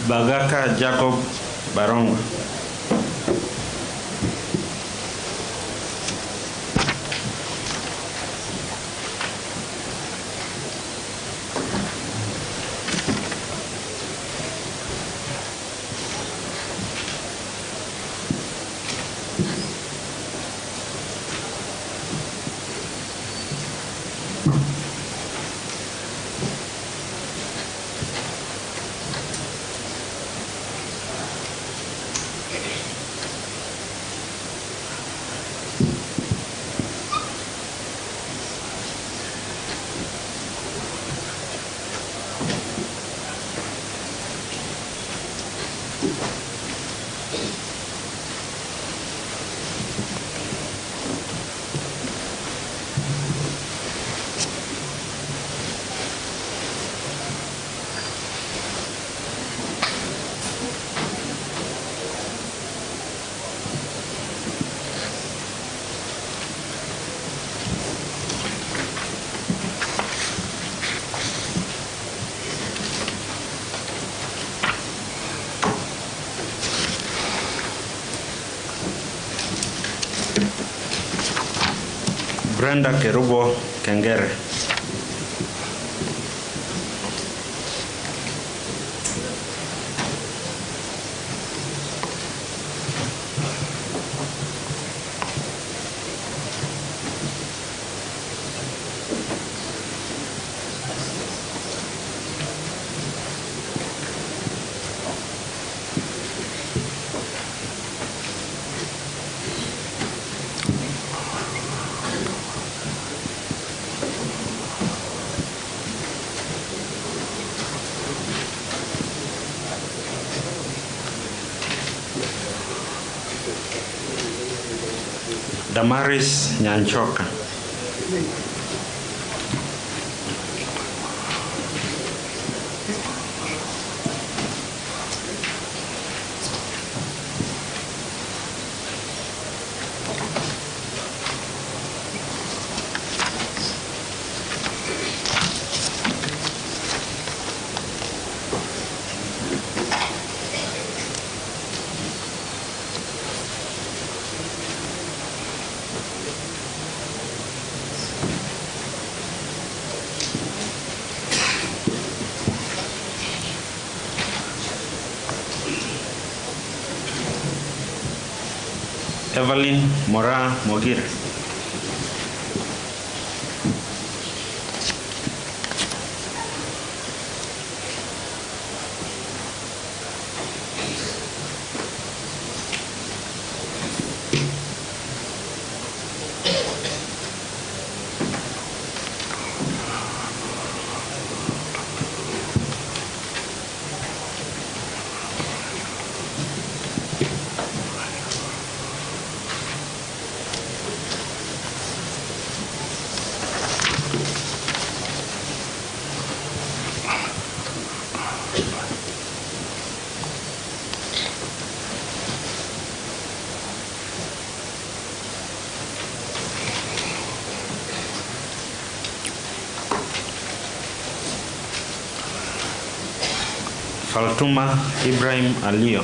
Bagaka Jacob Baronga. Brenda Kerubo Kengere. Damaris Nyanchoka. Evelyn Mora Mogira. Faltuma Ibrahim Alio.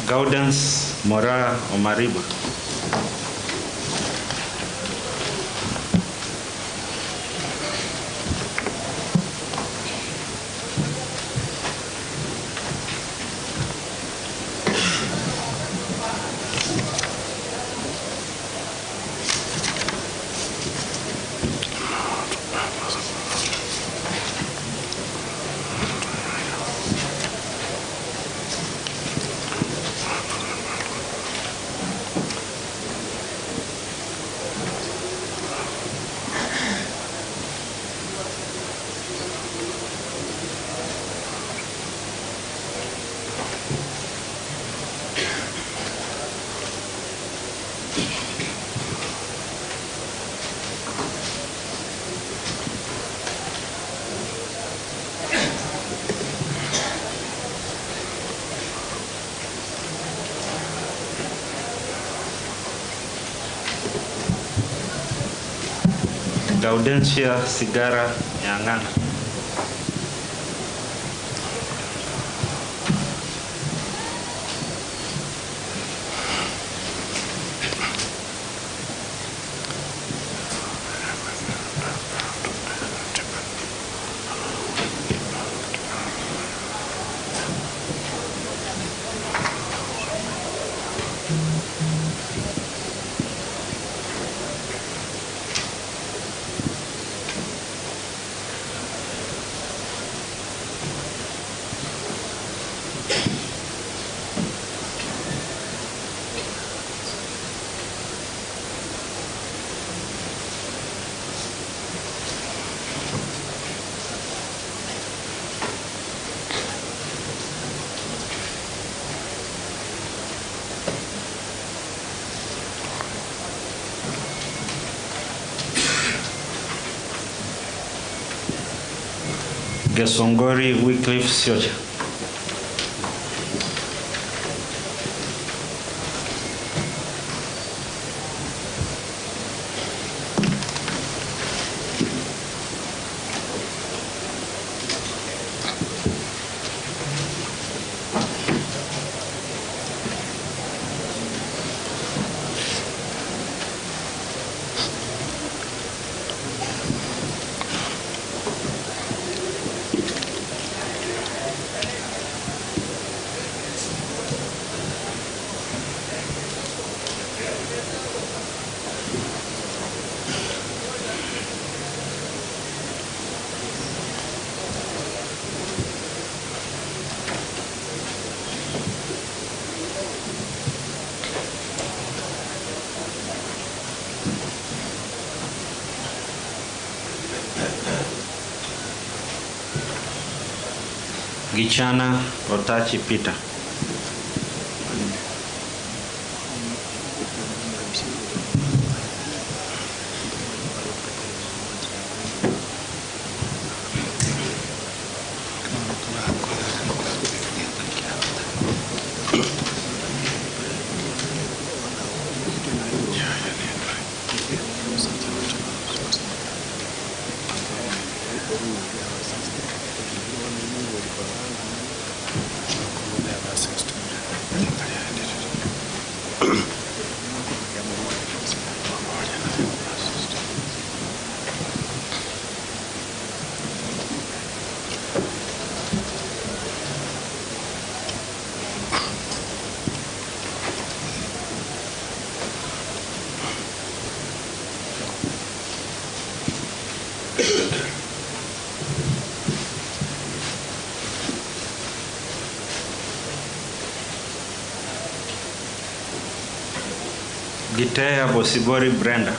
Gaudence Mora Omariba. Gaudensia Sigara Nyang'ana. Gesongori Wycliffe Siocha. Gichana Otachi Peter. Gitea Bosibori Brenda.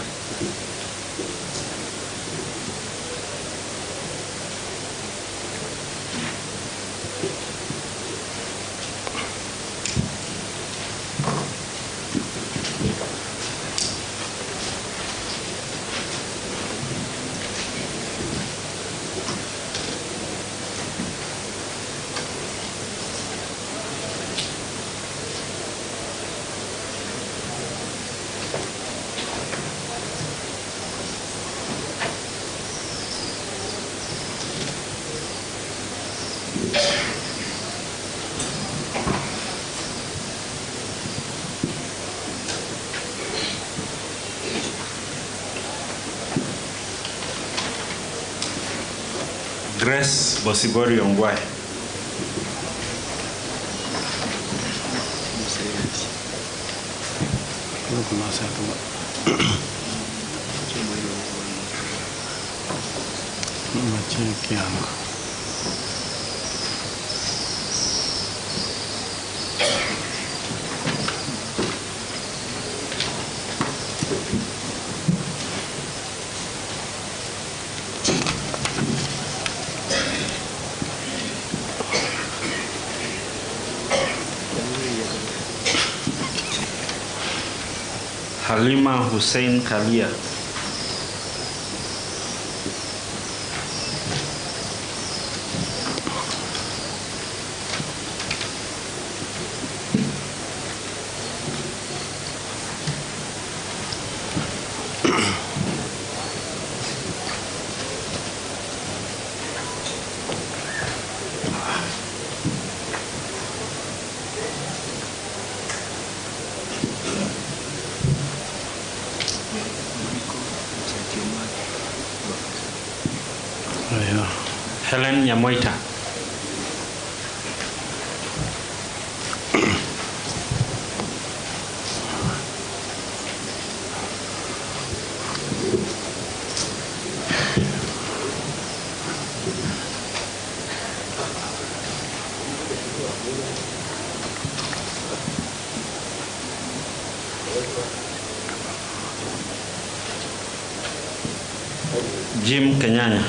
Grace Bosibori Ongwae. Halima Hussein Kalia. Helen Nyamoita. Jim Kenyanya.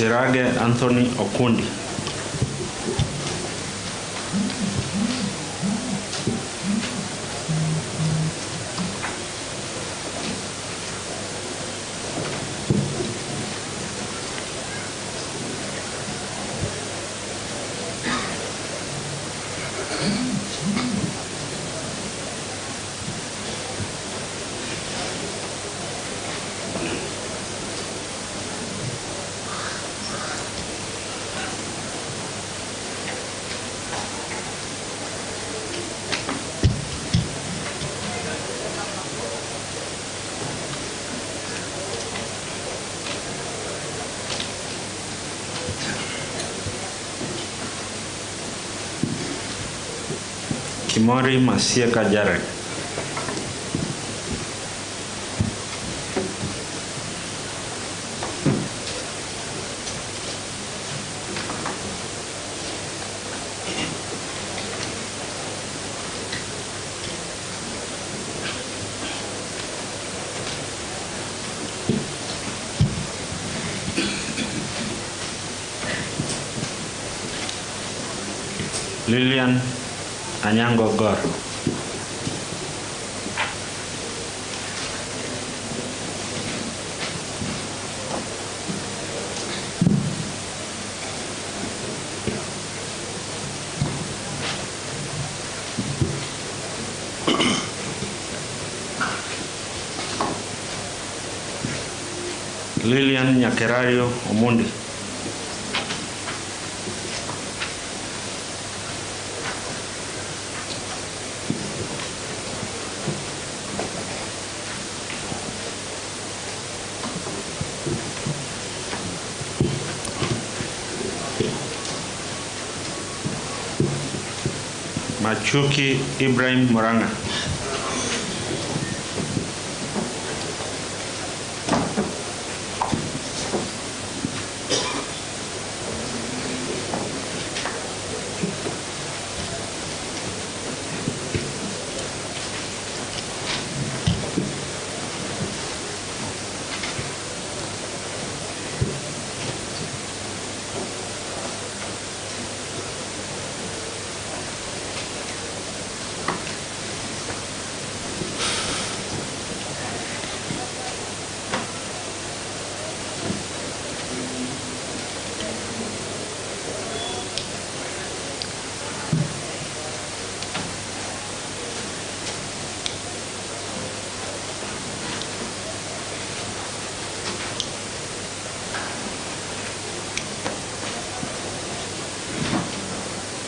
Kirage Anthony Okundi. Kimori Masieka Jared. Lilian Anyango Gor. Lilian Nyakerario Omundi. Machuki Ibrahim Moranga.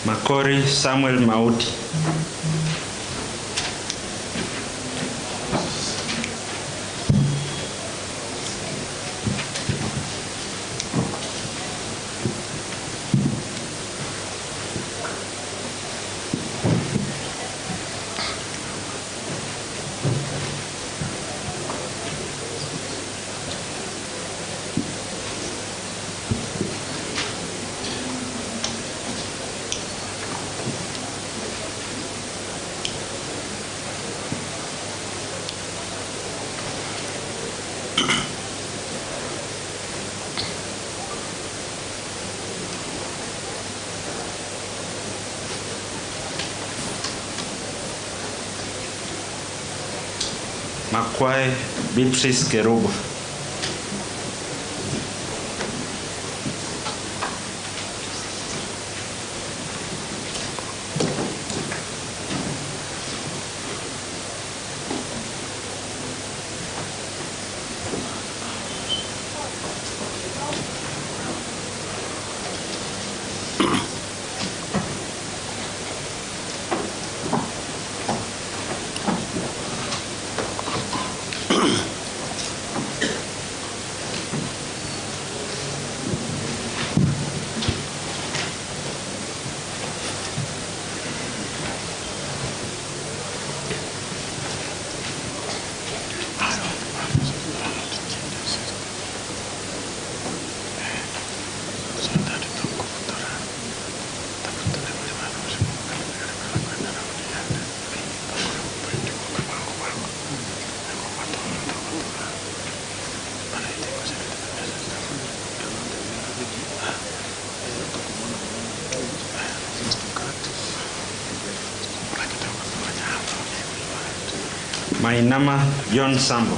Makori Samuel Mauti. Makwae Beatrice Kerubo. Mainama John Sambo.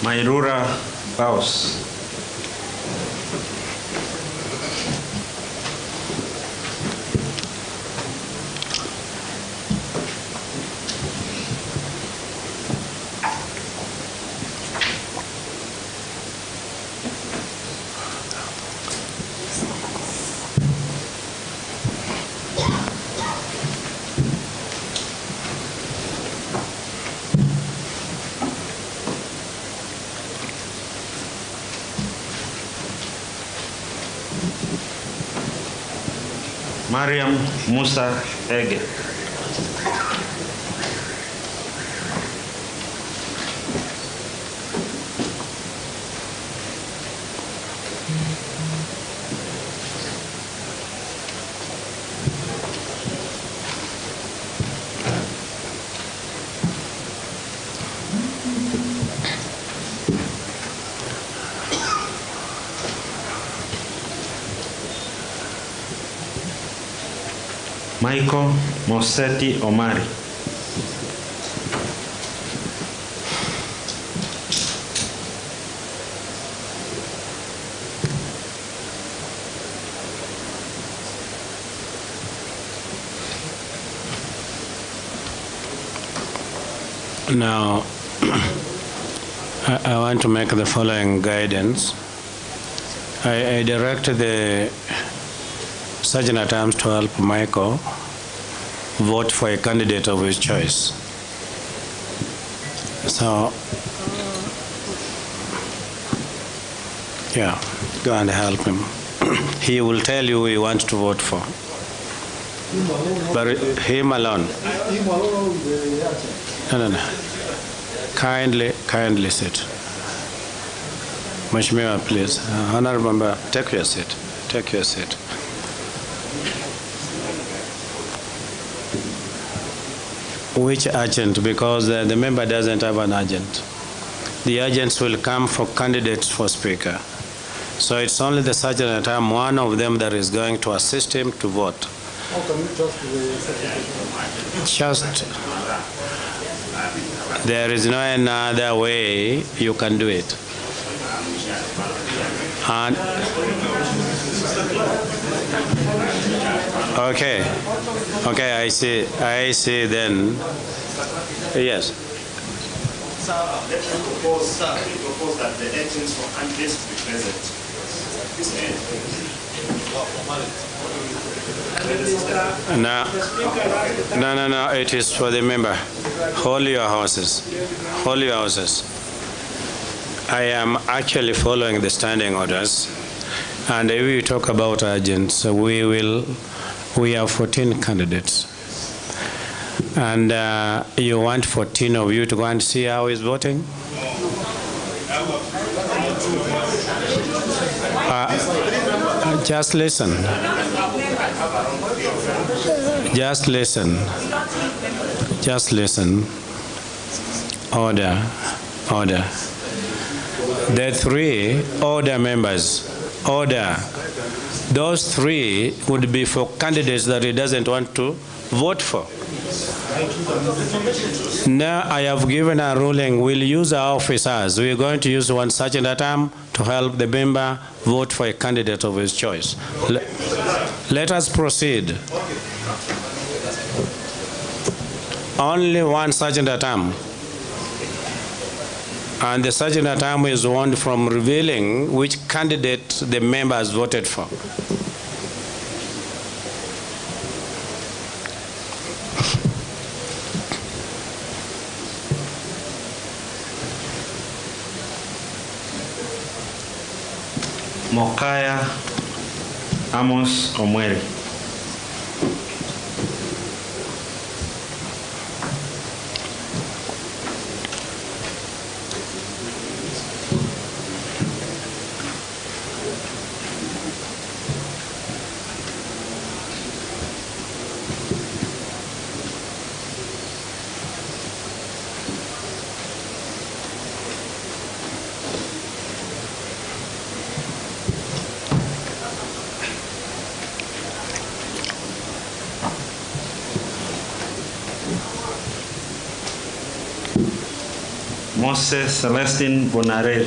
Mairura Baus. Mariam Musa Ege. Michael Moseti Omari. Now, I want to make the following guidance. I direct the Sergeant at Arms to help Michael vote for a candidate of his choice. So, yeah, go and help him. He will tell you who he wants to vote for. But him alone. No. Kindly sit. Mheshimiwa, please. Honorable member, take your seat. Take your seat. Which agent? Because the member doesn't have an agent. The agents will come for candidates for speaker. So it's only the sergeant at arms, one of them, that is going to assist him to vote. How can you trust the secretary? There is no another way you can do it. And okay, I see then. Yes. Let me propose that the agents for candidates be present. No, it is for the member. Hold your horses. Hold your horses. I am actually following the standing orders. And if we talk about urgent, we have 14 candidates. And you want 14 of you to go and see how he's voting? Just listen. Just listen. Just listen. Order. Order. The 3 order members. Order. Those 3 would be for candidates that he doesn't want to vote for. Now I have given a ruling, we'll use our officers. We're going to use one sergeant at a time to help the member vote for a candidate of his choice. Let us proceed. Only one sergeant at a time. And the sergeant at a time is warned from revealing which candidate the member has voted for. Mokaya Amos Omweri. Moses Celestine Bonarel.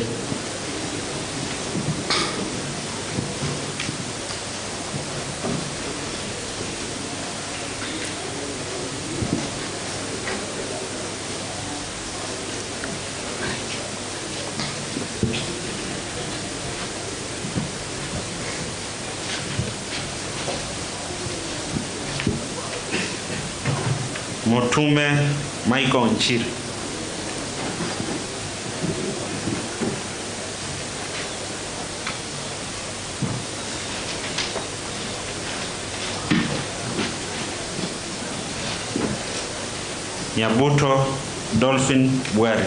Motume Michael Nchiri. Nyabuto Dolphin Bwari.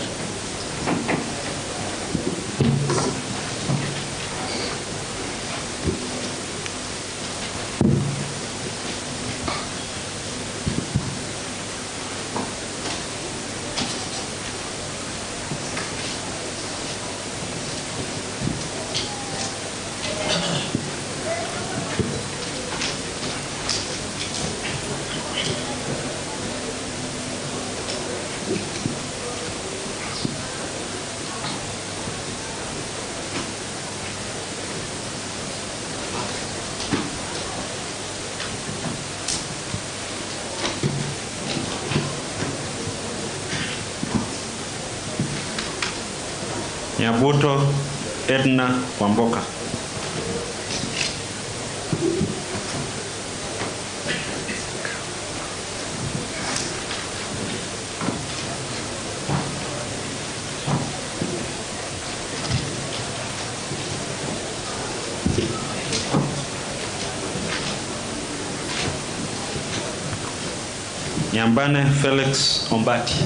Nyabuto Edna Wamboka. Nyambane Felix Ombati.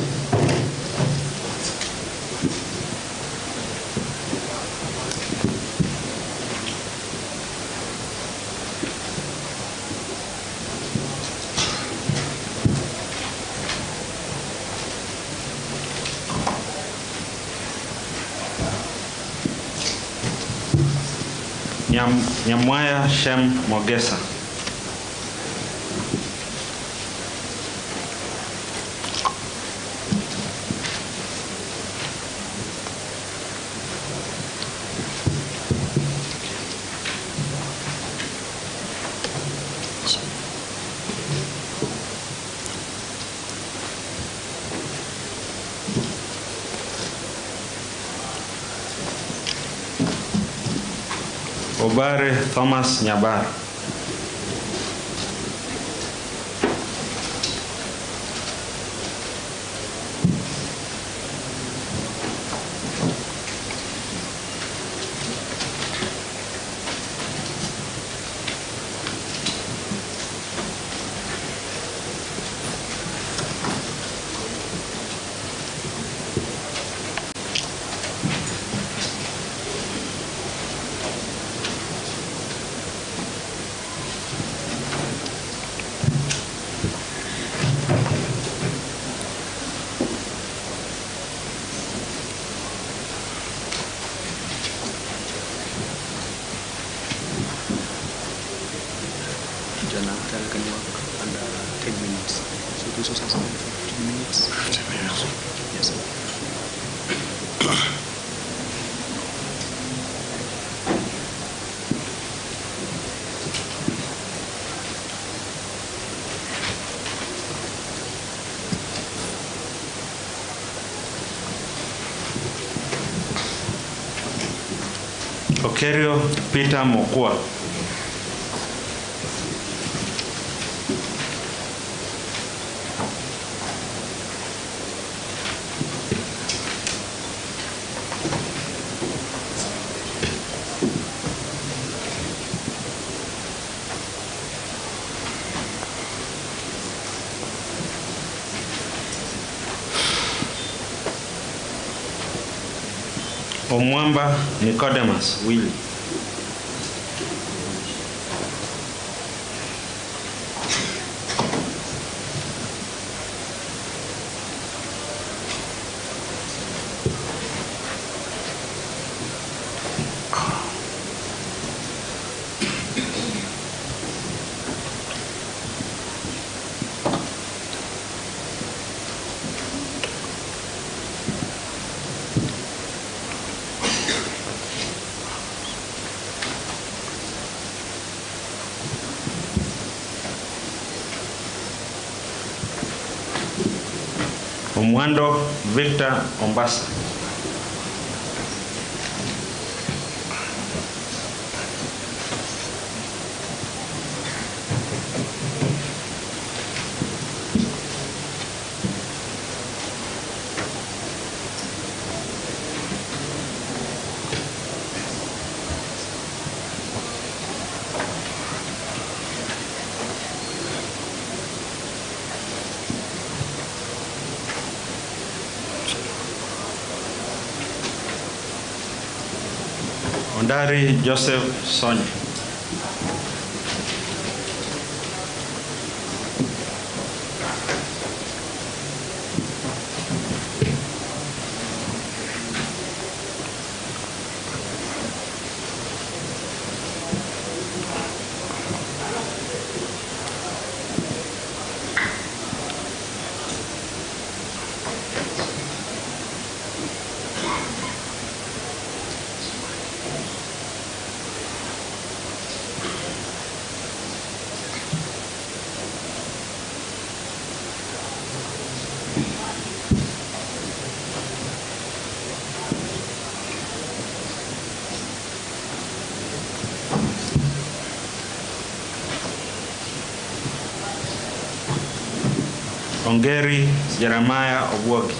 Nyamwaya Shem Mogesa. Obare Thomas Nyabar. Jana can work under 10 minutes. So this was also 15 minutes. 15 minutes. Yes. Okerio Peter Mokua. Omwamba Nicodemus Willie. Omwando Victor Ombasa. Ondari Joseph Sonya. Ongeri Jeremiah Obwogi.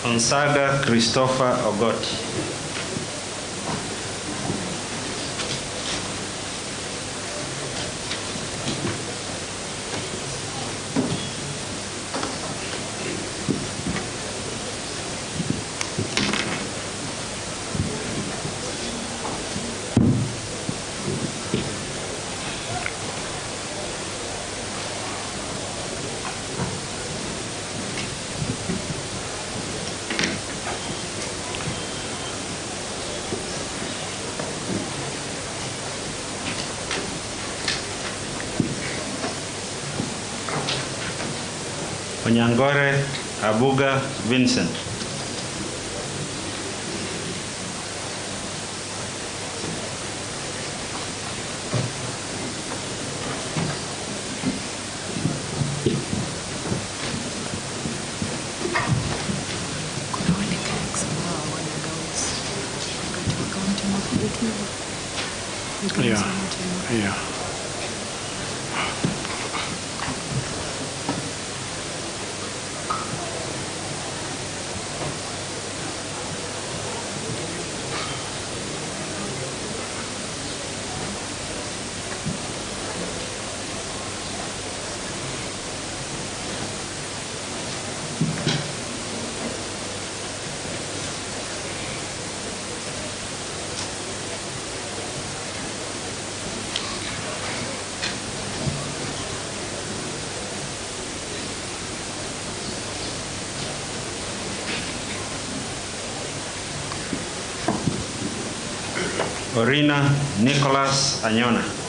Onsaga Christopher Ogoti. Onyangore Abuga Vincent. Yeah. Orina Nicholas Anyona.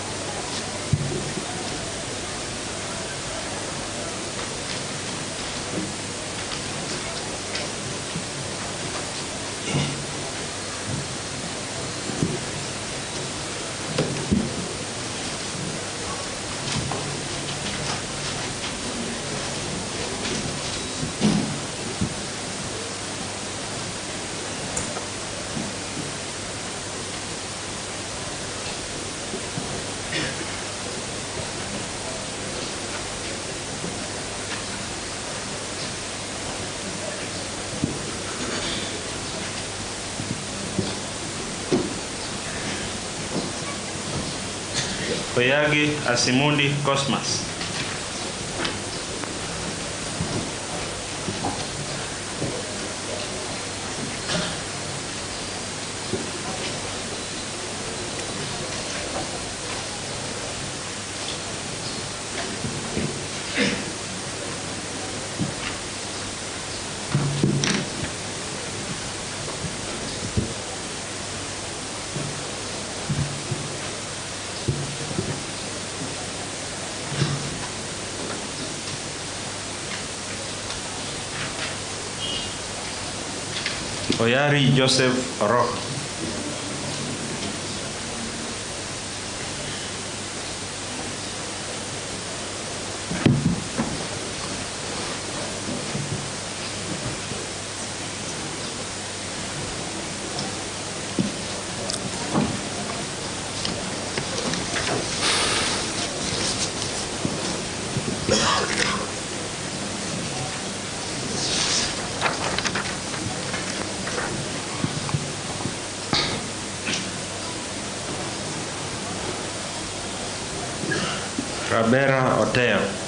Oyagi Asimundi Cosmas. Oyari Joseph Rock. Rabera Oteo.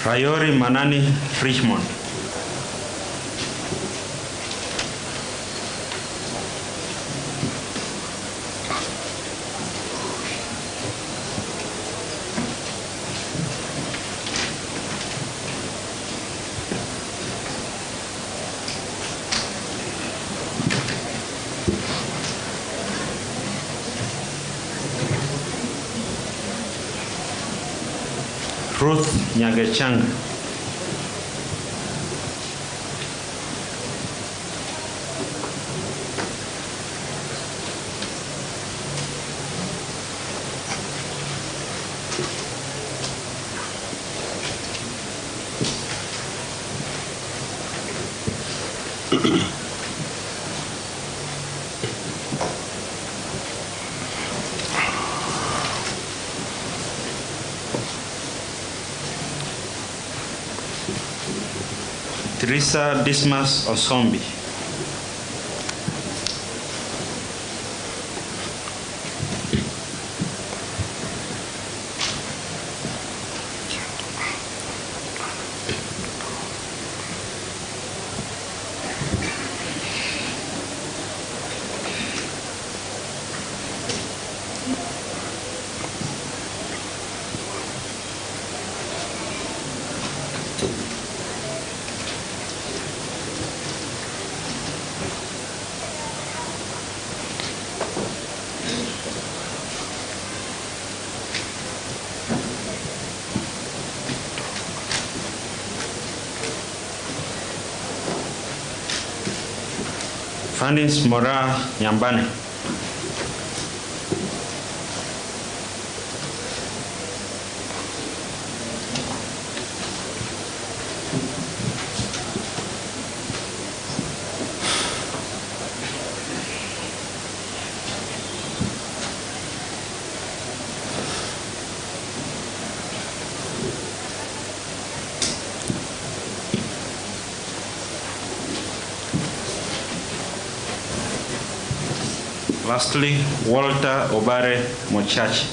Rayori Manani Frischmont. Ruth Nyagechang. Teresa Dismas Osombi. Fanis Mora Nyambane. Lastly, Walter Obare Mochachi.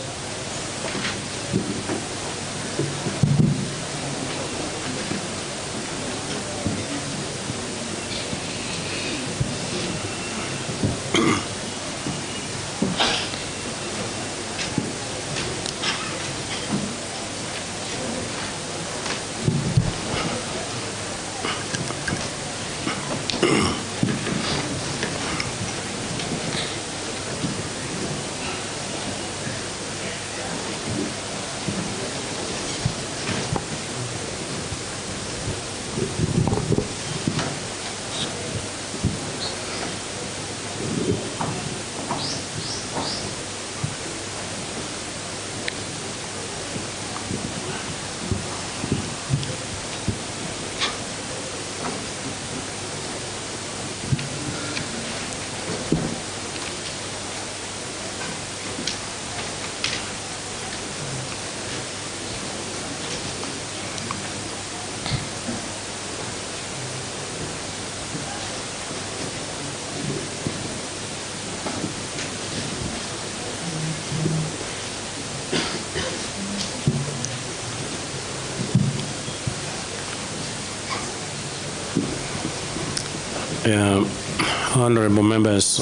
Honorable members,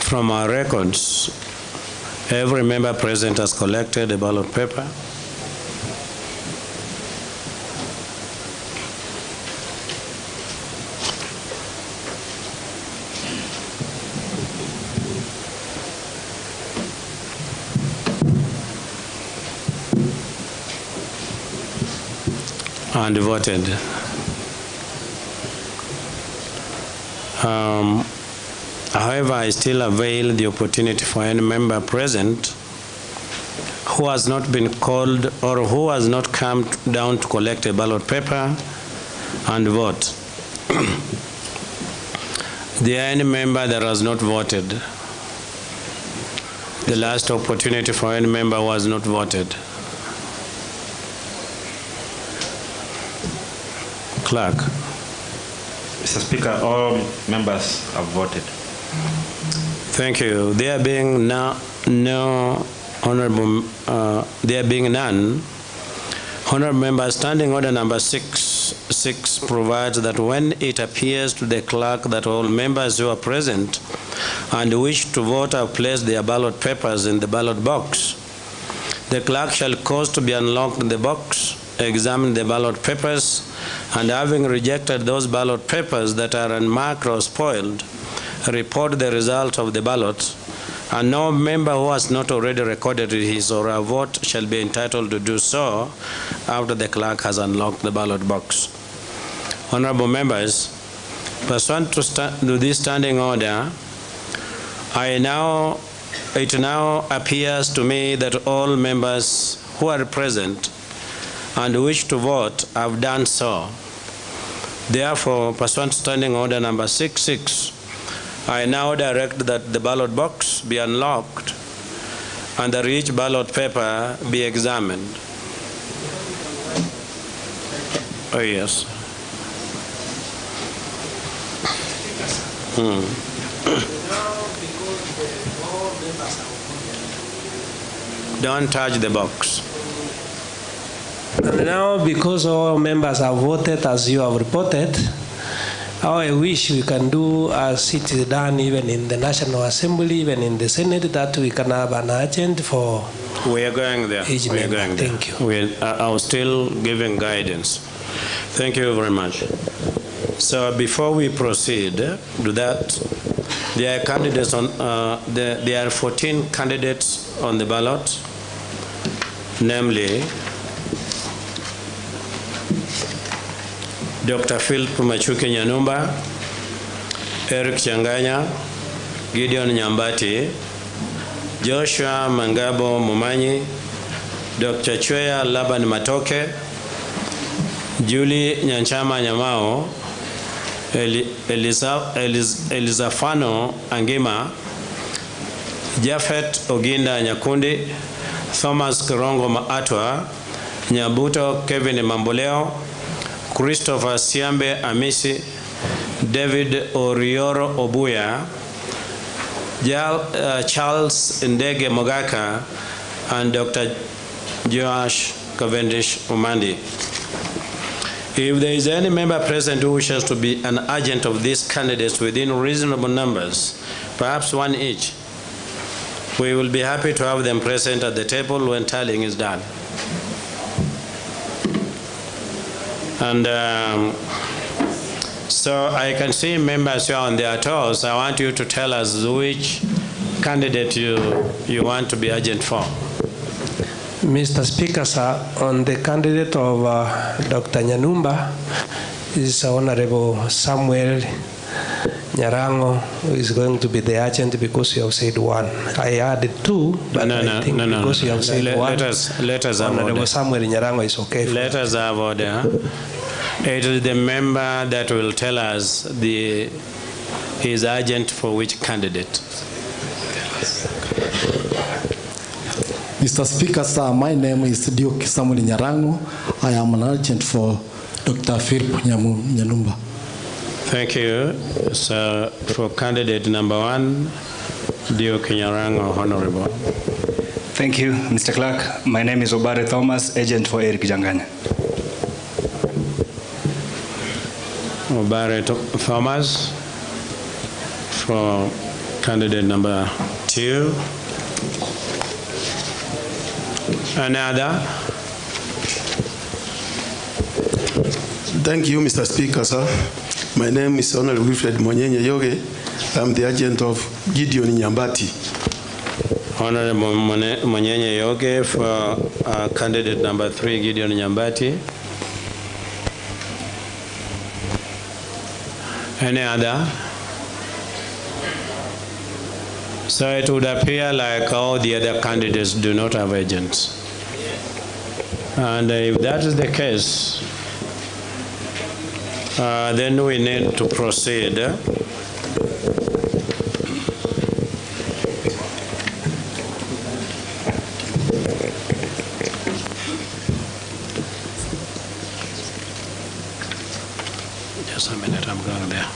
from our records, every member present has collected a ballot paper. And voted. However, I still avail the opportunity for any member present who has not been called or who has not come down to collect a ballot paper and vote. There any member that has not voted? The last opportunity for any member who has not voted. Clerk. Mr. Speaker, all members have voted. Thank you. There being none, honorable members, standing order number 6 provides that when it appears to the clerk that all members who are present and wish to vote have placed their ballot papers in the ballot box, the clerk shall cause to be unlocked the box, examine the ballot papers, and having rejected those ballot papers that are unmarked or spoiled, report the result of the ballot and no member who has not already recorded his or her vote shall be entitled to do so after the clerk has unlocked the ballot box. Honorable members, pursuant to this standing order, it now appears to me that all members who are present and wish to vote have done so. Therefore, pursuant to standing order number 66, I now direct that the ballot box be unlocked and that each ballot paper be examined. Oh, yes. Don't touch the box. And now, because all members have voted as you have reported, how I wish we can do as it is done even in the National Assembly, even in the Senate, that we can have an agent for we are going there. each we member. are going there. Thank you. We are still giving guidance. Thank you very much. So before we proceed to that, there are candidates on. There are 14 candidates on the ballot, namely Dr. Philip Machuki Nyanumba, Eric Changanya, Gideon Nyambati, Joshua Mangabo Mumanyi, Dr. Chweya Laban Matoke, Julie Nyanchama Nyamao, Elizafano Angima, Jafet Oginda Nyakundi, Thomas Kirongo Maatwa, Nyabuto Kevin Mamboleo, Christopher Siambe Amisi, David Orioro Obuya, Charles Ndege Mogaka, and Dr. Joash Cavendish Umandi. If there is any member present who wishes to be an agent of these candidates within reasonable numbers, perhaps one each, we will be happy to have them present at the table when tallying is done. And so I can see members who are on their toes. I want you to tell us which candidate you want to be agent for. Mr. Speaker, sir, on the candidate of Dr. Nyanumba is Honorable Samuel Nyarango, who is going to be the agent because you have said one. I added two, but I think because you have said one, let us have Honorable order. Samuel Nyarango is okay. Let us have order. It is the member that will tell us his agent for which candidate. Mr. Speaker, sir, my name is Duke Samuel Nyarango. I am an agent for Dr. Philip Nyanumba. Thank you. So for candidate number one, Duke Nyarango, Honorable. Thank you, Mr. Clerk. My name is Obare Thomas, agent for Eric Janganya. Obare Thomas for candidate number two. Another. Thank you, Mr. Speaker, sir. My name is Honorable Wilfred Monyenye Yoge. I'm the agent of Gideon Nyambati. Honorable Monyenye Yoge for candidate number 3, Gideon Nyambati. Any other? So it would appear like all the other candidates do not have agents. And if that is the case, then we need to proceed. Just a minute, I'm going there.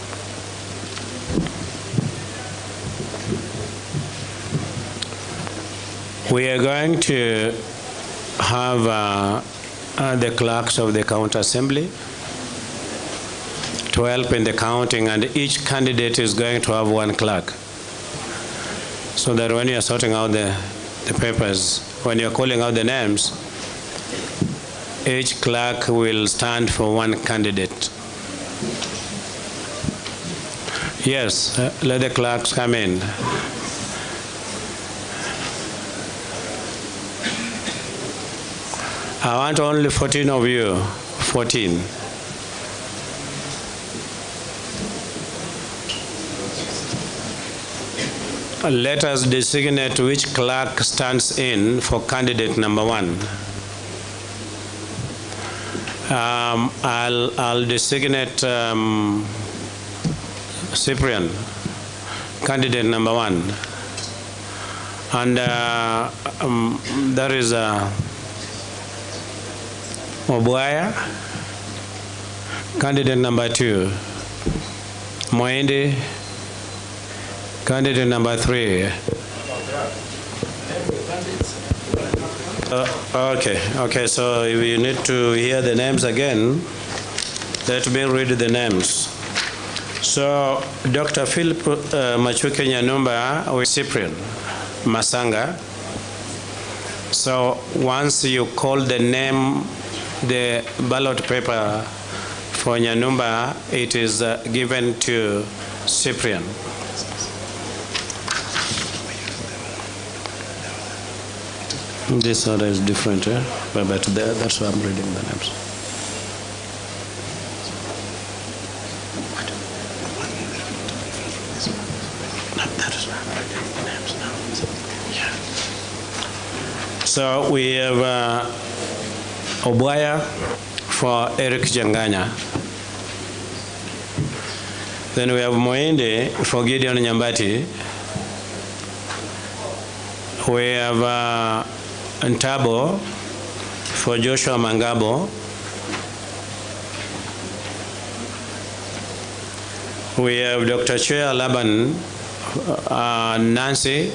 We are going to have the clerks of the county assembly to help in the counting, and each candidate is going to have one clerk. So that when you're sorting out the papers, when you're calling out the names, each clerk will stand for one candidate. Yes, let the clerks come in. I want only 14 of you. 14. Let us designate which clerk stands in for candidate number 1. I'll designate Cyprian, candidate number 1. And there is Obuaya, candidate number 2. Moende, candidate number 3. Okay, so if you need to hear the names again, let me read the names. So, Dr. Philip Machuke Nyanumba with Cyprian Masanga. So, once you call the name, the ballot paper for Nyanumba, it is given to Cyprian. This order is different, but that's why I'm reading the names. So we have Obuaya for Eric Janganya. Then we have Moende for Gideon Nyambati. We have Ntabo for Joshua Mangabo. We have Dr. Chea Laban, Nancy.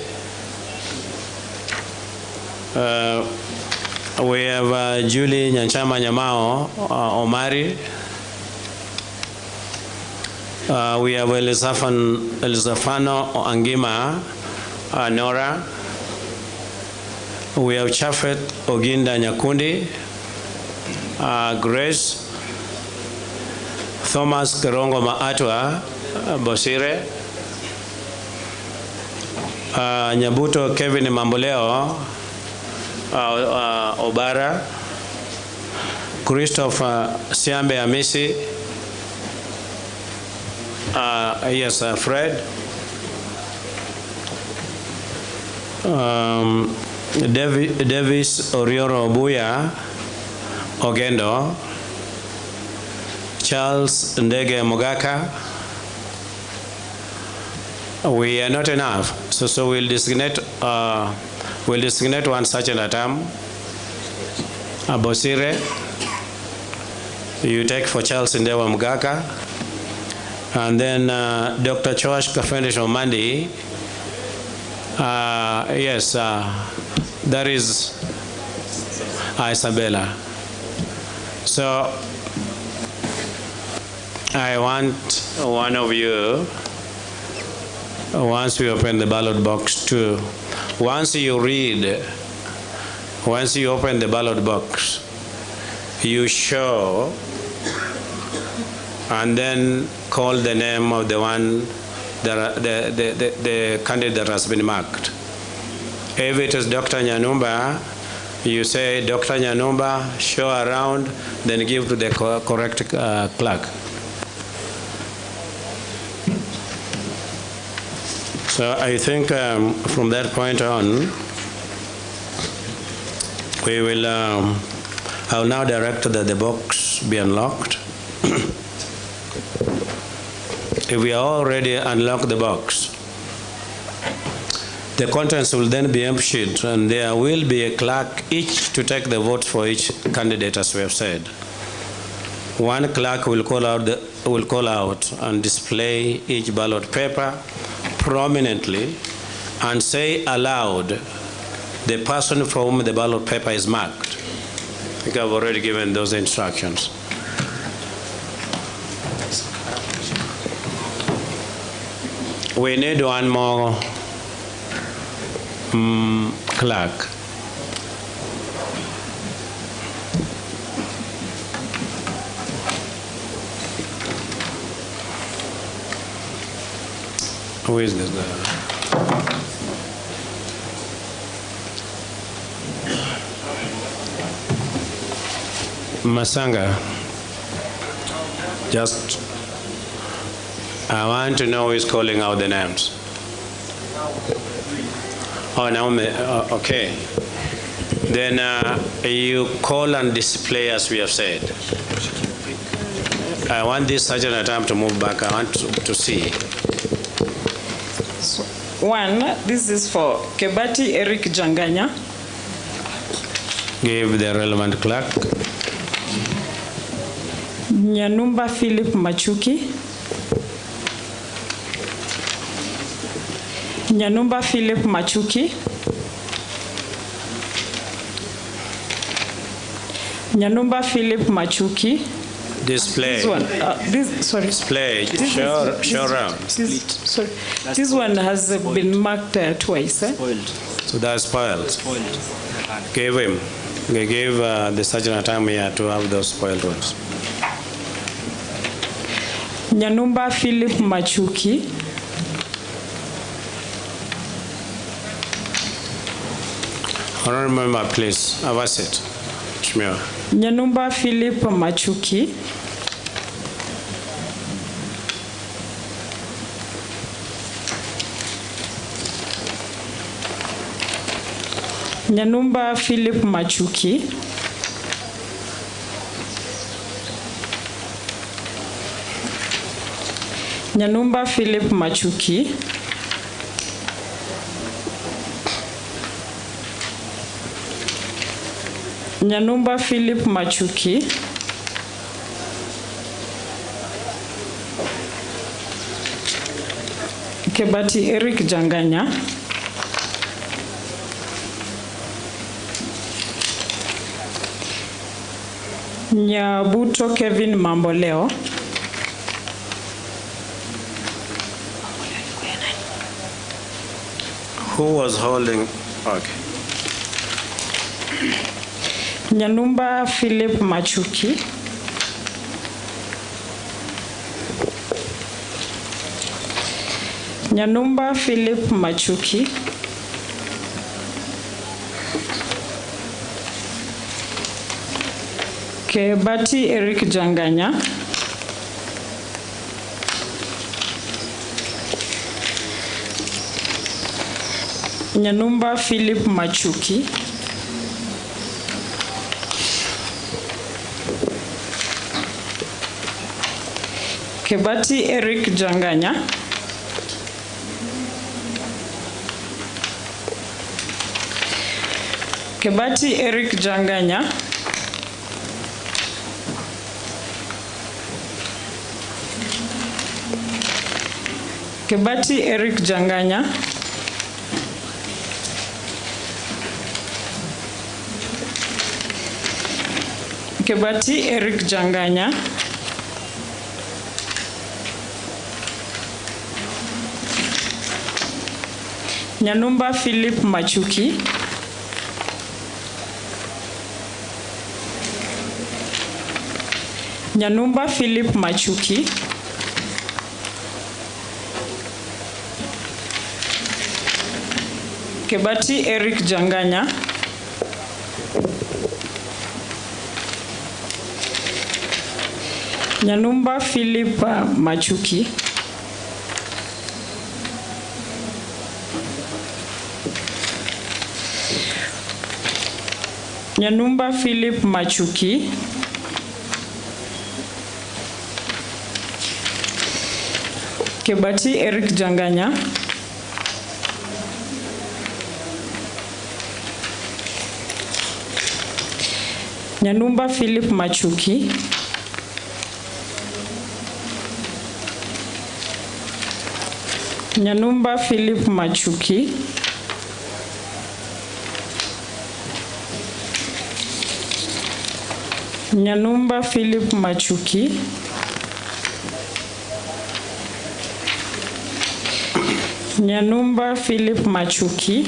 We have Julie Nyanchama Nyamao, Omari. We have Elizafano Angima, Nora. We have Chafet Oginda Nyakundi, Grace, Thomas Kerongo Maatwa, Bosire, Nyabuto Kevin Mamboleo, Obara, Christopher Siambe Amisi, yes, Fred, Davis Orioro Obuya Ogendo, Charles Ndege Mogaka. We are not enough, so we'll designate one such a term. Abosire, you take for Charles Ndewa Mogaka, and then Dr. Choash Kafendish Omandi. Yes, that is Isabella. So I want one of you, once we open the ballot box, to, once you open the ballot box, you show and then call the name of the one, the candidate that has been marked. If it is Dr. Nyanumba, you say Dr. Nyanumba, show around, then give to the correct clerk. So I think from that point on, we will, I'll now direct that the box be unlocked. If we are already unlocked the box, the contents will then be emptied, and there will be a clerk each to take the votes for each candidate, as we have said. One clerk will call out and display each ballot paper prominently and say aloud the person for whom the ballot paper is marked. I think I've already given those instructions. We need one more clerk. Who is this guy? Masanga, just I want to know who is calling out the names. Oh, Naomi, okay. Then you call and display as we have said. I want this sergeant at time to move back. I want to see. So, one, this is for Kebati Eric Janganya. Give the relevant clerk. Nyanumba Philip Machuki. Nyanumba Philip Machuki. Nyanumba Philip Machuki. Display. This one, sorry. Display. Show round. Sorry. This one has been marked twice. So that's spoiled. Give him. We gave the sergeant a time here to have those spoiled ones. Nyanumba Philip Machuki. Honorable member, please. Have a seat. Shmir. Nyanumba Philip Machuki. Nyanumba Philip Machuki. Nyanumba Philip Machuki. Nyanumba Philip Machuki. Kebati Eric Janganya. Nyabuto Kevin Mamboleo. Who was holding? Okay. Nyanumba Philip Machuki. Nyanumba Philip Machuki. Kebati Eric Janganya. Nyanumba Philip Machuki. Kebati Eric Janganya. Kebati Eric Janganya. Kebati Eric Janganya. Kebati Eric Janganya. Nyanumba Philip Machuki. Nyanumba Philip Machuki. Kebati Eric Janganya. Nyanumba Philip Machuki. Nyanumba Philip Machuki. Kebati Eric Janganya. Nyanumba Philip Machuki. Nyanumba Philip Machuki. Nyanumba Philip Machuki. Nyanumba Philip Machuki.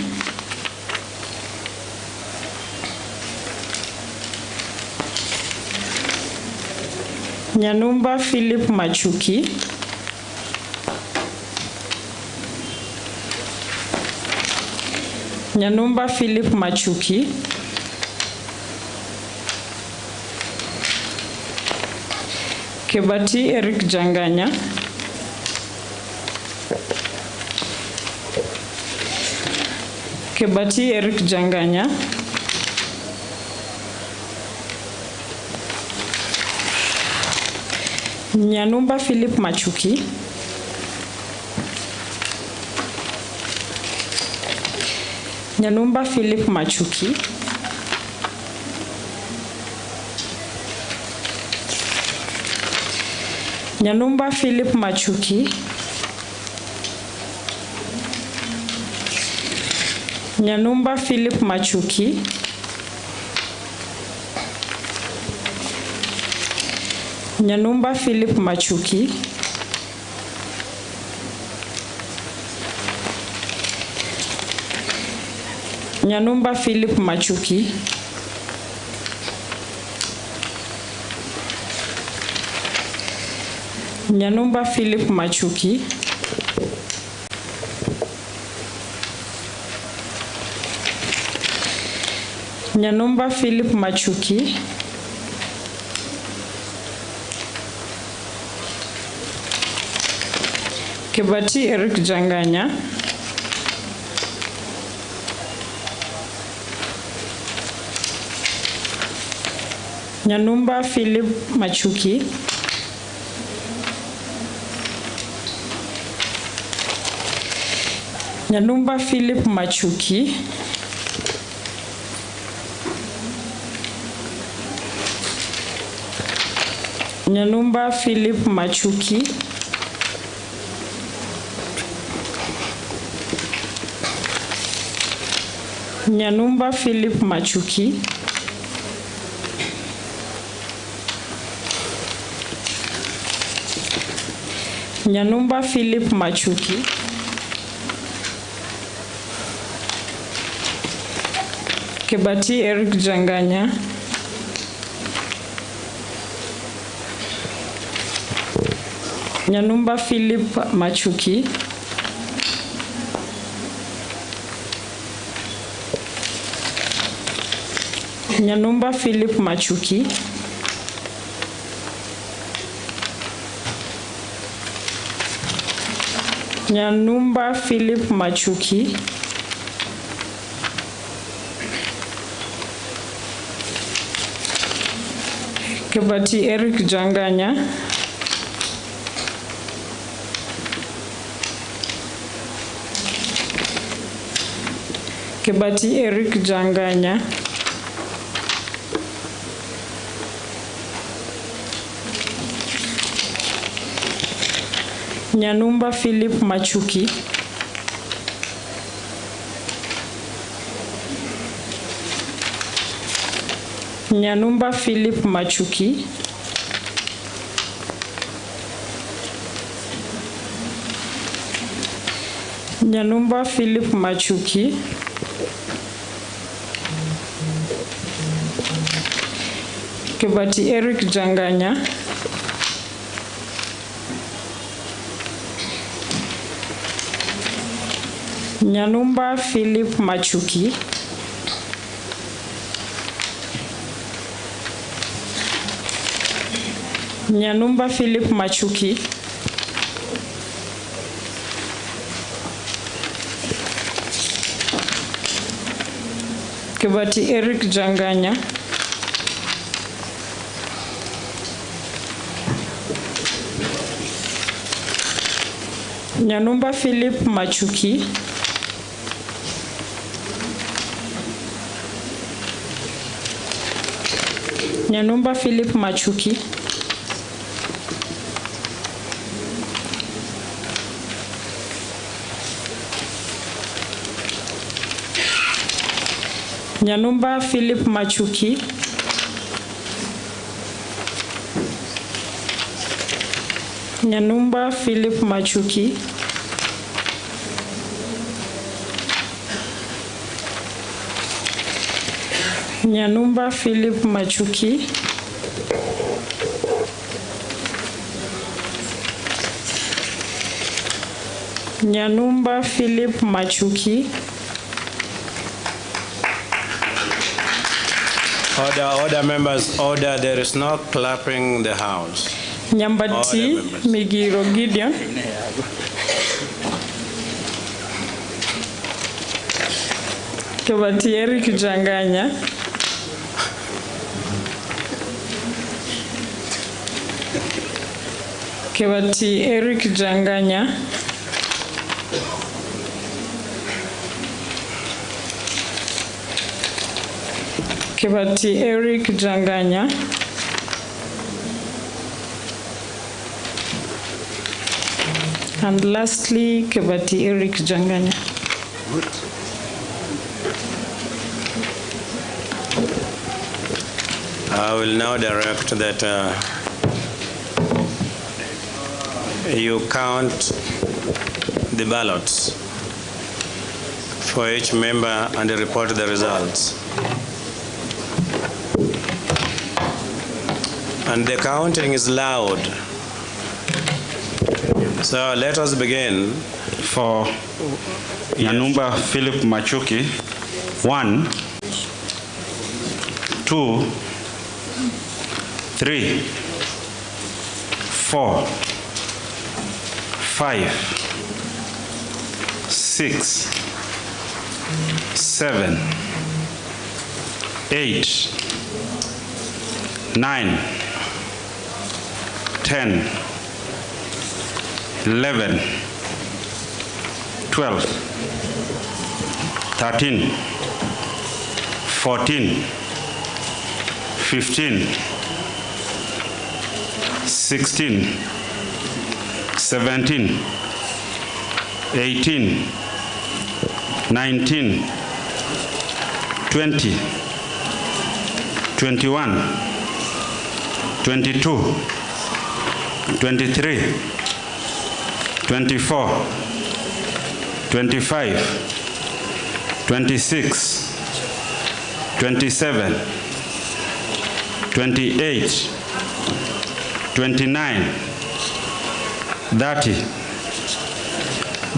Nyanumba Philip Machuki. Nyanumba Philip Machuki. Kibati Eric Janganya. Kibati Eric Janganya. Nyanumba Philip Machuki. Nyanumba Philip Machuki. Nyanumba Philip Machuki. Nyanumba Philip Machuki. Nyanumba Philip Machuki. Nyanumba Philip Machuki. Nyanumba Philip Machuki. Nyanumba Philip Machuki. Kibati Eric Janganya. Nyanumba Philip Machuki. Nyanumba Philip Machuki. Nyanumba Philip Machuki. Nyanumba Philip Machuki. Nyanumba Philip Machuki. Kibati Eric Janganya. Nyanumba Philip Machuki. Nyanumba Philip Machuki. Nyanumba Philip Machuki. Kibati Eric Janganya. Kibati Eric Janganya. Nyanumba Philip Machuki. Nyanumba Philip Machuki. Nyanumba Philip Machuki. Kibati Eric Janganya. Nyanumba Philip Machuki. Nyanumba Philip Machuki. Kibati Eric Janganya. Nyanumba Philip Machuki. Nyanumba Philip Machuki. Nyanumba Philip Machuki. Nyanumba Philip Machuki. Nyanumba Philip Machuki. Nyanumba Philip Machuki. Order, order, members, order. There is no clapping in the house. Nyambati Migiro Gideon. Kibati Eric Janganya. Kibati Eric Janganya. Kibati Eric Janganya. And lastly, Kibati Eric Janganya. I will now direct that you count the ballots for each member and report the results. And the counting is loud. So let us begin. For Nyanumba Philip Machuki, 1, 2, 3, 4, 5, 6, 7, 8, 9, 10, 11, 12, 13, 14, 15, 16, 17, 18, 19, 20, 21, 22, 23, 24, 25, 26, 27, 28, 29, 30,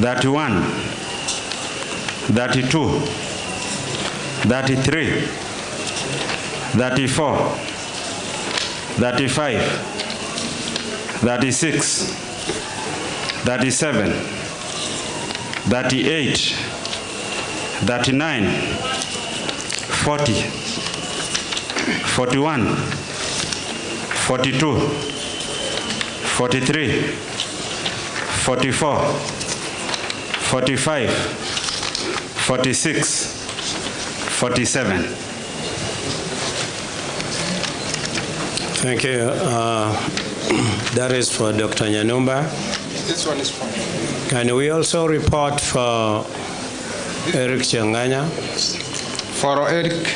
31, 32, 33, 34, 35, 36, 37, 38, 39, 40, 41, 42, 43, 44, 45, 46, 47. Thank you. That is for Dr. Nyanumba. This one is fine. Can we also report for Eric Changanya? For Eric,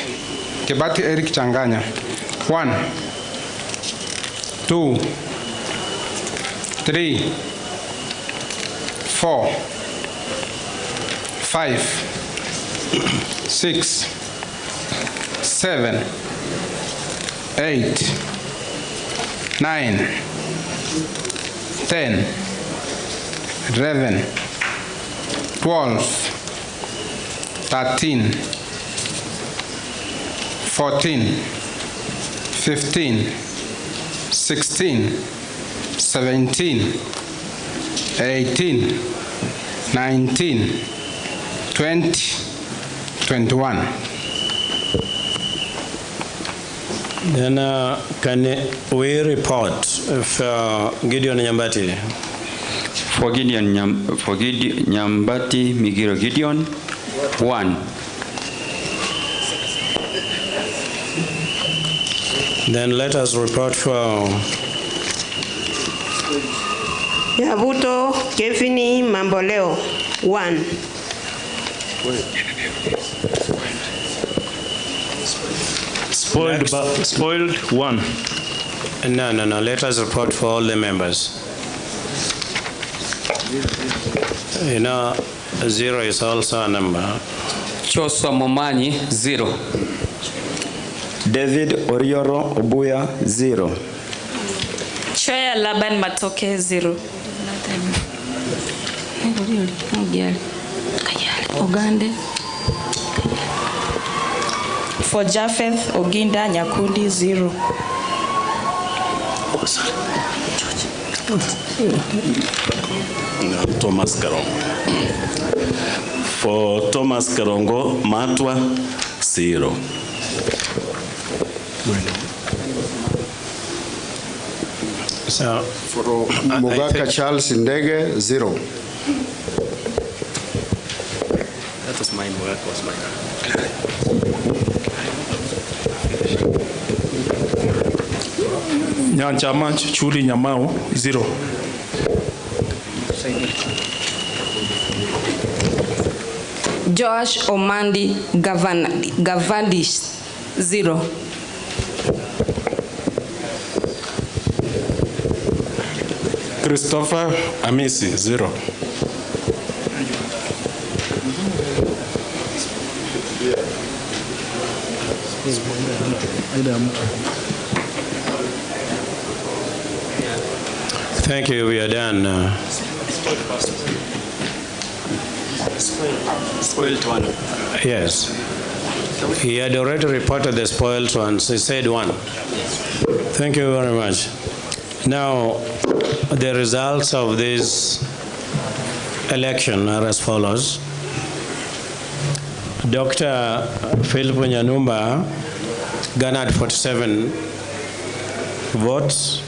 Kibati Eric Changanya. 1, 2, 3, 4, 5, 6, 7, 8, 9, 10, 11, 12, 13, 14, 15, 16, 17, 18, 19, 20, 21. Then can we report for Gideon Nyambati? For Nyambati Migiro Gideon, 1. Then let us report for Yabuto Kevini Mamboleo, 1. Spoiled 1. No. Let us report for all the members. 0 is also a number. Choswa Momanyi, 0. David Orioro Obuya, 0. Choya Laban Matoke, 0. Ogande. For Japheth Oginda Nyakundi, 0. No, Thomas Karongo. For Thomas Karongo, Matwa, 0. So, for Mugaka Charles Ndege, 0. That was mine. Work was mine. Nyanchama Chuli Nyamau, 0. Josh Omandi Gavandis, 0. Christopher Amisi, 0. Thank you. We are done. Spoiled one. Yes. He had already reported the spoiled ones. He said 1. Thank you very much. Now, the results of this election are as follows. Dr. Philip Nyanumba garnered 47 votes,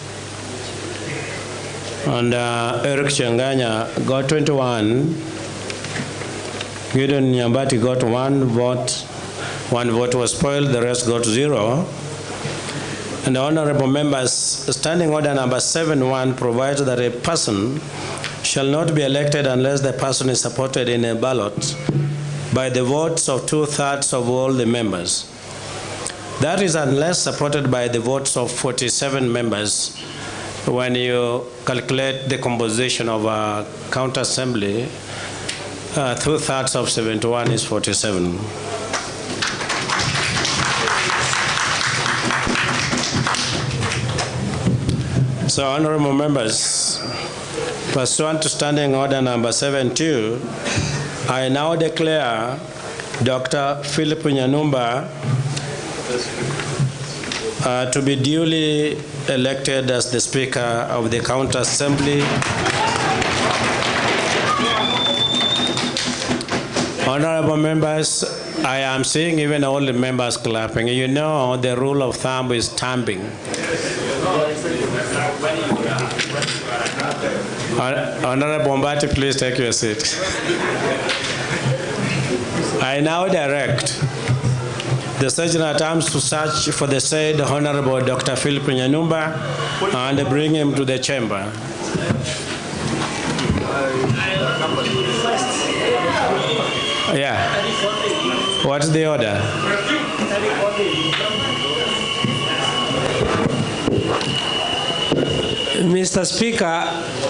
and Eric Changanya got 21. Gideon Nyambati got 1 vote. 1 vote was spoiled, the rest got 0. And the honorable members, standing order number 7.1 provides that a person shall not be elected unless the person is supported in a ballot by the votes of 2/3 of all the members. That is unless supported by the votes of 47 members. When you calculate the composition of a county assembly, 2/3 of 71 is 47. So, honorable members, pursuant to standing order number 7.2, I now declare Dr. Philip Nyanumba to be duly elected as the Speaker of the County Assembly. Honorable members, I am seeing even all the members clapping. You know the rule of thumb is thumbing. Honorable Bombati, please take your seat. I now direct the Sergeant at Arms to search for the said Honorable Dr. Philip Nyanumba and bring him to the chamber. Yeah. What's the order? Mr. Speaker,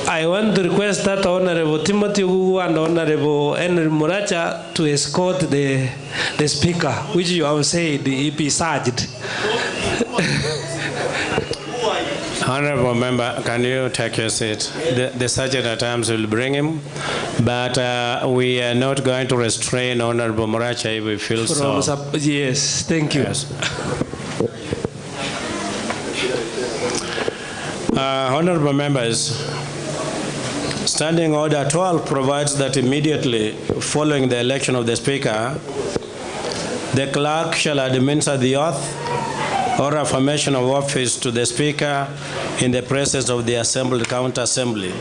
I want to request that Honorable Timothy Wu and Honorable Henry Muracha to escort the Speaker, which you have said he be charged. Honorable member, can you take your seat? The Sergeant at Arms will bring him, but we are not going to restrain Honorable Muracha if we feel so. Yes, thank you. Yes. Honorable members, Standing Order 12 provides that immediately following the election of the Speaker, the clerk shall administer the oath or affirmation of office to the Speaker in the presence of the assembled County Assembly.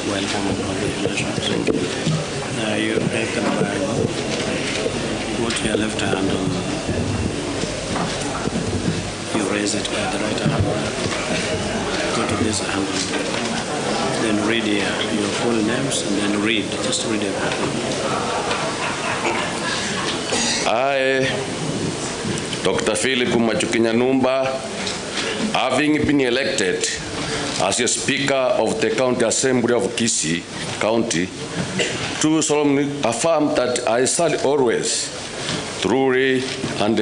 Welcome and congratulations. Now you have them back. Put your left hand on, you raise it by the right hand. Go to this angle. Then read here your full names and then read. Just read everything. I, Dr. Philip Nyamira, having been elected as a Speaker of the County Assembly of Kisii County, do solemnly affirm that I shall always, truly and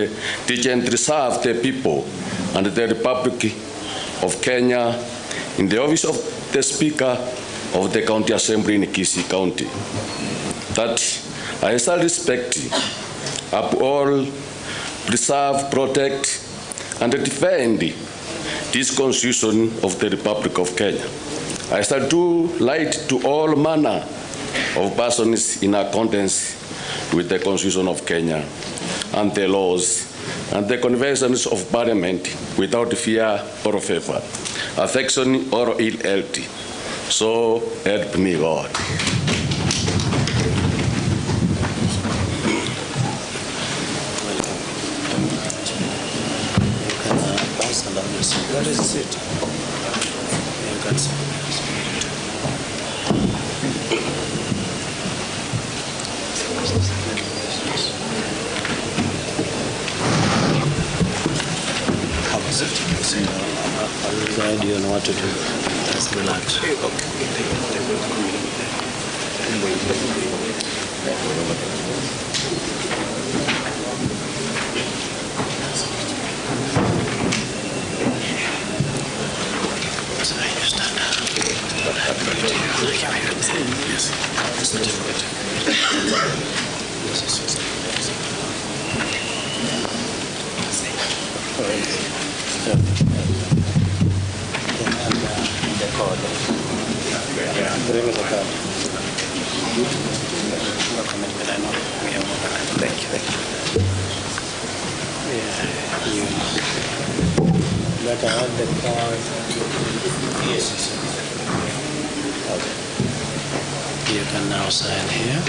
diligently serve the people and the Republic of Kenya in the office of the Speaker of the County Assembly in Kisii County. That I shall respect, uphold, preserve, protect, and defend this Constitution of the Republic of Kenya. I shall do right to all manner of persons in accordance with the Constitution of Kenya and the laws and the conventions of Parliament without fear or favor, affection or ill health. So help me God. Where is it? You can see. How is it? I'll guide you on what to do. Just relax. What happened to you? Yes. It's not difficult. The card. Bring the card. Thank you. Yeah, you. But I have the card. Yes. Okay. You can now sign here.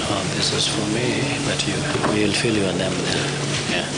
Oh, this is for me, but we'll fill your name there. Yeah.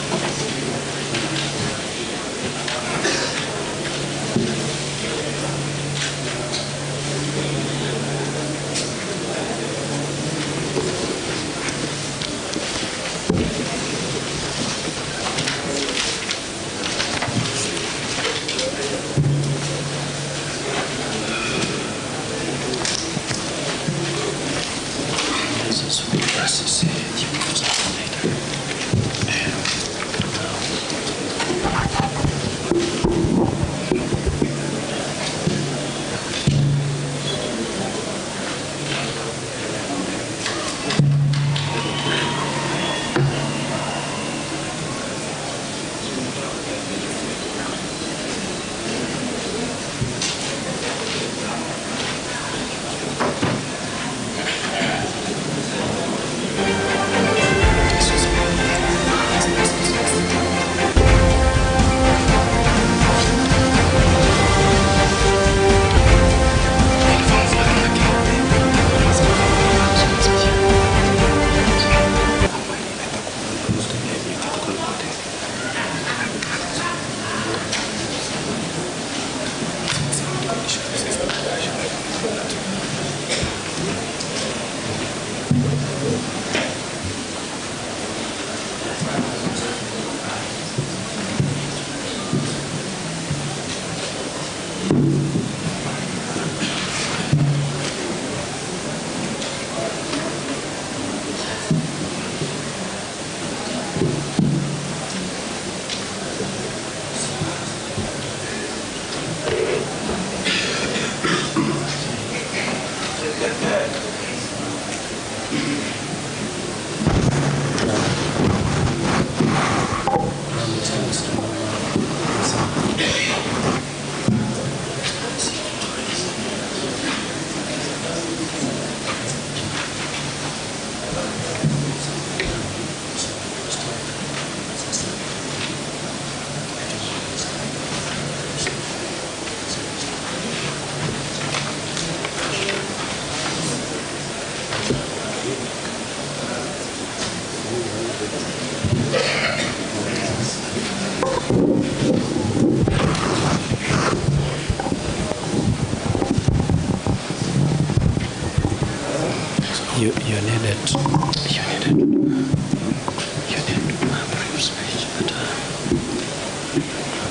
it.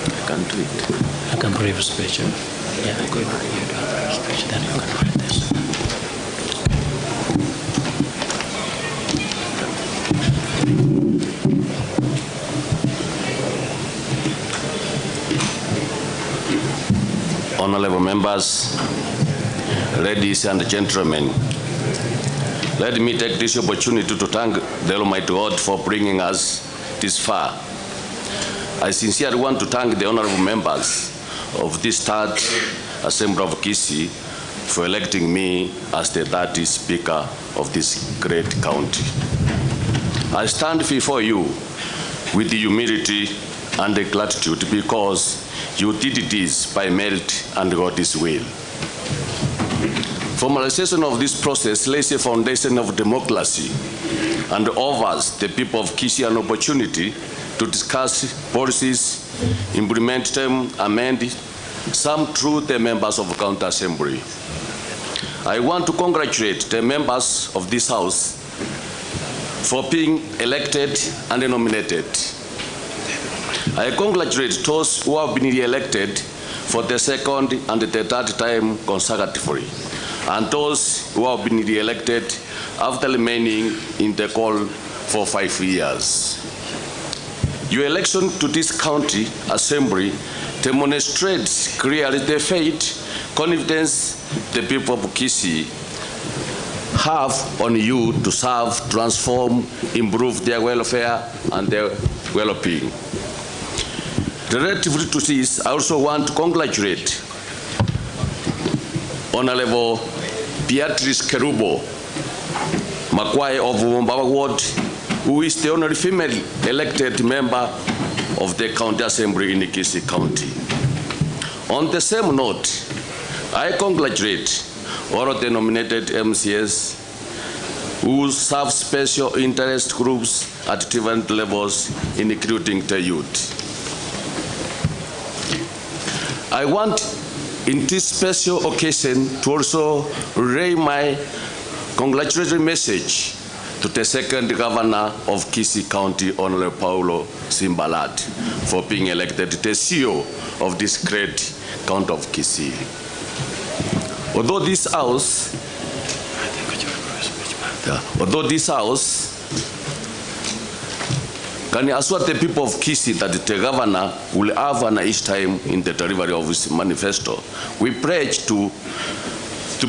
I can do it. I can brief speech. Yeah, go ahead. You do a brief speech, then you can write this. Honorable members, ladies and gentlemen, let me take this opportunity to thank the Almighty God for bringing us this far. I sincerely want to thank the honorable members of this third Assembly of Kisii for electing me as the 30th Speaker of this great county. I stand before you with humility and gratitude because you did this by merit and God's will. Formalization of this process lays a foundation of democracy and offers the people of Kisii an opportunity to discuss policies, implement them, amend some through the members of the County Assembly. I want to congratulate the members of this House for being elected and nominated. I congratulate those who have been re-elected for the second and the third time consecutively, and those who have been re-elected after remaining in the call for 5 years. Your election to this county assembly demonstrates clearly the faith, confidence the people of Kisii have on you to serve, transform, improve their welfare and their well-being. Relatively to this, I also want to congratulate Honorable Beatrice Kerubo Makwai of Mumbawa Ward, who is the only female elected member of the County Assembly in Kisii County. On the same note, I congratulate all of the nominated MCS who serve special interest groups at different levels, including the youth. I want, in this special occasion, to also relay my congratulatory message to the second governor of Kisii County, Honorable Paulo Simbalat, for being elected the CEO of this great county of Kisii. Although this house can assure the people of Kisii that the governor will have an each time in the delivery of his manifesto, we pledge to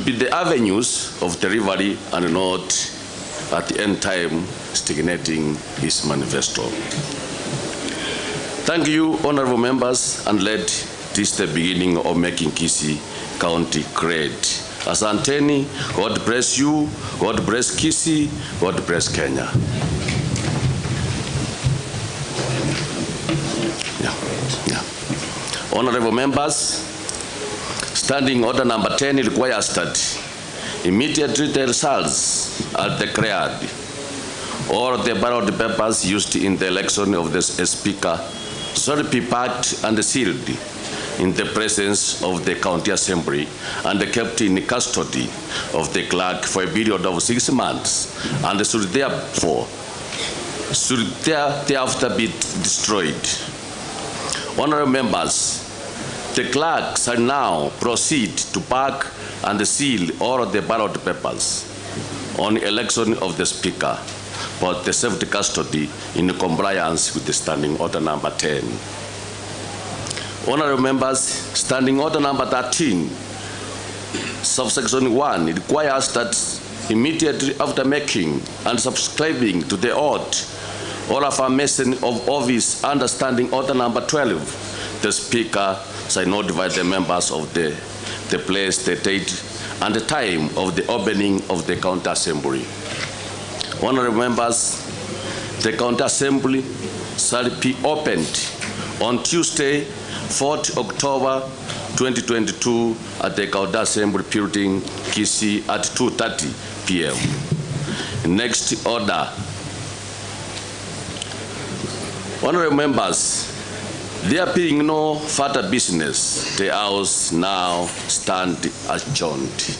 be the avenues of delivery and not at the end time stagnating his manifesto. Thank you, honorable members, and let this the beginning of making Kisii County great. Asanteni, God bless you, God bless Kisii, God bless Kenya. Honorable members, standing order number 10 requires that immediately the results are declared or the ballot papers used in the election of the speaker shall be packed and sealed in the presence of the county assembly and kept in custody of the clerk for a period of 6 months and should thereafter be destroyed. Honorable members, the clerk shall now proceed to pack and seal all the ballot papers on election of the speaker for the safety custody in compliance with the standing order number 10. Honorable members, standing order number 13, subsection 1, it requires that immediately after making and subscribing to the oath or affirmation of office under standing order number 12, the speaker shall notify the members of the place, the date, and the time of the opening of the county assembly. Honorable members, the county assembly shall be opened on Tuesday, 4th October 2022 at the county assembly building, Kisii at 2:30 p.m. Next order. Honorable members, there being no further business, the House now stand adjourned.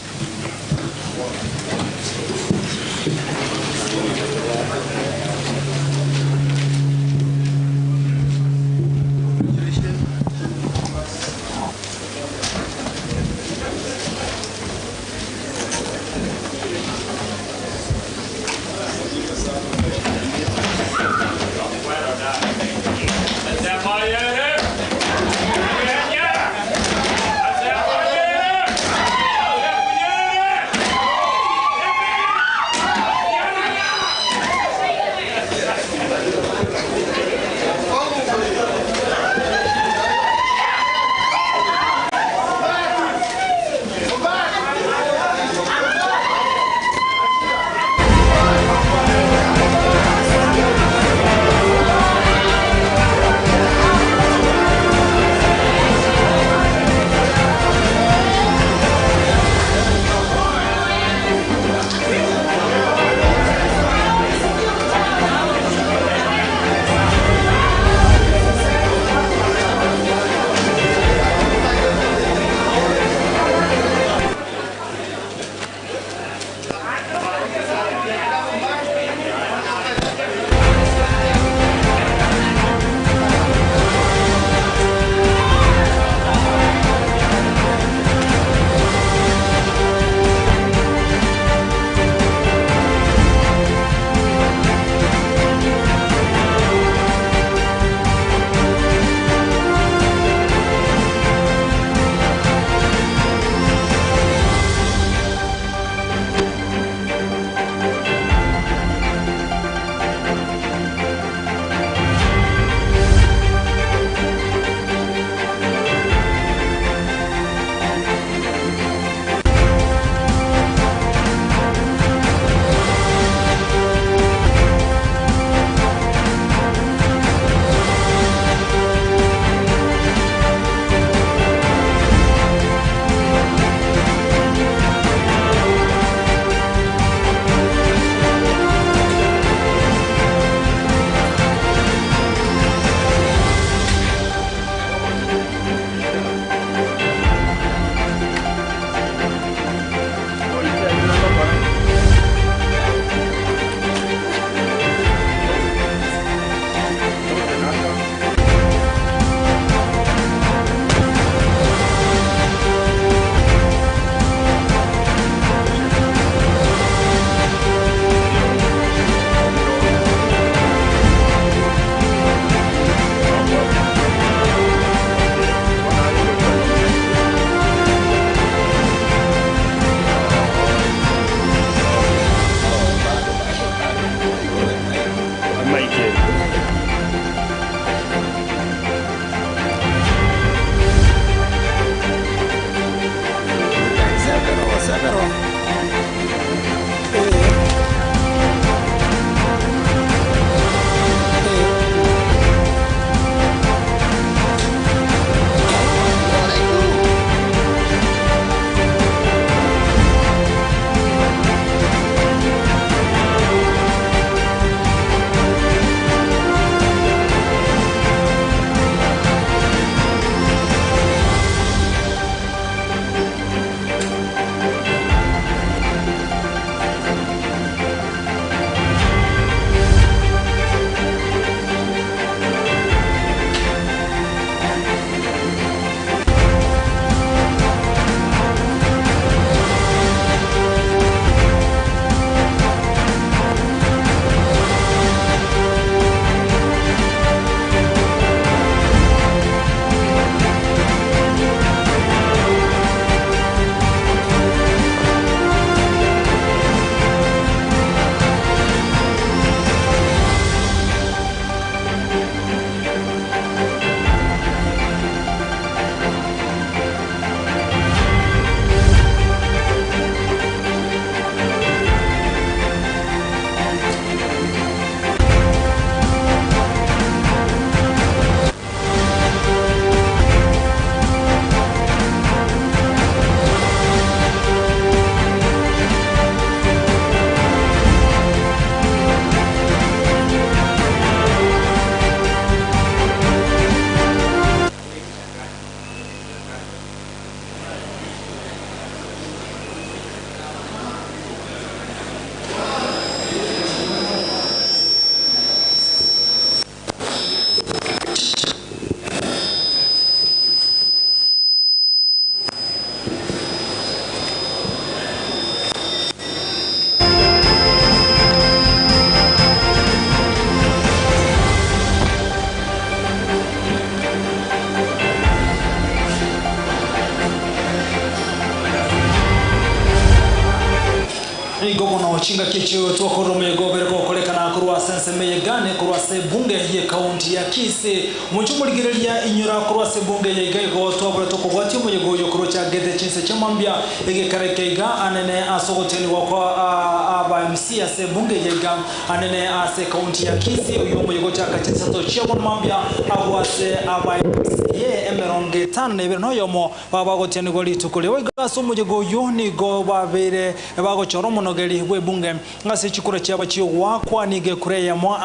chinga kichu tuwakurume gobere kukolekana kurwa sense meyegane kurwa se bunge ye county ya Kisii munchumuligirelia inyura kurwa se bunge ye igaigo twabura tukugwati umuyego yo kurocha gede chinse chamambia ege karekeiga anene asogoteni wako aba MC ya se bunge ye igam anene ase county ya Kisii uyo umuyego chaka chinse to chiabon mambia abwase aba ye emeronge tano nebere no yomo baba goteni goli tukule wegaso umuyego yo ni go babere bago choromo nogeli we bunge ngase chikura cyaba chiyo wakwa nige kureya mo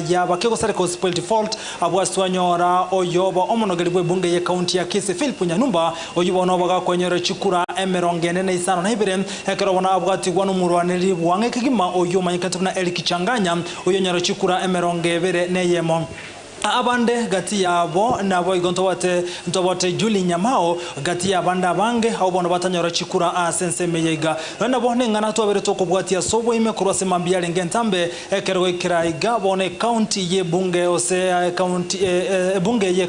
ya bakego sare gospel default abwaswanyora oyoba omonogeli we bunge ye county ya Kisii Philip Nyamira oyibona baga kwenyera chikura emeronge nene isano na ibere ekero bona abwati gwa numurwaniri bwange kigima oyo manyikatuna elikichanganya oyo nyara chikura emeronge bere neyemo abande gati yabo nabo ntobate Juli Nyamao gati yabanda bange abo bono batanyora chikura sense meyega nabo ngana twabere tokubwatia sobo ime kurwase mambiale ngentambe ekerwe kiraiga bone county ye bunge ose county bunge ye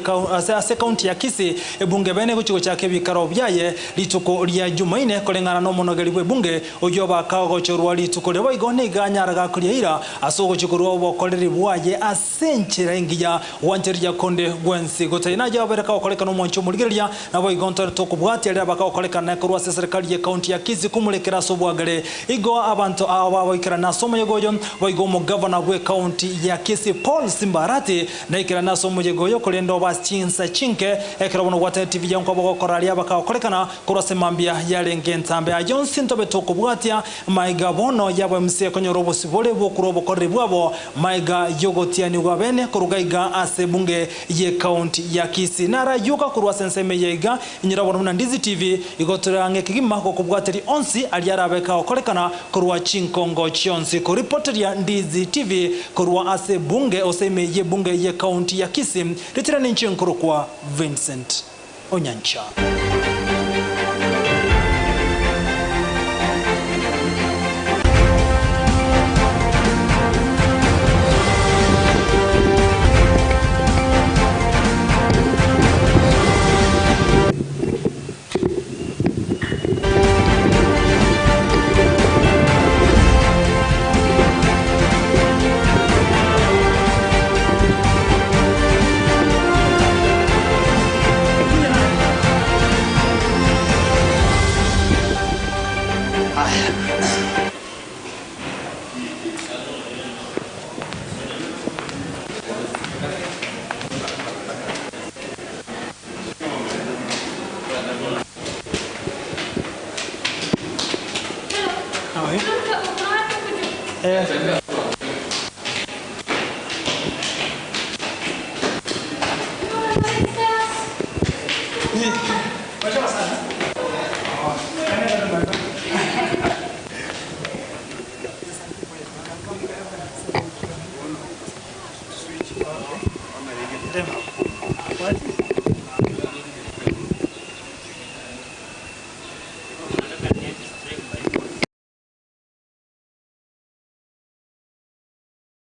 ase county ya Kisii bunge bene kuchiko chake bikaro byaye lituko lya Jumaine kolengana no monogeli bwe bunge oyoba kago chorwa lituko lebo igone ganyara gakulira asogo chikurwa bokoleri bwaye asenchira ingiya wancherya konde gwensi gotaina jabereka okoleka no mwancho muligeria nabo igonto tokubwati ali abaka okoleka na kurwa serikali ye county ya Kisii kumulekera sobwagale igo abantu aba boikira na somo yegoyo boigo mu governor we county ya Kisii Paul Simbarati na ikira na somo yegoyo kolendo baschinsa chinke ekira bono wata TV yanko bokorali abaka okoleka na kurwa semambia yalengentambe a Johnson tobe tokubwatia maiga bono yabo msie konyorobo sibole bokurobo koribwabo maiga yogotiani wabene kurugaiga ase bunge ye county ya Kisii nara yuka kurwa sense meyega inyirabona muna Ndizi TV igotorange kigima ko kubwateri onsi aliarabeka okolekana kurwa chinkongo chionsi ko reporter ya Ndizi TV kurwa ase bunge oseme ye bunge ye county ya Kisii litira ninchi nkuru kwa Vincent Onyancha.